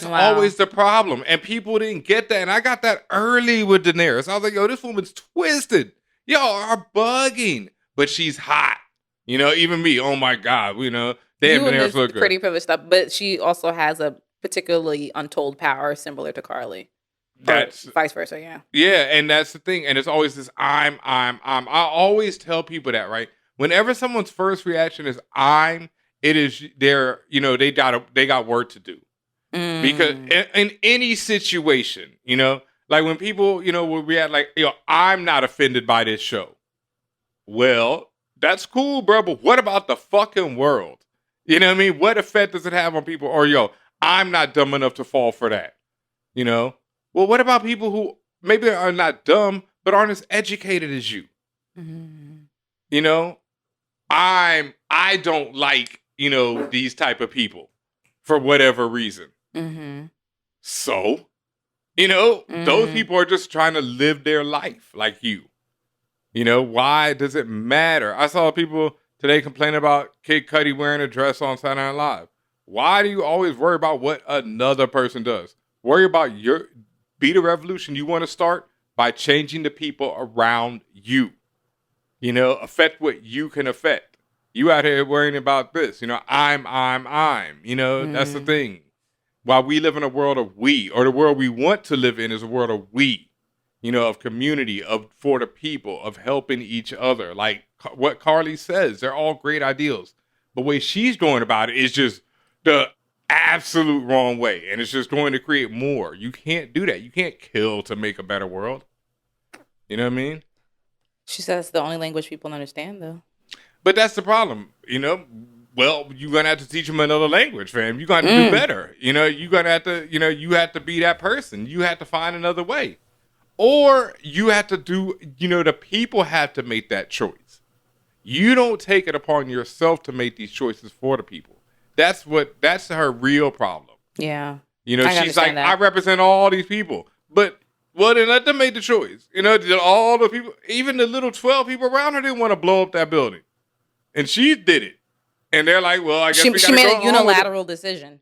always the problem. And people didn't get that. And I got that early with Daenerys. I was like, yo, this woman's twisted. Y'all are bugging. But she's hot. Even me. Oh my God. Damn, Daenerys look good. Pretty privileged stuff. But she also has a particularly untold power similar to Carly. That's vice versa, yeah. Yeah, and that's the thing. And it's always this I'm. I always tell people that, right? Whenever someone's first reaction is it is they got work to do. Because in any situation, like when people, will react like, I'm not offended by this show. Well, that's cool, bro. But what about the fucking world? You know what I mean? What effect does it have on people? Or, I'm not dumb enough to fall for that. Well, what about people who maybe are not dumb, but aren't as educated as you? I don't like, these type of people for whatever reason. So, those people are just trying to live their life like you. Why does it matter? I saw people today complaining about Kid Cudi wearing a dress on Saturday Night Live. Why do you always worry about what another person does? Worry about be the revolution you want to start by changing the people around you. Affect what you can affect. You out here worrying about this, I'm, that's the thing. While we live in a world of we, or the world we want to live in is a world of we, of community, for the people, of helping each other. Like what Carly says, they're all great ideals. But the way she's going about it is just the absolute wrong way. And it's just going to create more. You can't do that. You can't kill to make a better world. You know what I mean? She says it's the only language people understand, though. But that's the problem, Well, you're going to have to teach them another language, fam. You're going to do better. You're going to have to, you have to be that person. You have to find another way. Or you have to do, the people have to make that choice. You don't take it upon yourself to make these choices for the people. That's her real problem. Yeah. She's like, I represent all these people. But, well, then let them make the choice. All the people, even the little 12 people around her didn't want to blow up that building. And she did it. And they're like, well, I guess she made a unilateral decision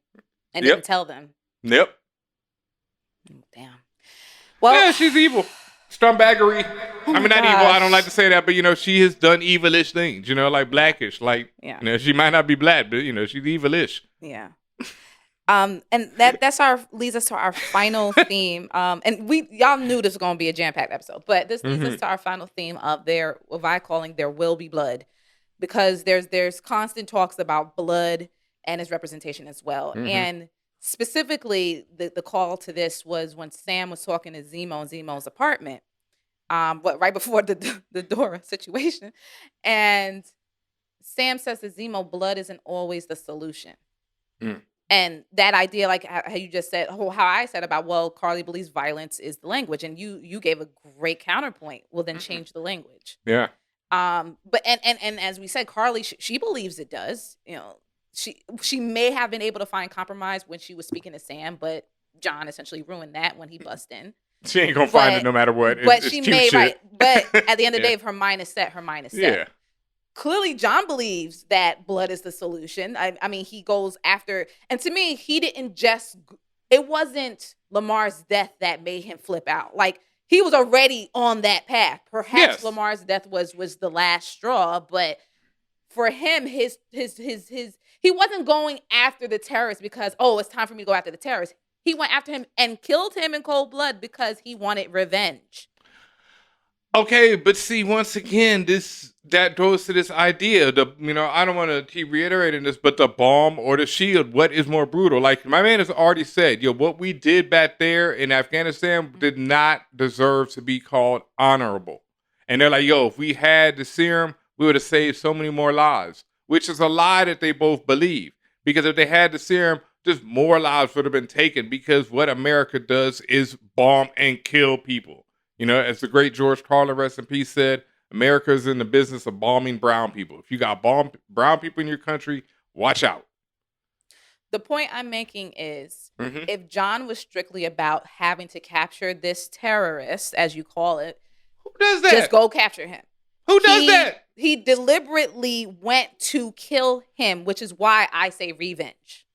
and didn't tell them. Yep. Damn. Well, yeah, she's evil. Scumbaggery. Not evil. I don't like to say that, but she has done evilish things. Like Blackish. Like, she might not be black, but she's evilish. Yeah. And that's leads us to our final theme. And y'all knew this was going to be a jam-packed episode, but this leads us to our final theme of I calling There Will Be Blood. Because there's constant talks about blood and its representation as well. And specifically, the call to this was when Sam was talking to Zemo in Zemo's apartment, right before the Dora situation. And Sam says to Zemo, blood isn't always the solution. And that idea, like how you just said, how I said about, well, Carly believes violence is the language. And you gave a great counterpoint. Well, then change the language. Yeah. But as we said, Carly, she believes it does. She may have been able to find compromise when she was speaking to Sam, but John essentially ruined that when he bust in. She ain't gonna find it no matter what. But she may, right? But at the end of the day, if her mind is set, her mind is set. Yeah. Clearly, John believes that blood is the solution. I mean, he goes after, and to me, he didn't just. It wasn't Lamar's death that made him flip out. Like. He was already on that path. Perhaps Lamar's death was the last straw, but for him, he wasn't going after the terrorist because, it's time for me to go after the terrorist. He went after him and killed him in cold blood because he wanted revenge. Okay, but see, once again, this that goes to this idea, I don't want to keep reiterating this, but the bomb or the shield, what is more brutal? Like my man has already said, what we did back there in Afghanistan did not deserve to be called honorable. And they're like, if we had the serum, we would have saved so many more lives, which is a lie that they both believe. Because if they had the serum, just more lives would have been taken, because what America does is bomb and kill people. As the great George Carlin, rest in peace, said, America is in the business of bombing brown people. If you got brown people in your country, watch out. The point I'm making is, if John was strictly about having to capture this terrorist, as you call it, who does that? Just go capture him. Who does that? He deliberately went to kill him, which is why I say revenge.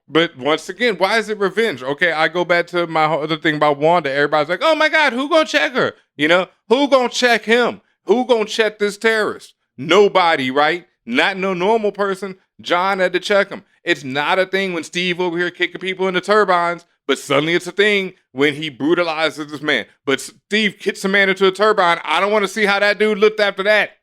But once again, why is it revenge? Okay, I go back to my other thing about Wanda. Everybody's like, oh my God, who gonna check her? Who gonna check him? Who gonna check this terrorist? Nobody, right? Not no normal person. John had to check him. It's not a thing when Steve over here kicking people in the turbines, but suddenly it's a thing when he brutalizes this man. But Steve kicks a man into a turbine. I don't want to see how that dude looked after that.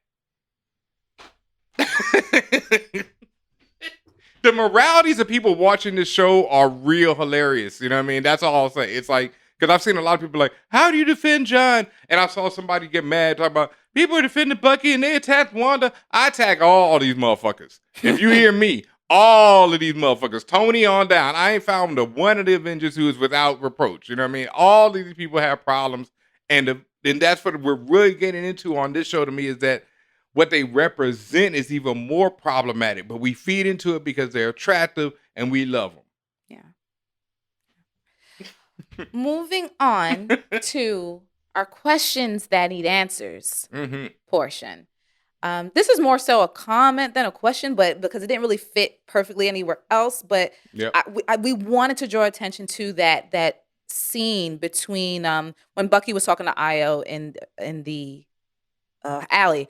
The moralities of people watching this show are real hilarious. You know what I mean? That's all I'll say. It's like, because I've seen a lot of people like, how do you defend John? And I saw somebody get mad talking about, people are defending Bucky and they attacked Wanda. I attack all these motherfuckers. If you hear me, all of these motherfuckers, Tony on down. I ain't found the one of the Avengers who is without reproach. You know what I mean? All these people have problems. And that's what we're really getting into on this show to me, is that what they represent is even more problematic, but we feed into it because they're attractive and we love them. Yeah. Moving on to our questions that need answers portion. This is more so a comment than a question, but because it didn't really fit perfectly anywhere else. But we wanted to draw attention to that scene between when Bucky was talking to Io in the alley.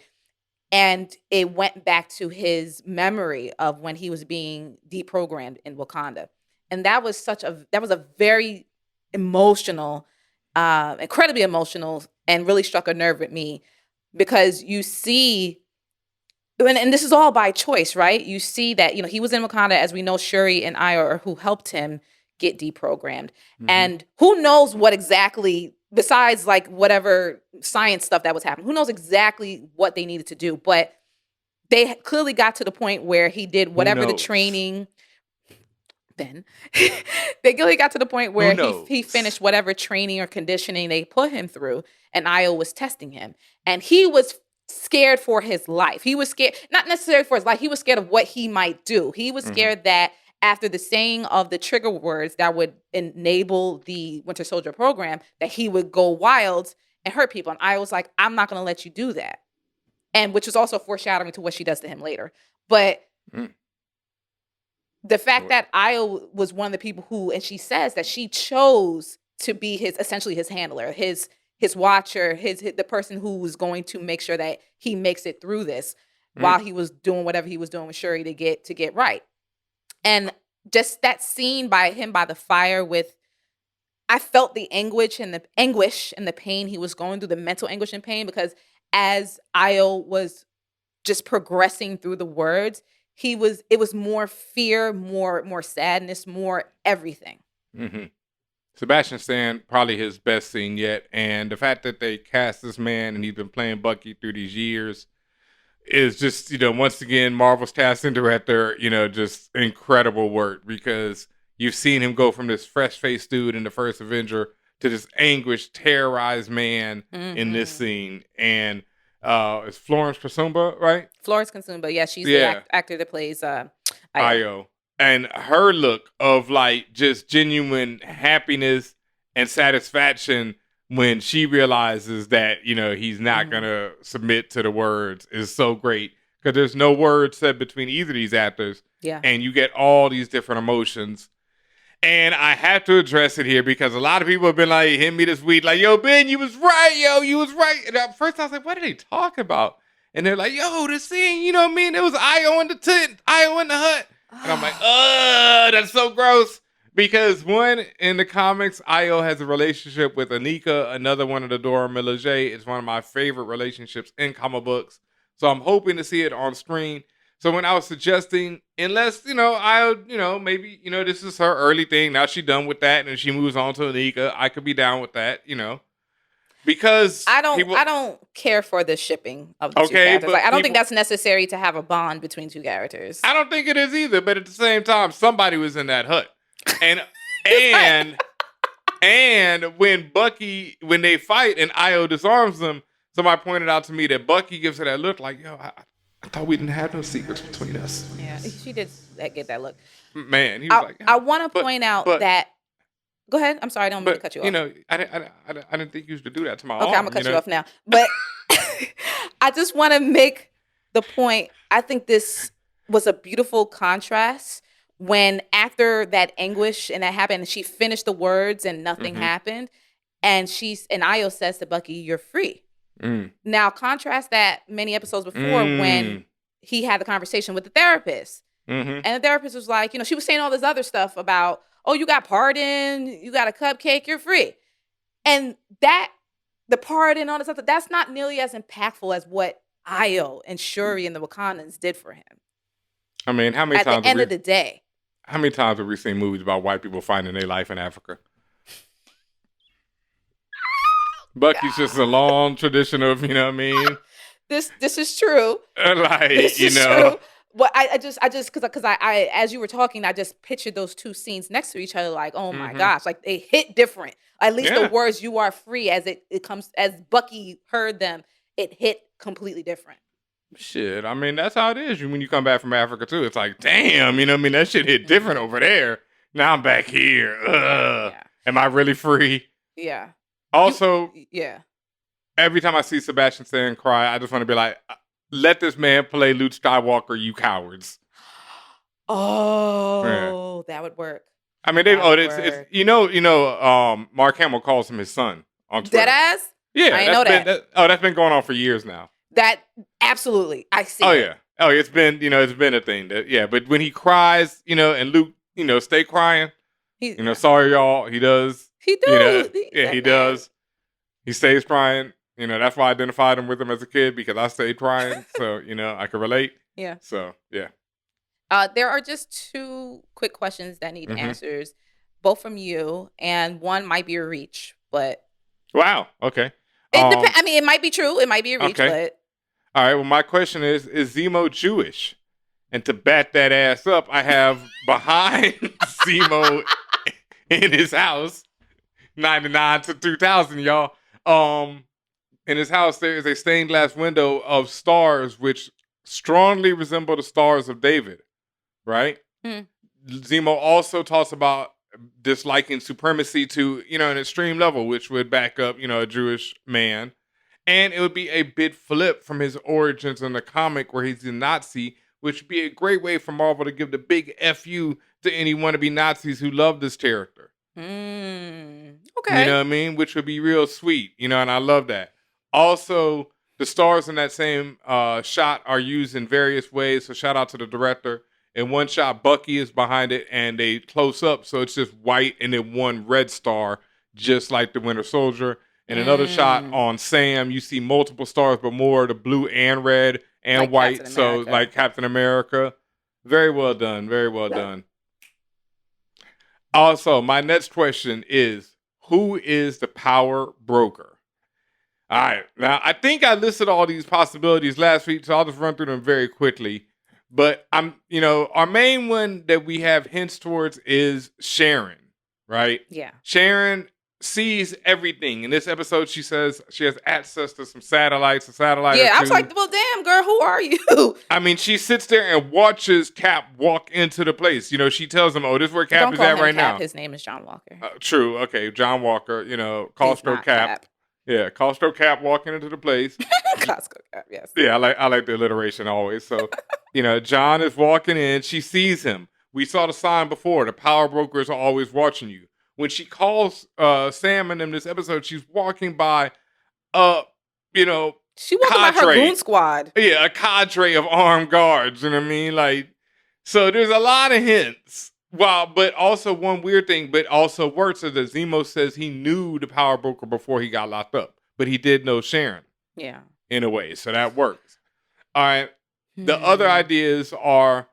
And it went back to his memory of when he was being deprogrammed in Wakanda. And that was a very emotional, incredibly emotional, and really struck a nerve with me, because you see, and this is all by choice, right? You see that, he was in Wakanda, as we know, Shuri and Io are who helped him get deprogrammed. And who knows what exactly, besides like whatever science stuff that was happening, who knows exactly what they needed to do, but they clearly got to the point where he did whatever the training. Then they clearly got to the point where he finished whatever training or conditioning they put him through, and Io was testing him, and he was scared for his life. He was scared, not necessarily for his life. He was scared of what he might do. He was scared that after the saying of the trigger words that would enable the Winter Soldier program, that he would go wild and hurt people. And I was like, I'm not going to let you do that. And which was also foreshadowing to what she does to him later. But the fact that Io was one of the people who, and she says that she chose to be essentially his handler, his watcher, the person who was going to make sure that he makes it through this while he was doing whatever he was doing with Shuri to get right. And just that scene by him by the fire I felt the anguish and the pain he was going through, the mental anguish and pain, because as Io was just progressing through the words, it was more fear, more sadness, more everything. Sebastian Stan, probably his best scene yet. And the fact that they cast this man and he's been playing Bucky through these years is just, once again, Marvel's casting director, just incredible work, because you've seen him go from this fresh-faced dude in the first Avenger to this anguished, terrorized man in this scene. And it's Florence Kasumba, right? Florence Kasumba, yeah, she's the actor that plays Io. And her look of like just genuine happiness and satisfaction when she realizes that, he's not going to submit to the words is so great, because there's no words said between either of these actors. Yeah. And you get all these different emotions. And I have to address it here because a lot of people have been like, hitting me this week, like, yo, Ben, you was right, you was right. And at first I was like, what are they talking about? And they're like, yo, the scene, you know what I mean? It was Io in the tent, Io in the hut. And I'm like, that's so gross. Because one, in the comics, Io has a relationship with Anika, another one of the Dora Milaje. It's one of my favorite relationships in comic books. So I'm hoping to see it on screen. So when I was suggesting, unless, maybe, this is her early thing. Now she's done with that and she moves on to Anika. I could be down with that, because I don't care for the shipping of the two characters. but Like, I don't think that's necessary to have a bond between two characters. I don't think it is either. But at the same time, somebody was in that hut. And and when they fight and Io disarms them, somebody pointed out to me that Bucky gives her that look like, yo, I thought we didn't have no secrets between us. Yeah, she did get that look. Man, he was like, I want to point out that. Go ahead. I'm sorry. I don't mean to cut you off. I didn't think you used to do that to my arm. Okay, I'm going to cut you off now. But I just want to make the point. I think this was a beautiful contrast when after that anguish and that happened, she finished the words and nothing happened. And Io says to Bucky, "You're free." Now, contrast that many episodes before when he had the conversation with the therapist. And the therapist was like, she was saying all this other stuff about, oh, you got pardon, you got a cupcake, you're free. And the pardon, all this stuff, that's not nearly as impactful as what Io and Shuri and the Wakandans did for him. I mean, how many times at the end of the day? How many times have we seen movies about white people finding their life in Africa? Bucky's just a long tradition of, you know what I mean? This is true. This is true. Well, I just because I as you were talking, I just pictured those two scenes next to each other, like, oh my gosh, like they hit different. At least the words "you are free" as it comes, as Bucky heard them, it hit completely different. Shit, I mean, that's how it is when you come back from Africa too. It's like, damn, you know what I mean? That shit hit different over there. Now I'm back here. Am I really free? Yeah. Also, every time I see Sebastian Stan cry, I just want to be like, let this man play Luke Skywalker, you cowards. Oh, that would work. I mean, it's Mark Hamill calls him his son on Twitter. Deadass? Yeah, I know that. That's been going on for years now. That absolutely, I see. Oh yeah, it's been a thing. But when he cries, and Luke, stay crying. Sorry y'all. He does. He does. He does. He stays crying. That's why I identified him with him as a kid, because I stayed crying. So, I could relate. Yeah. So, yeah. There are just two quick questions that need answers, both from you, and one might be a reach, but. Wow. Okay. It depends. I mean, it might be true. It might be a reach, but. All right. Well, my question is Zemo Jewish? And to bat that ass up, I have behind Zemo in his house, 99 to 2000, y'all. In his house, there is a stained glass window of stars which strongly resemble the stars of David, right? Zemo also talks about disliking supremacy to, an extreme level, which would back up, a Jewish man. And it would be a bit flip from his origins in the comic where he's a Nazi, which would be a great way for Marvel to give the big FU to any wannabe Nazis who love this character. Okay. You know what I mean? Which would be real sweet, and I love that. Also, the stars in that same shot are used in various ways. So shout out to the director. In one shot, Bucky is behind it and they close up. So it's just white and then one red star, just like the Winter Soldier. In another shot on Sam, you see multiple stars, but more the blue and red and like white. So like Captain America. Very well done. Very well done. Also, my next question is, who is the power broker? All right. Now, I think I listed all these possibilities last week, so I'll just run through them very quickly. But our main one that we have hints towards is Sharon, right? Yeah. Sharon sees everything. In this episode, she says she has access to some satellites, Yeah, I was like, well, damn, girl, who are you? I mean, she sits there and watches Cap walk into the place. She tells him, oh, this is where Cap is at right now. His name is John Walker. True. Okay, John Walker, CostCo Cap. Yeah, CostCo Cap walking into the place. CostCo Cap, yes. Yeah, I like the alliteration always. So, John is walking in. She sees him. We saw the sign before. The power brokers are always watching you. When she calls Sam and them this episode, she's walking by, she walking by her goon squad. Yeah, a cadre of armed guards. You know what I mean? Like, so there's a lot of hints. Wow, but also one weird thing, but also works is that Zemo says he knew the power broker before he got locked up, but he did know Sharon. Yeah. In a way, so that works. All right. The other ideas are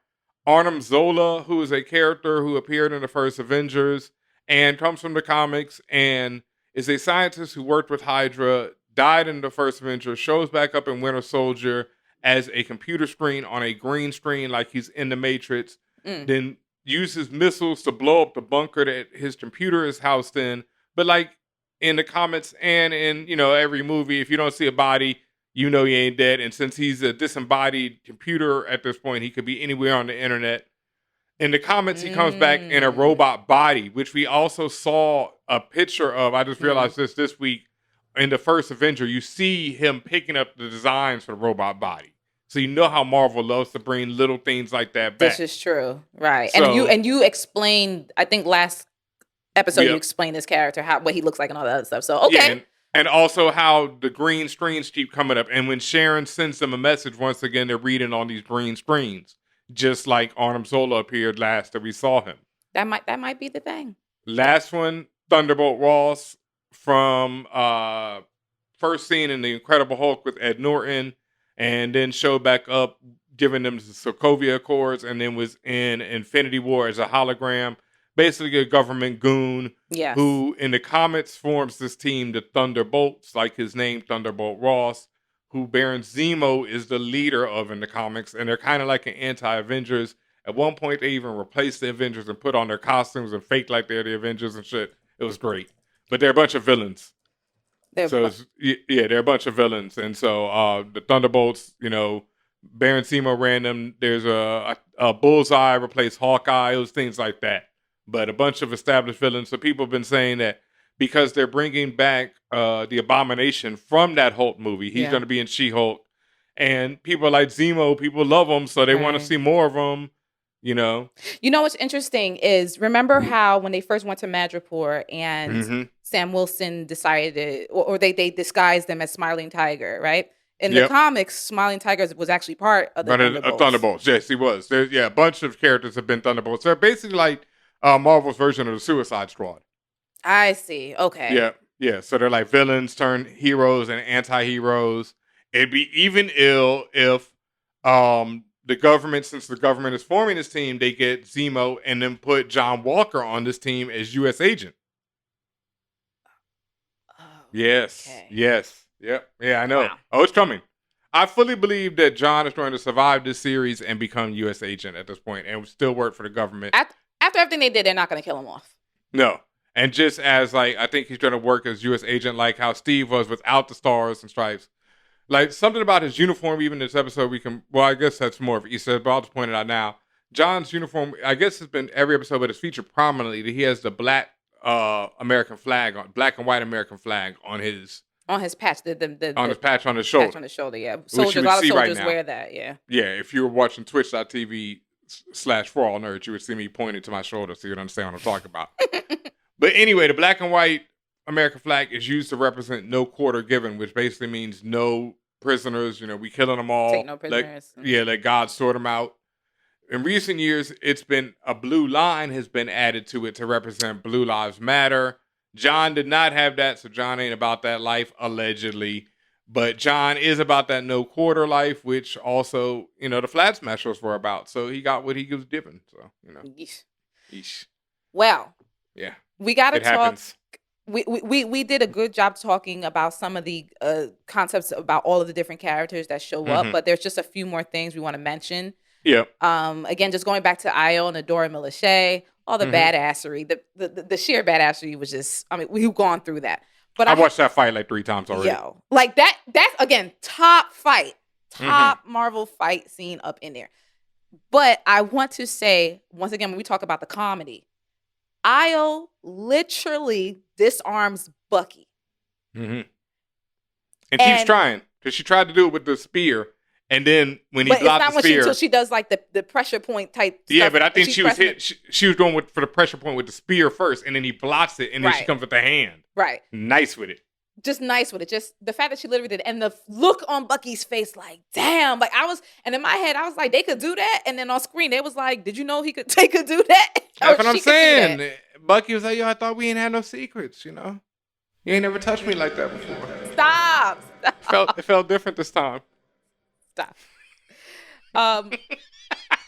Arnim Zola, who is a character who appeared in the first Avengers and comes from the comics and is a scientist who worked with Hydra, died in the first Avengers, shows back up in Winter Soldier as a computer screen on a green screen like he's in the Matrix, then uses missiles to blow up the bunker that his computer is housed in. But like in the comics and in, you know, every movie, if you don't see a body, you know he ain't dead. And since he's a disembodied computer at this point, he could be anywhere on the internet. In the comics, he comes back in a robot body, which we also saw a picture of. I just realized this week. In the first Avenger, you see him picking up the designs for the robot body. So you know how Marvel loves to bring little things like that back. This is true. Right. So, and you explained, I think last episode you explained this character, what he looks like and all that other stuff. So, okay. Yeah, and also how the green screens keep coming up. And when Sharon sends them a message, once again, they're reading on these green screens. Just like Arnim Zola appeared last that we saw him. That might be the thing. Last one, Thunderbolt Ross from first scene in The Incredible Hulk with Ed Norton, and then showed back up giving them the Sokovia Accords, and then was in Infinity War as a hologram. Basically a government goon who in the comics forms this team, the Thunderbolts, like his name, Thunderbolt Ross, who Baron Zemo is the leader of in the comics, and they're kind of like an anti-Avengers. At one point, they even replaced the Avengers and put on their costumes and fake like they're the Avengers and shit. It was great. But they're a bunch of villains. They're a bunch of villains. And so the Thunderbolts, you know, Baron Zemo ran them. There's a Bullseye replaced Hawkeye, those things like that. But a bunch of established villains. So people have been saying that because they're bringing back the Abomination from that Hulk movie, he's going to be in She-Hulk. And people like Zemo, people love him, so they want to see more of him. You know what's interesting is, remember how when they first went to Madripoor and Sam Wilson decided or they disguised them as Smiling Tiger, right? In the comics, Smiling Tiger was actually part of the Thunderbolts. Yes, he was. There's a bunch of characters have been Thunderbolts. They're basically like Marvel's version of the Suicide Squad. I see. Okay. Yeah. So they're like villains turned heroes and anti-heroes. It'd be even ill if the government, since the government is forming this team, they get Zemo and then put John Walker on this team as U.S. agent. Yes. Yep. Yeah, I know. Wow. Oh, it's coming. I fully believe that John is going to survive this series and become U.S. agent at this point and still work for the government. After everything they did, they're not going to kill him off. No. And just as, like, I think he's going to work as U.S. agent like how Steve was without the stars and stripes. Like, something about his uniform, even this episode, I guess that's more of Easter, but I'll just point it out now. John's uniform, I guess it's been every episode, but it's featured prominently that he has the black American flag, black and white American flag on his patch. On his patch on his shoulder. Patch on his shoulder, yeah. Soldiers, a lot of soldiers wear that, yeah. Yeah, if you were watching twitch.tv/For All Nerds, you would see me pointing to my shoulder so you'd understand what I'm talking about. But anyway, the black and white American flag is used to represent no quarter given, which basically means no prisoners. You know, we killing them all. Take no prisoners. Let God sort them out. In recent years, it's been a blue line has been added to it to represent Blue Lives Matter. John did not have that, so John ain't about that life, allegedly. But John is about that no quarter life, which also, you know, the Flag Smashers were about. So he got what he was given. So, you know. Yeesh. Well. Yeah. We got to talk. Happens. We did a good job talking about some of the concepts about all of the different characters that show up, but there's just a few more things we want to mention. Yeah. Again, just going back to Io and Adora Milaje, all the badassery, the sheer badassery was just, I mean, we've gone through that. But I watched that fight like 3 times already. Yo, like that's again, top Marvel fight scene up in there. But I want to say, once again, when we talk about the comedy, Io literally disarms Bucky. And keeps trying, because she tried to do it with the spear. And then when he blocked the spear, until she does like the pressure point type. Yeah, stuff, but I think she was hit. She was going for the pressure point with the spear first, and then he blocks it, and then she comes with the hand. Right. Nice with it. Just nice with it. Just the fact that she literally did it, and the look on Bucky's face, like, damn. Like and in my head, I was like, they could do that, and then on screen, they was like, did you know they could do that? That's what I'm saying. Bucky was like, yo, I thought we ain't had no secrets, you know. You ain't never touched me like that before. Stop. It felt different this time. Stop.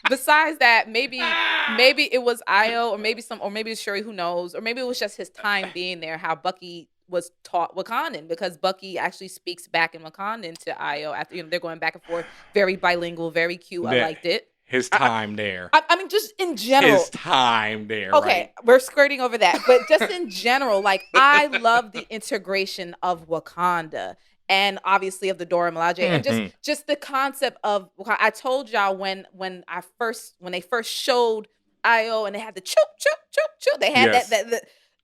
Besides that, maybe it was Io, or maybe it's Shuri, who knows, or maybe it was just his time being there. How Bucky was taught Wakandan, because Bucky actually speaks back in Wakandan to Io after they're going back and forth, very bilingual, very cute. I liked it. His time there. I mean, just in general. His time there. Okay, right? We're skirting over that, but just in general, like I love the integration of Wakanda. And obviously of the Dora Milaje, and just the concept of, I told y'all when they first showed Io and they had the choke, they had that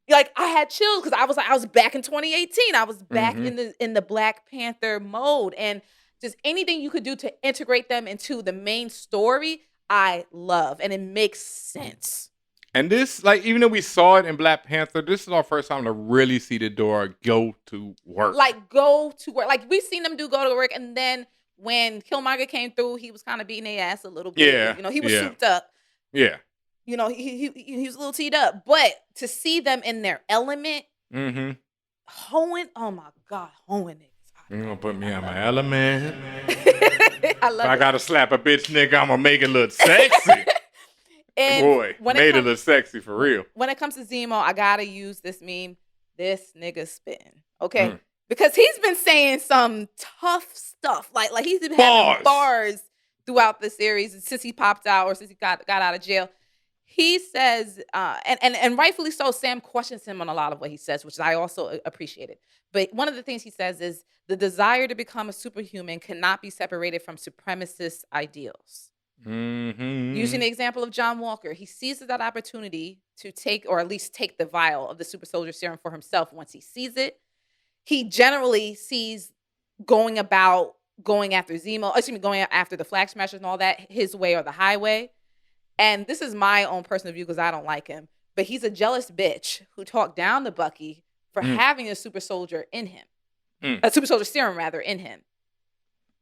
like I had chills because I was back in 2018. I was back in the Black Panther mode, and just anything you could do to integrate them into the main story, I love, and it makes sense. And this, like, even though we saw it in Black Panther, this is our first time to really see the Dora go to work. Like, go to work. Like, we've seen them go to work, and then when Killmonger came through, he was kind of beating their ass a little bit. Yeah. He was souped up. Yeah. He was a little teed up. But to see them in their element, hoeing, oh my God, hoeing it. You gonna put me on my element? I love it. I gotta slap a bitch nigga, I'm gonna make it look sexy. And boy, made it look sexy for real. When it comes to Zemo, I gotta use this meme. This nigga spitting, okay? Because he's been saying some tough stuff. Like he's been having bars throughout the series since he popped out or since he got out of jail. He says, and rightfully so, Sam questions him on a lot of what he says, which I also appreciated. But one of the things he says is the desire to become a superhuman cannot be separated from supremacist ideals. Using the example of John Walker, he seizes that opportunity to take, or at least take, the vial of the super soldier serum for himself. Once he sees it, he generally sees going after Zemo, going after the Flag Smashers and all that, his way or the highway. And this is my own personal view because I don't like him, but he's a jealous bitch who talked down to Bucky for having a super soldier in him, a super soldier serum rather in him.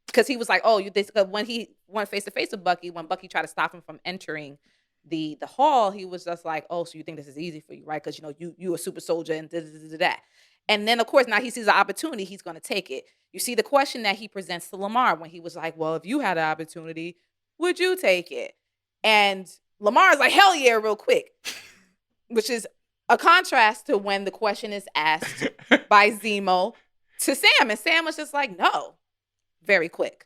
Because he was like, when he went face to face with Bucky, when Bucky tried to stop him from entering the hall, he was just like, oh, so you think this is easy for you, right? Because you a super soldier and that. And then of course now he sees an opportunity, he's going to take it. You see the question that he presents to Lamar when he was like, well, if you had an opportunity, would you take it? And Lamar's like, hell yeah, real quick, which is a contrast to when the question is asked by Zemo to Sam, and Sam was just like, no. Very quick.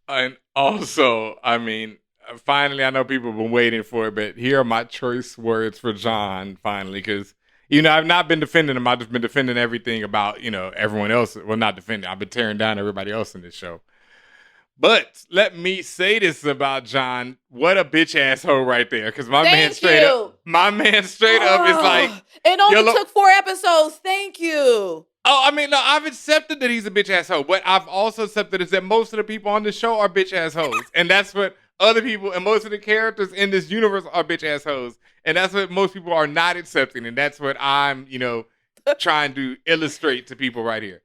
And also, I mean, finally, I know people have been waiting for it, but here are my choice words for John, finally, because, I've not been defending him. I've just been defending everything about, everyone else. Well, not defending. I've been tearing down everybody else in this show. But let me say this about John. What a bitch asshole right there. Because my man straight up is like, it only took 4 episodes. Thank you. Oh, I mean, no, I've accepted that he's a bitch asshole. What I've also accepted is that most of the people on the show are bitch assholes. And that's what other people and most of the characters in this universe are bitch assholes. And that's what most people are not accepting. And that's what I'm, trying to illustrate to people right here.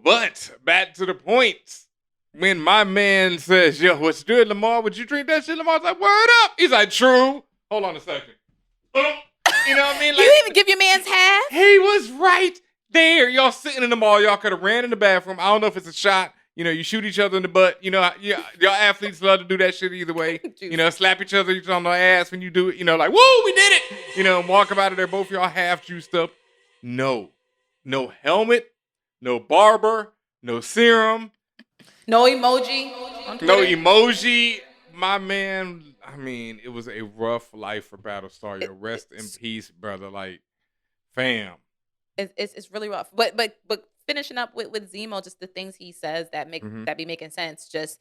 But back to the point. When my man says, yo, what's good, Lamar? Would you drink that shit? Lamar's like, word up. He's like, true. Hold on a second. You know what I mean? Like, you even give your man's half? He was right there. Y'all sitting in the mall. Y'all could have ran in the bathroom. I don't know if it's a shot. You shoot each other in the butt. Y'all athletes love to do that shit either way. Slap each other on the ass when you do it. Like, woo, we did it. And walk up out of there, both y'all half juiced up. No helmet, no barber, no serum. No emoji. No emoji. My man, I mean, it was a rough life for Battlestar. Rest in peace, brother. Like, fam. It's really rough. But finishing up with Zemo, just the things he says that be making sense. Just,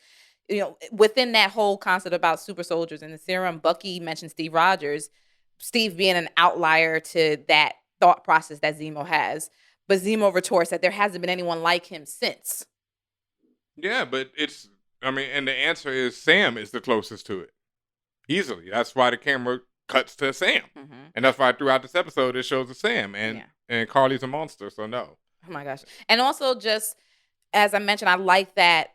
within that whole concept about super soldiers and the serum, Bucky mentioned Steve Rogers, Steve being an outlier to that thought process that Zemo has. But Zemo retorts that there hasn't been anyone like him since. Yeah, but and the answer is Sam is the closest to it. Easily. That's why the camera cuts to Sam. And that's why throughout this episode it shows a Sam. And Carly's a monster, so no. Oh my gosh. And also just, as I mentioned, I like that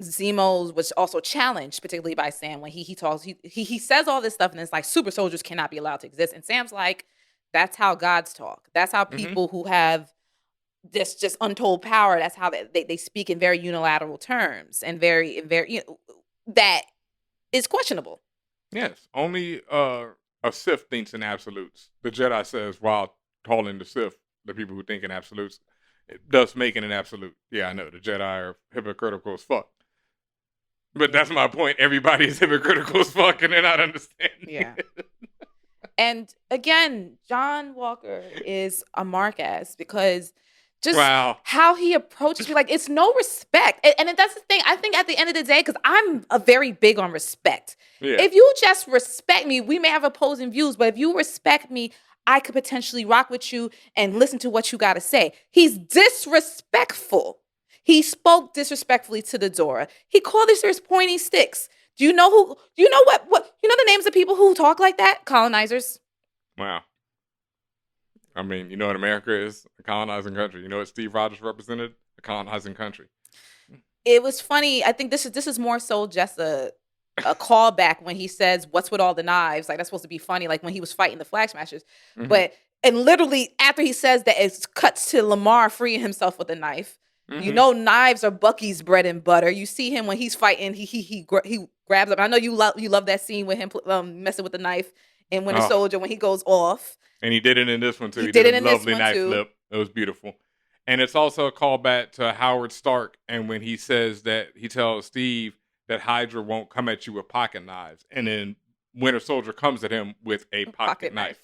Zemo was also challenged, particularly by Sam, when he talks, he says all this stuff and it's like, super soldiers cannot be allowed to exist. And Sam's like, that's how gods talk. That's how people who have this just untold power, that's how they speak in very unilateral terms and very that is questionable. Yes, only a Sith thinks in absolutes. The Jedi says while calling the Sith the people who think in absolutes, thus making an absolute. Yeah, I know the Jedi are hypocritical as fuck. But that's my point. Everybody is hypocritical as fuck and they're not understanding. Yeah. And again, John Walker is a mark ass because just how he approaches me, like, it's no respect. And that's the thing. I think at the end of the day, because I'm a very big on respect. Yeah. If you just respect me, we may have opposing views, but if you respect me, I could potentially rock with you and listen to what you got to say. He's disrespectful. He spoke disrespectfully to the Dora. He called these serious pointy sticks. Do you know what you know the names of people who talk like that? Colonizers. Wow. I mean, you know what America is? A colonizing country. You know what Steve Rogers represented? A colonizing country. It was funny. I think this is more so just a callback when he says, "What's with all the knives?" Like, that's supposed to be funny, like when he was fighting the Flag Smashers. Mm-hmm. And literally after he says that, it cuts to Lamar freeing himself with a knife. Mm-hmm. You know, knives are Bucky's bread and butter. You see him when he's fighting, he grabs up. I know you love that scene with him messing with the knife in Winter Soldier when he goes off. And he did it in this one too. He did a lovely knife flip. It was beautiful. And it's also a callback to Howard Stark, and when he says that he tells Steve that Hydra won't come at you with pocket knives, and then Winter Soldier comes at him with a pocket knife.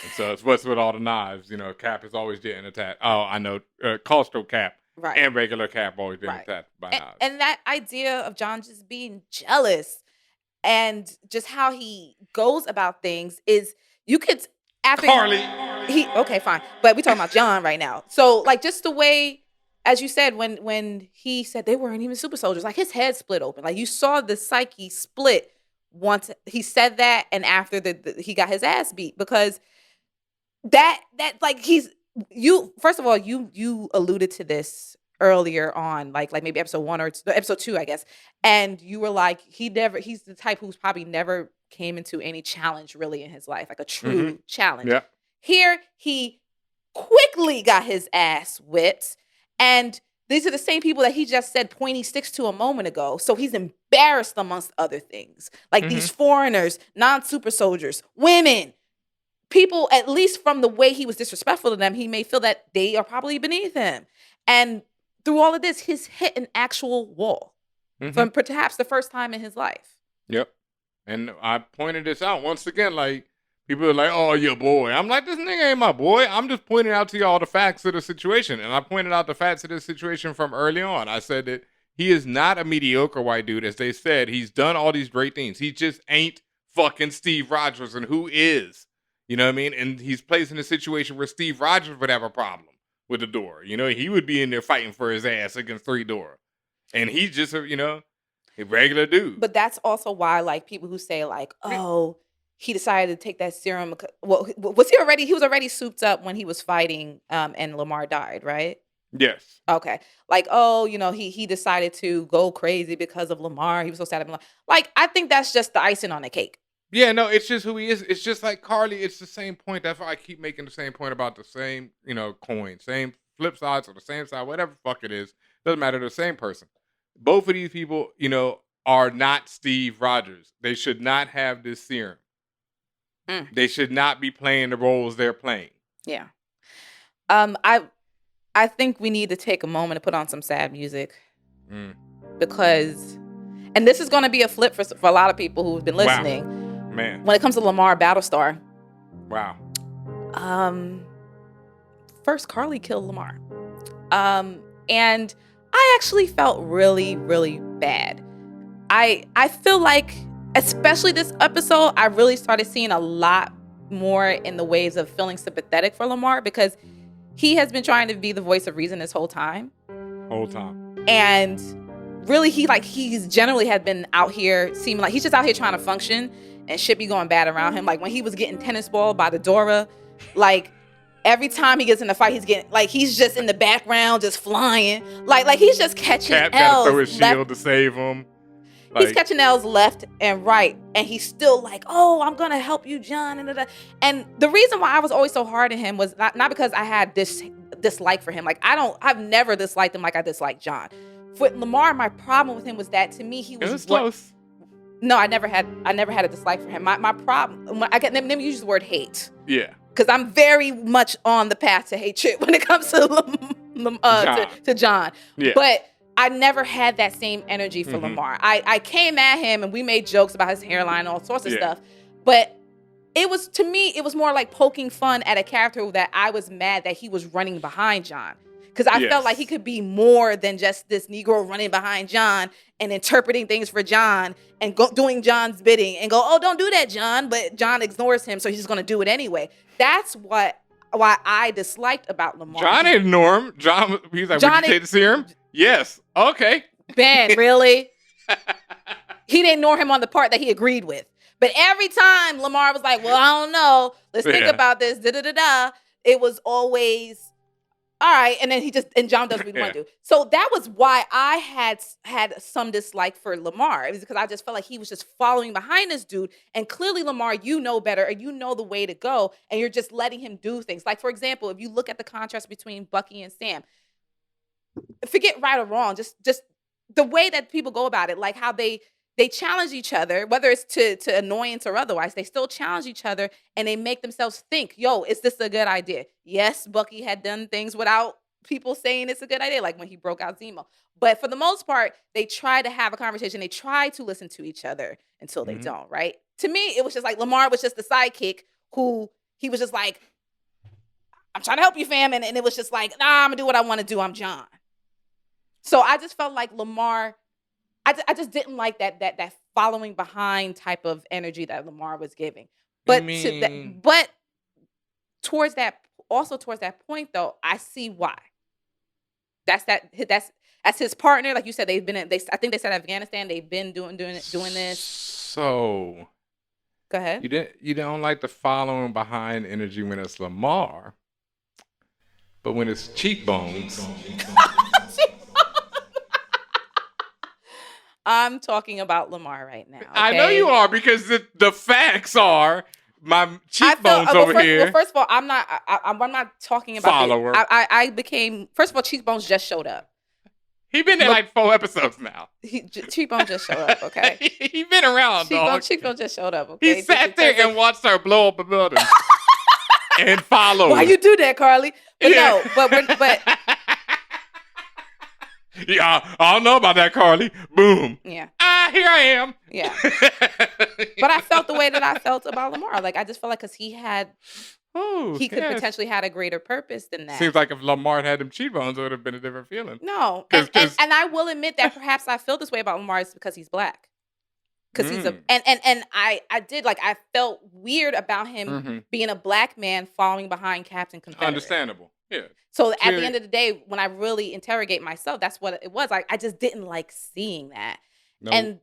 And so it's what's with all the knives. You know, Cap is always getting attacked. Oh, I know. CostCo Cap and regular Cap always getting attacked by knives. And that idea of John just being jealous and just how he goes about things is, you could, after Carly. Okay, fine. But we're talking about John right now. So, like, just the way, as you said, when he said they weren't even super soldiers, like, his head split open. Like, you saw the psyche split once he said that, and after he got his ass beat, because that like, first of all, you alluded to this earlier on, like maybe episode 1 or episode 2, I guess, and you were like, he's the type who's probably never came into any challenge really in his life, like a true challenge. Yeah. Here, he quickly got his ass whipped, and these are the same people that he just said pointy sticks to a moment ago. So he's embarrassed amongst other things, like these foreigners, non-super soldiers, women, people, at least from the way he was disrespectful to them, he may feel that they are probably beneath him. And through all of this, he's hit an actual wall from perhaps the first time in his life. Yep. And I pointed this out once again, like, people are like, "Oh, your boy." I'm like, this nigga ain't my boy. I'm just pointing out to y'all the facts of the situation. And I pointed out the facts of this situation from early on. I said that he is not a mediocre white dude. As they said, he's done all these great things. He just ain't fucking Steve Rogers. And who is? You know what I mean? And he's placed in a situation where Steve Rogers would have a problem with the door. You know, he would be in there fighting for his ass against 3 Door. And he's just, a regular dude. But that's also why, like, people who say, like, oh, he decided to take that serum. Well, he was already souped up when he was fighting and Lamar died, right? Yes. Okay. Like, oh, he decided to go crazy because of Lamar. He was so sad at Lamar. Like, I think that's just the icing on the cake. Yeah, no, it's just who he is. It's just like Carly. It's the same point. That's why I keep making the same point about the same, coin, same flip sides or the same side, whatever the fuck it is. Doesn't matter. The same person. Both of these people, are not Steve Rogers. They should not have this serum. They should not be playing the roles they're playing. Yeah. I think we need to take a moment to put on some sad music because, and this is going to be a flip for a lot of people who've been listening. Wow. Man. When it comes to Lamar Battlestar. Wow. First, Carly killed Lamar. And I actually felt really, really bad. I feel like, especially this episode, I really started seeing a lot more in the ways of feeling sympathetic for Lamar, because he has been trying to be the voice of reason this whole time. And really, he's generally had been out here seeming like he's just out here trying to function, and shit be going bad around him. Like when he was getting tennis ball by the Dora, like every time he gets in the fight, he's just in the background, just flying. Like he's just catching Cap L's. Gotta throw his shield to save him. He's catching L's left and right, and he's still like, "Oh, I'm gonna help you, John." And the reason why I was always so hard on him was not because I had this dislike for him. Like I've never disliked him like I dislike John. with Lamar, my problem with him was that to me he It was was close. No, I never had a dislike for him. My problem, let me use the word hate, Yeah. because I'm very much on the path to hatred when it comes to John. Yeah. But I never had that same energy for Lamar. I came at him and we made jokes about his hairline and all sorts of stuff. But to me, it was more like poking fun at a character that I was mad that he was running behind John. Because I felt like he could be more than just this Negro running behind John and interpreting things for John and doing John's bidding and go, oh, don't do that, John. But John ignores him, so he's just going to do it anyway. That's why I disliked about Lamar. John didn't ignore him. He's like, would you take the serum? Yes. Okay. Ben, really? He didn't ignore him on the part that he agreed with. But every time Lamar was like, well, I don't know. Let's think about this. Da-da-da-da. It was always... all right, and then John does what he want to do. So that was why I had some dislike for Lamar. It was because I just felt like he was just following behind this dude. And clearly, Lamar, you know better, or you know the way to go, and you're just letting him do things. Like, for example, if you look at the contrast between Bucky and Sam, forget right or wrong, just the way that people go about it, like how they challenge each other, whether it's to annoyance or otherwise, they still challenge each other and they make themselves think, yo, is this a good idea? Yes, Bucky had done things without people saying it's a good idea, like when he broke out Zemo. But for the most part, they try to have a conversation. They try to listen to each other until they don't, right? To me, it was just like Lamar was just the sidekick who he was just like, I'm trying to help you, fam. And it was just like, nah, I'm going to do what I want to do. I'm John. So I just felt like Lamar... I just didn't like that following behind type of energy that Lamar was giving. But towards that point though, I see why. That's his partner. Like you said, I think they said Afghanistan. They've been doing this. So go ahead. You don't like the following behind energy when it's Lamar, but when it's cheekbones. I'm talking about Lamar right now. Okay? I know you are, because the facts are my cheekbones here. Well, first of all, I'm not talking about follower. I became, first of all, Cheekbones just showed up. He been there like 4 episodes now. Cheekbones just showed up, okay? He been around, dog. Cheekbones just showed up, okay? He sat there and watched her blow up a building and followed. Why you do that, Carly? But no, but yeah, I don't know about that, Carly. Boom. Yeah. Here I am. Yeah. But I felt the way that I felt about Lamar. Like, I just felt like because he could potentially had a greater purpose than that. Seems like if Lamar had them cheekbones, it would have been a different feeling. No. And I will admit that perhaps I feel this way about Lamar is because he's black. Because he's I felt weird about him being a black man following behind Captain Confederate. Understandable. Yeah. So at the end of the day, when I really interrogate myself, that's what it was. Like, I just didn't like seeing that. Nope.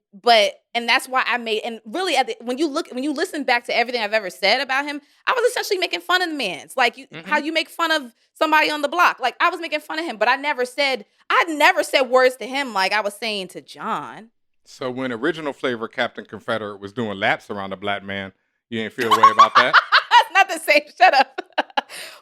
And that's why I made, and really when you listen back to everything I've ever said about him, I was essentially making fun of the man. Like how you make fun of somebody on the block. Like, I was making fun of him, but I never said words to him like I was saying to John. So when original flavor Captain Confederate was doing laps around a black man, you ain't feel a way about that? That's not the same. Shut up.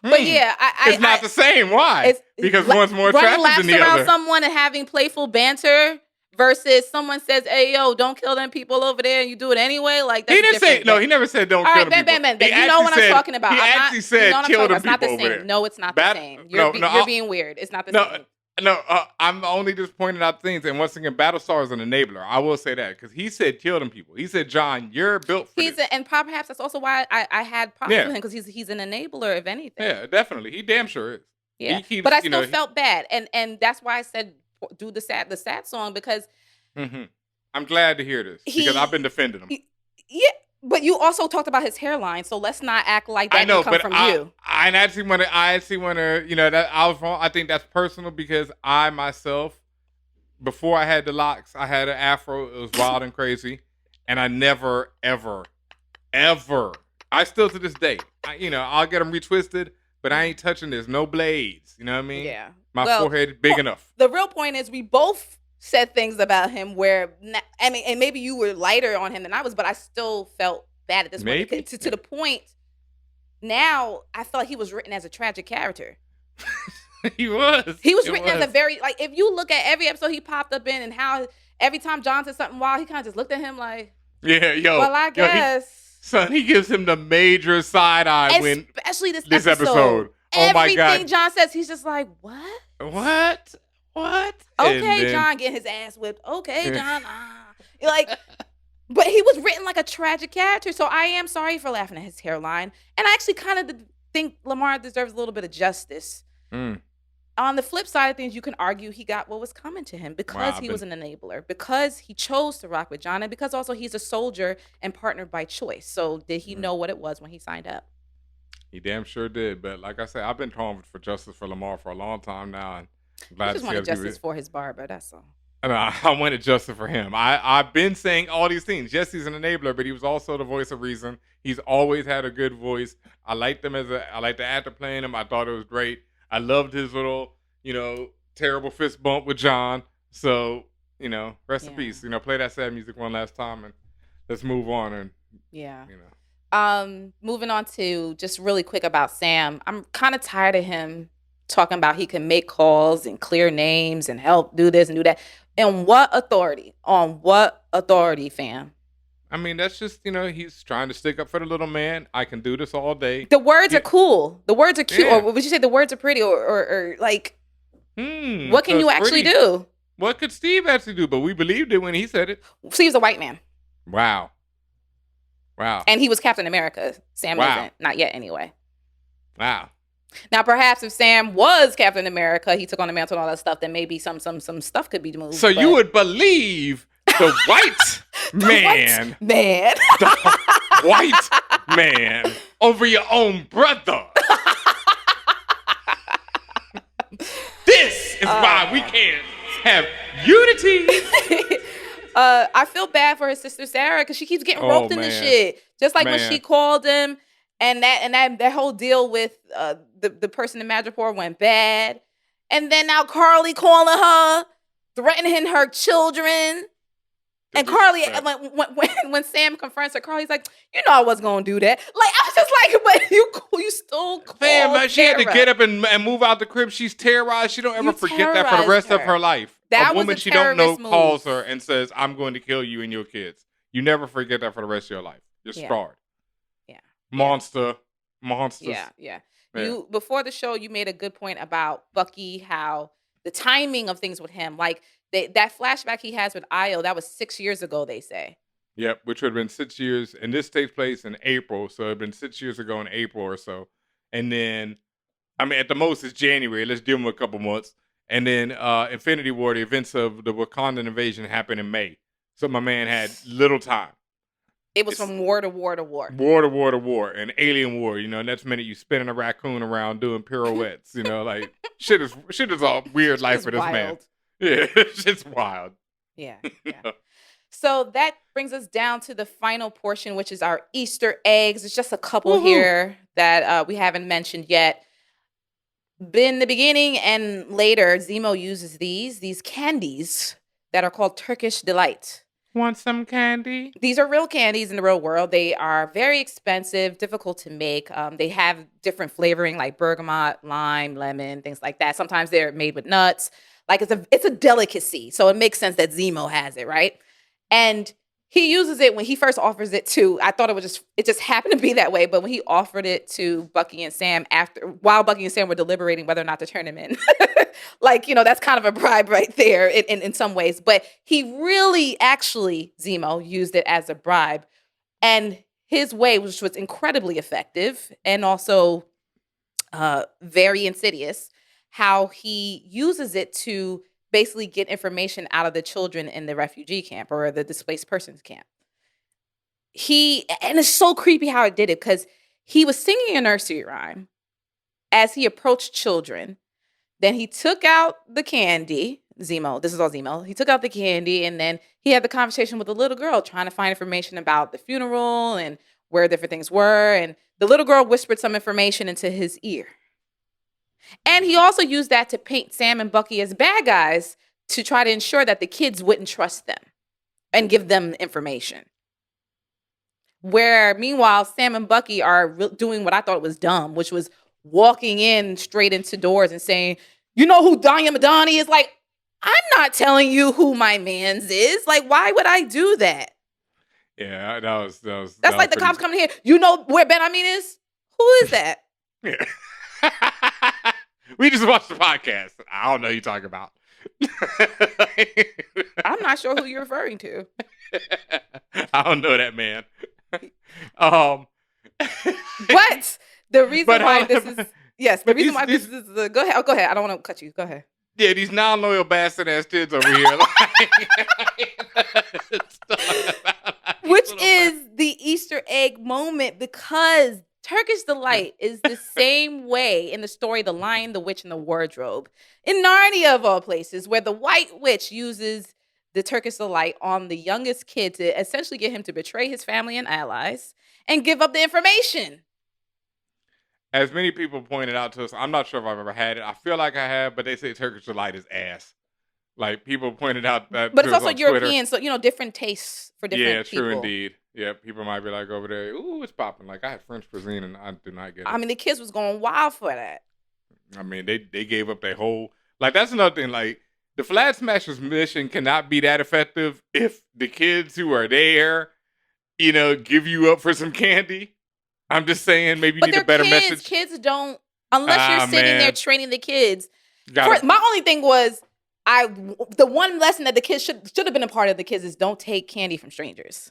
But yeah, it's not the same. Why? Because one's more attractive than the other. Running laps around someone and having playful banter versus someone says, "Hey, yo, don't kill them people over there," and you do it anyway. Like, that's he never said don't kill them people. Ben, you know what I'm talking about. He actually said kill them people over there. No, it's not the same. You're being weird. It's not the same. No, I'm only just pointing out things. And once again, Battlestar is an enabler. I will say that because he said kill them people. He said, John, you're built for this. And perhaps that's also why I had problems with him, because he's an enabler of anything. Yeah, definitely. He damn sure is. Yeah, but I still felt bad, and that's why I said do the sad song, because I'm glad to hear this because I've been defending him. Yeah. But you also talked about his hairline, so let's not act like that didn't come from you. I actually want to, that I was wrong. I think that's personal because I myself, before I had the locks, I had an afro. It was wild and crazy, and I never, ever, ever. I still to this day, I'll get them retwisted, but I ain't touching this. No blades. You know what I mean? Yeah. My forehead is big enough. The real point is we both said things about him where, and maybe you were lighter on him than I was, but I still felt bad at this point. To the point, now I felt like he was written as a tragic character. He was. He was written as a very, like, if you look at every episode he popped up in and how every time John said something wild, he kind of just looked at him like, yeah, yo. well, I guess. He gives him the major side eye when especially this episode. Oh my God. Everything John says, he's just like, what? What? Okay, John getting his ass whipped. Okay, John. Like, but he was written like a tragic character, so I am sorry for laughing at his hairline. And I actually kind of think Lamar deserves a little bit of justice. On the flip side of things, you can argue he got what was coming to him because he was an enabler, because he chose to rock with John, and because also he's a soldier and partnered by choice. So did he know what it was when he signed up? He damn sure did. But like I said, I've been calling for justice for Lamar for a long time now. And I'm glad I just wanted justice for his barber, that's all. And I wanted justice for him. I've been saying all these things. Yes, he's an enabler, but he was also the voice of reason. He's always had a good voice. I liked him I liked the actor playing him. I thought it was great. I loved his little, terrible fist bump with John. So, rest in peace. Play that sad music one last time and let's move on. And moving on to just really quick about Sam. I'm kind of tired of him talking about he can make calls and clear names and help do this and do that. And what authority? On what authority, fam? I mean, that's just, he's trying to stick up for the little man. I can do this all day. The words are cool. The words are cute. Yeah. Or would you say the words are pretty? Or like, what can you actually do? What could Steve actually do? But we believed it when he said it. Steve's a white man. Wow. And he was Captain America. Sam isn't. Not yet, anyway. Wow. Now, perhaps if Sam was Captain America, he took on the mantle and all that stuff, then maybe some stuff could be moved. So you would believe the white man. The white man over your own brother. This is why we can't have unity. I feel bad for his sister Sarah because she keeps getting roped in this shit. Just like when she called him, and that whole deal with the person in Madripoor went bad, and then now Carly calling her, threatening her children. And Carly, when Sam confronts her, Carly's like, I wasn't going to do that. Like, I was just like, but you still called Fam, she had to get up and move out the crib. She's terrorized. She don't ever forget that for the rest of her life. That a woman she don't know calls her and says, I'm going to kill you and your kids. You never forget that for the rest of your life. You're scarred. Yeah. Monsters. Yeah. Before the show, you made a good point about Bucky, how the timing of things with him, like, that flashback he has with Io, that was 6 years ago, they say. Yep, which would have been 6 years. And this takes place in April. So it had been 6 years ago in April or so. And then, at the most, it's January. Let's give him a couple months. And then Infinity War, the events of the Wakandan invasion happened in May. So my man had little time. It was from war to war to war. War to war to war. And alien war, and that's minute you spinning a raccoon around doing pirouettes. Like, shit is all weird life for this man. Yeah, it's wild. Yeah. So that brings us down to the final portion, which is our Easter eggs. It's just a couple here that we haven't mentioned yet. In the beginning and later, Zemo uses these candies that are called Turkish Delight. Want some candy? These are real candies in the real world. They are very expensive, difficult to make. They have different flavoring like bergamot, lime, lemon, things like that. Sometimes they're made with nuts. Like it's a delicacy, so it makes sense that Zemo has it, right? And he uses it when he first offers it to. I thought it just happened to be that way, but when he offered it to Bucky and Sam while Bucky and Sam were deliberating whether or not to turn him in, that's kind of a bribe right there in some ways. But he really, actually, Zemo used it as a bribe, and his way, which was incredibly effective and also very insidious. How he uses it to basically get information out of the children in the refugee camp or the displaced persons camp. And it's so creepy how it did it because he was singing a nursery rhyme as he approached children. Then he took out the candy, Zemo, this is all Zemo. He took out the candy and then he had the conversation with the little girl trying to find information about the funeral and where different things were. And the little girl whispered some information into his ear. And he also used that to paint Sam and Bucky as bad guys to try to ensure that the kids wouldn't trust them and give them information. Where, meanwhile, Sam and Bucky are doing what I thought was dumb, which was walking in straight into doors and saying, you know who Danya Madani is? Like, I'm not telling you who my man's is. Like, why would I do that? Yeah, that was That's like the cops coming here. You know where Benhameen is? Who is that? Yeah. We just watched the podcast. I don't know who you're talking about. I'm not sure who you're referring to. I don't know that man. But the reason why this is go ahead. Oh, go ahead. I don't want to cut you. Go ahead. Yeah, these non-loyal bastard ass kids over here. Which is the Easter egg moment, because Turkish Delight is the same way in the story The Lion, the Witch, and the Wardrobe. In Narnia, of all places, where the White Witch uses the Turkish Delight on the youngest kid to essentially get him to betray his family and allies and give up the information. As many people pointed out to us, I'm not sure if I've ever had it. I feel like I have, but they say Turkish Delight is ass. Like, people pointed out that. But it's also European, Twitter. So, different tastes for different people. Yeah, true indeed. Yeah, people might be like over there, ooh, it's popping. Like, I had French cuisine and I do not get it. I mean, the kids was going wild for that. I mean, they gave up their whole, like, that's another thing. Like, the Flag Smashers mission cannot be that effective if the kids who are there, give you up for some candy. I'm just saying, maybe you need a better message. Kids don't, unless you're sitting there training the kids. My only thing was, the one lesson that the kids should have been a part of the kids is don't take candy from strangers.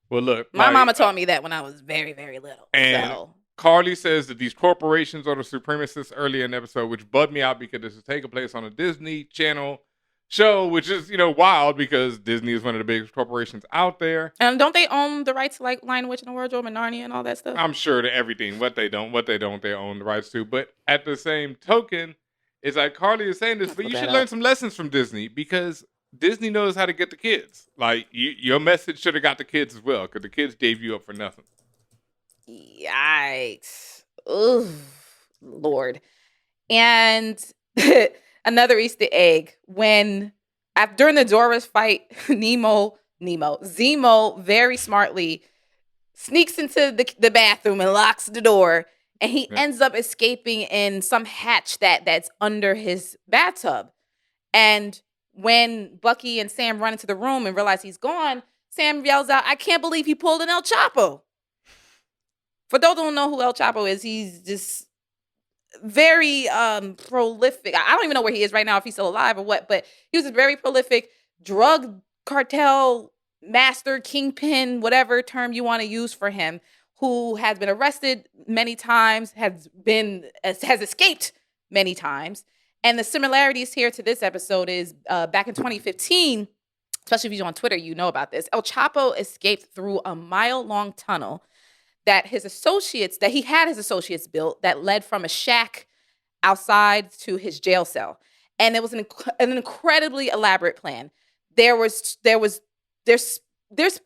Well, look. My mama taught me that when I was very, very little. And Carly says that these corporations are the supremacists earlier in the episode, which bugged me out because this is taking place on a Disney Channel show, which is, wild because Disney is one of the biggest corporations out there. And don't they own the rights to like Lion, Witch, and the Wardrobe and Narnia and all that stuff? I'm sure to everything. What they don't, they own the rights to. But at the same token, it's like Carly is saying this, but you should learn some lessons from Disney because Disney knows how to get the kids. Like, your message should have got the kids as well, because the kids gave you up for nothing. Yikes. Ugh, Lord. And another Easter egg, during the Doris fight, Zemo very smartly sneaks into the bathroom and locks the door, and he ends up escaping in some hatch that's under his bathtub. And when Bucky and Sam run into the room and realize he's gone, Sam yells out, "I can't believe he pulled an El Chapo." For those who don't know who El Chapo is, he's just very prolific. I don't even know where he is right now, if he's still alive or what, but he was a very prolific drug cartel master, kingpin, whatever term you want to use for him, who has been arrested many times, has escaped many times. And the similarities here to this episode is back in 2015, especially if you're on Twitter, you know about this. El Chapo escaped through a mile-long tunnel that his associates built that led from a shack outside to his jail cell. And it was an incredibly elaborate plan. There's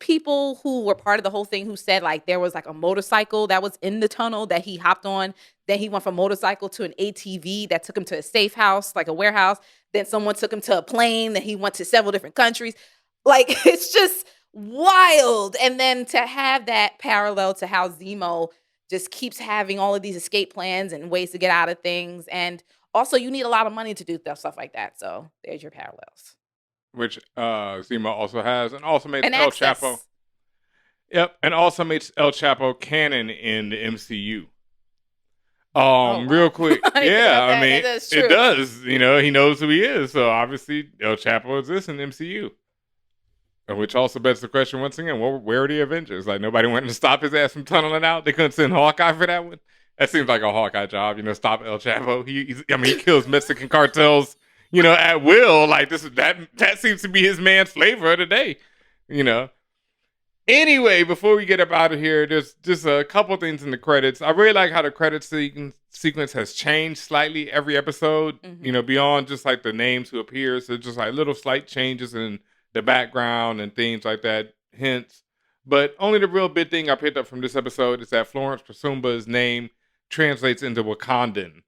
people who were part of the whole thing who said like there was like a motorcycle that was in the tunnel that he hopped on. Then he went from motorcycle to an ATV that took him to a safe house, like a warehouse. Then someone took him to a plane. Then he went to several different countries. Like, it's just wild. And then to have that parallel to how Zemo just keeps having all of these escape plans and ways to get out of things. And also you need a lot of money to do stuff like that. So there's your parallels. Which Zemo also has, and also makes El access. Chapo. Yep, and also makes El Chapo canon in the MCU. Real quick, yeah, I mean, it does. He knows who he is, so obviously El Chapo exists in the MCU. Which also begs the question once again: where are the Avengers? Like, nobody wanted to stop his ass from tunneling out. They couldn't send Hawkeye for that one. That seems like a Hawkeye job, stop El Chapo. He kills Mexican cartels. At will, like that seems to be his man's flavor of the day, Anyway, before we get up out of here, there's just a couple things in the credits. I really like how the credit sequence has changed slightly every episode, beyond just like the names who appear. So just like little slight changes in the background and things like that, hints. But only the real big thing I picked up from this episode is that Florence Pusumba's name translates into Wakandan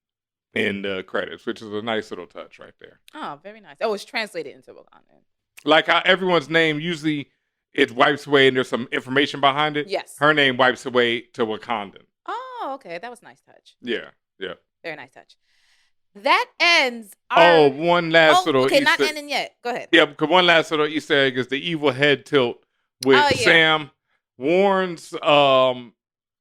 in the credits, which is a nice little touch right there. Oh, very nice. Oh, it's translated into Wakandan. Like how everyone's name, usually it wipes away and there's some information behind it. Yes. Her name wipes away to Wakandan. Oh, okay. That was a nice touch. Yeah. Very nice touch. that ends our... one last little okay, Easter... not ending yet. Go ahead. Yeah, because one last little Easter egg is the evil head tilt with Sam warns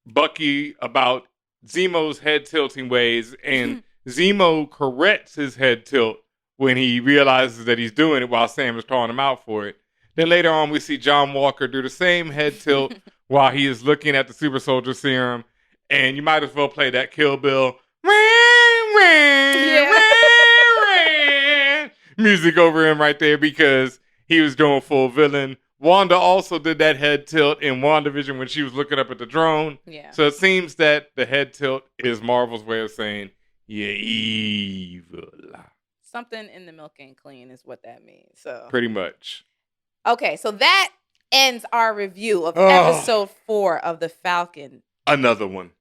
Bucky about Zemo's head tilting ways, and Zemo corrects his head tilt when he realizes that he's doing it while Sam is calling him out for it. Then later on, we see John Walker do the same head tilt while he is looking at the super soldier serum, and you might as well play that Kill Bill music over him right there because he was doing full villain. Wanda also did that head tilt in WandaVision when she was looking up at the drone. Yeah. So it seems that the head tilt is Marvel's way of saying, you're evil. Something in the milk ain't clean is what that means. So pretty much. Okay, so that ends our review of episode 4 of The Falcon. Another one.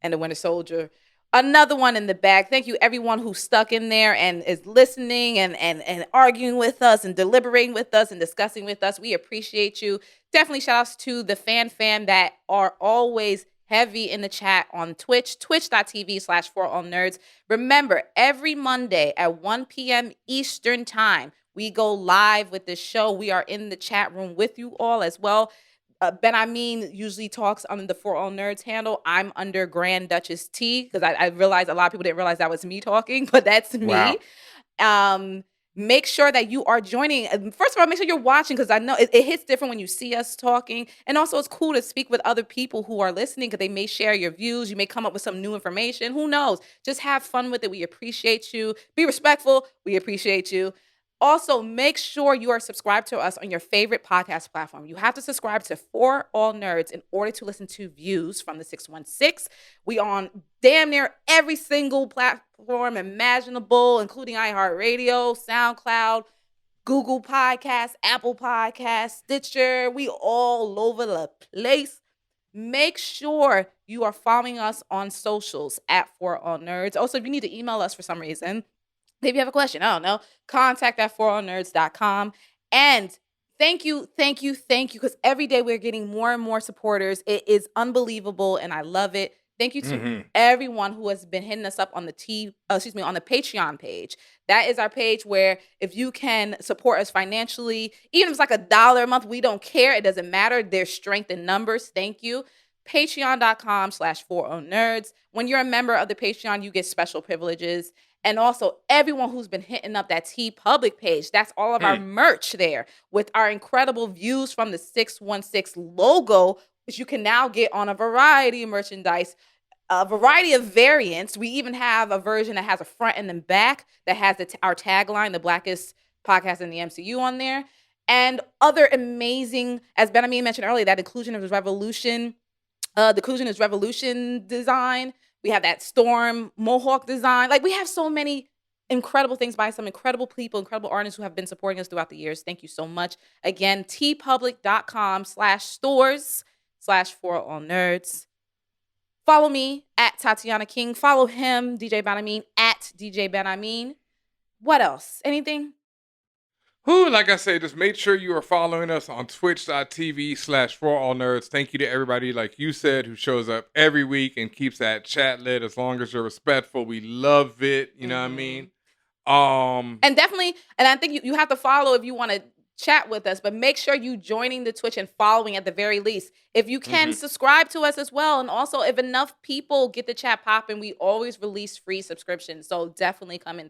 And The Winter Soldier. Another one in the bag. Thank you, everyone who stuck in there and is listening and arguing with us and deliberating with us and discussing with us. We appreciate you. Definitely shout outs to the fam that are always heavy in the chat on Twitch, twitch.tv/forallnerds. Remember, every Monday at 1 p.m. Eastern time, we go live with this show. We are in the chat room with you all as well. Benhameen usually talks on the For All Nerds handle. I'm under Grand Duchess T because I realized a lot of people didn't realize that was me talking, but that's me. Wow. Make sure that you are joining. First of all, make sure you're watching because I know it hits different when you see us talking. And also it's cool to speak with other people who are listening because they may share your views. You may come up with some new information. Who knows? Just have fun with it. We appreciate you. Be respectful. We appreciate you. Also, make sure you are subscribed to us on your favorite podcast platform. You have to subscribe to For All Nerds in order to listen to Views from the 616. We on damn near every single platform imaginable, including iHeartRadio, SoundCloud, Google Podcasts, Apple Podcasts, Stitcher. We all over the place. Make sure you are following us on socials at For All Nerds. Also, if you need to email us for some reason, maybe you have a question, I don't know, contact at forallnerds.com. And thank you, because every day we're getting more and more supporters. It is unbelievable, and I love it. Thank you to everyone who has been hitting us up on the on the Patreon page. That is our page where if you can support us financially, even if it's like $1 a month, we don't care. It doesn't matter. There's strength in numbers. Thank you. Patreon.com/forallnerds. When you're a member of the Patreon, you get special privileges. And also, everyone who's been hitting up that T Public page, that's all of our merch there with our incredible Views from the 616 logo, which you can now get on a variety of merchandise, a variety of variants. We even have a version that has a front and then back that has our tagline, the Blackest Podcast in the MCU on there. And other amazing, as Benhameen mentioned earlier, that Inclusion is Revolution, the Inclusion is Revolution design. We have that Storm Mohawk design. Like, we have so many incredible things by some incredible people, incredible artists who have been supporting us throughout the years. Thank you so much. Again, tpublic.com/stores/forallnerds. Follow me at Tatiana King. Follow him, DJ Benhameen, at DJ Benhameen. What else? Anything? Like I said, just make sure you are following us on twitch.tv/forallnerds. Thank you to everybody, like you said, who shows up every week and keeps that chat lit as long as you're respectful. We love it. You know what I mean? And definitely, and I think you have to follow if you want to chat with us, but make sure you joining the Twitch and following at the very least. If you can, subscribe to us as well. And also, if enough people get the chat popping, we always release free subscriptions. So definitely coming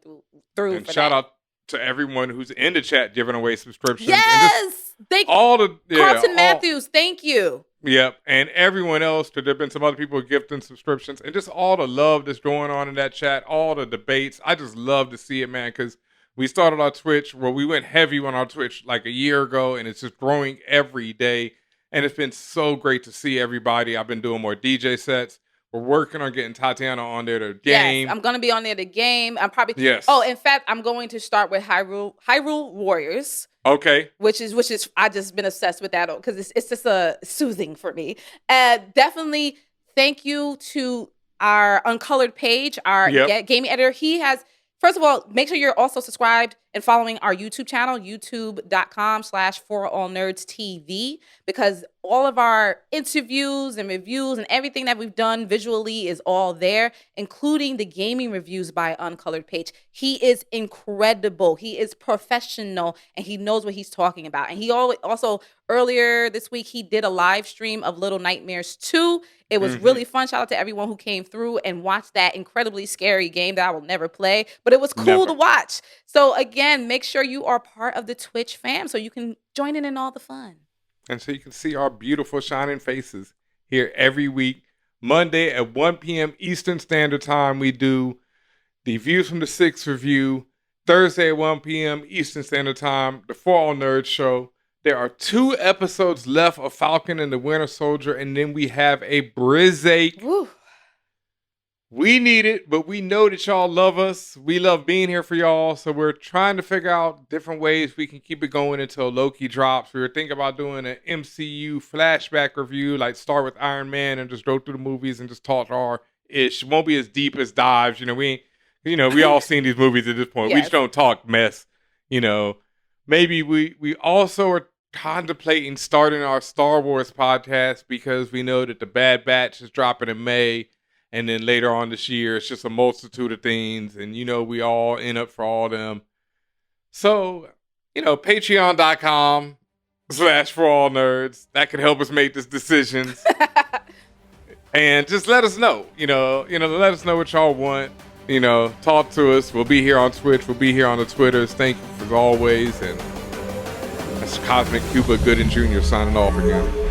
through. And shout out to everyone who's in the chat giving away subscriptions. Yes! Thank all the Carlton Matthews, thank you. Yep. And everyone else, there have been some other people gifting subscriptions, and just all the love that's going on in that chat, all the debates. I just love to see it, man, because we started our Twitch, we went heavy on our Twitch like a year ago, and it's just growing every day. And it's been so great to see everybody. I've been doing more DJ sets. We're working on getting Tatiana on there to game. Yes, I'm going to be on there to game. I'm probably... Yes. Oh, in fact, I'm going to start with Hyrule Warriors. Okay. Which is I just been obsessed with that because it's just soothing for me. Definitely thank you to our Uncolored page, our gaming editor. He has... First of all, make sure you're also subscribed and following our YouTube channel, youtube.com/forallnerdstv, because all of our interviews and reviews and everything that we've done visually is all there, including the gaming reviews by Uncolored Page. He is incredible. He is professional, and he knows what he's talking about. And he also earlier this week, he did a live stream of Little Nightmares 2. It was really fun. Shout out to everyone who came through and watched that incredibly scary game that I will never play, but it was cool to watch. So again, make sure you are part of the Twitch fam so you can join in all the fun. And so you can see our beautiful shining faces here every week. Monday at 1 p.m. Eastern Standard Time, we do the Views from the Six review. Thursday at 1 p.m. Eastern Standard Time, the For All Nerds show. There are 2 episodes left of Falcon and the Winter Soldier, and then we have a Brizache. Woo. We need it, but we know that y'all love us. We love being here for y'all, so we're trying to figure out different ways we can keep it going until Loki drops. We were thinking about doing an MCU flashback review, like start with Iron Man and just go through the movies and just talk our ish. Won't be as deep as dives. We all seen these movies at this point. Yes. We just don't talk mess. Maybe we also are contemplating starting our Star Wars podcast because we know that the Bad Batch is dropping in May. And then later on this year, it's just a multitude of things. And, we all end up for all of them. So, patreon.com/forallnerds. That can help us make these decisions. And just let us know. Let us know what y'all want. Talk to us. We'll be here on Twitch. We'll be here on the Twitters. Thank you as always. And that's Cosmic Cuba Gooden Jr. signing off again.